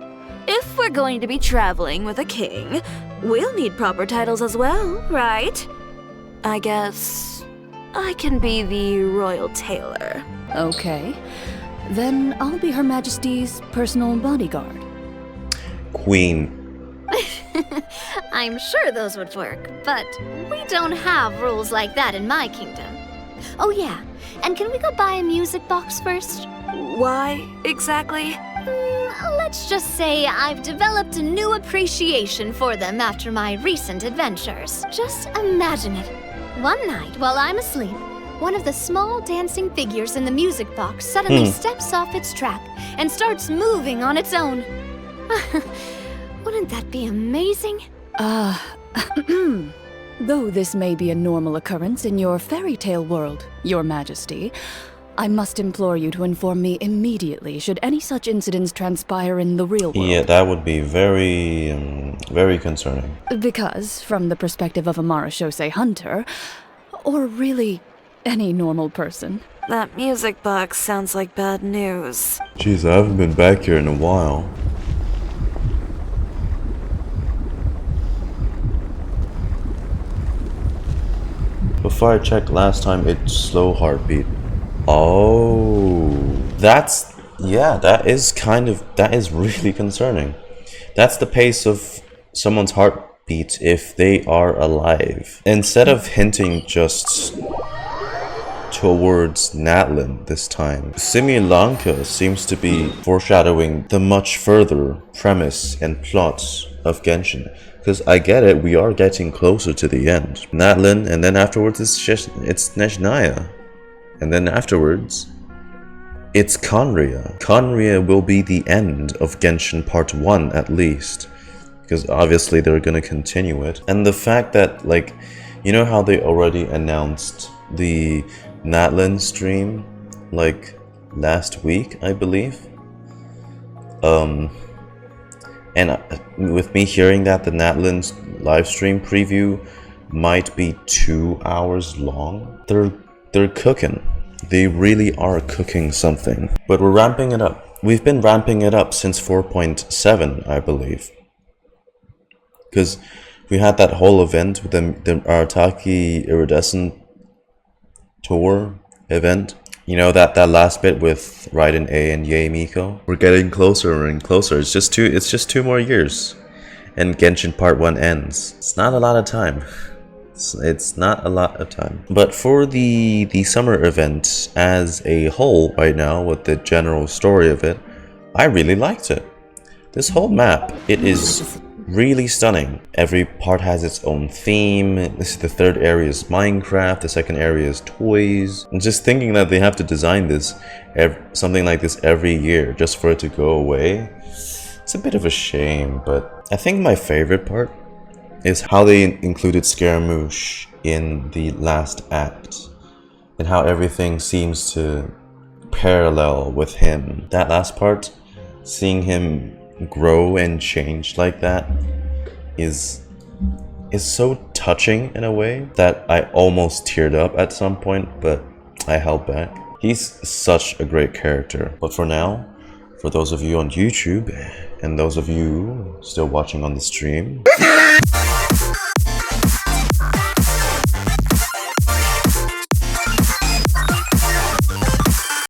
if we're going to be traveling with a king, we'll need proper titles as well, right? I guess I can be the royal tailor. Okay. Then I'll be Her Majesty's personal bodyguard. Queen. I'm sure those would work, but we don't have rules like that in my kingdom. Oh yeah, and can we go buy a music box first? Why, exactly? Let's just say I've developed a new appreciation for them after my recent adventures. Just imagine it. One night, while I'm asleep, one of the small dancing figures in the music box suddenly steps off its track and starts moving on its own. Wouldn't that be amazing? Though this may be a normal occurrence in your fairy tale world, Your Majesty, I must implore you to inform me immediately should any such incidents transpire in the real world. Yeah, that would be very, very concerning. Because, from the perspective of a Marashose hunter, or really any normal person. That music box sounds like bad news. Jeez, I haven't been back here in a while. Before I checked last time, it's slow heartbeat. Oh, that is really concerning. That's the pace of someone's heartbeat if they are alive. Instead of hinting just towards Natlan this time, Simi Lanka seems to be foreshadowing the much further premise and plot of Genshin. Because I get it, we are getting closer to the end. Natlan, and then afterwards it's Neshnaya. And then afterwards, it's Conria. Conria will be the end of Genshin Part 1 at least. Because obviously they're gonna continue it. And the fact that, like, you know how they already announced the Natlan stream, like, last week, I believe? And with me hearing that the Natlan's livestream preview might be 2 hours long, they're cooking. They really are cooking something. But we're ramping it up. We've been ramping it up since 4.7, I believe. Because we had that whole event with the Arataki Iridescent tour event. You know, that last bit with Raiden A and Yae Miko? We're getting closer and closer. It's just 2 more years. And Genshin Part 1 ends. It's not a lot of time. It's not a lot of time. But for the summer event as a whole right now, with the general story of it, I really liked it. This whole map, it is really stunning. Every part has its own theme. The third area is Minecraft, the second area is toys. And just thinking that they have to design this, something like this every year just for it to go away, it's a bit of a shame. But I think my favorite part is how they included Scaramouche in the last act, and how everything seems to parallel with him. That last part, seeing him grow and change like that is so touching in a way that I almost teared up at some point, but I held back. He's such a great character. But for now, for those of you on YouTube and those of you still watching on the stream,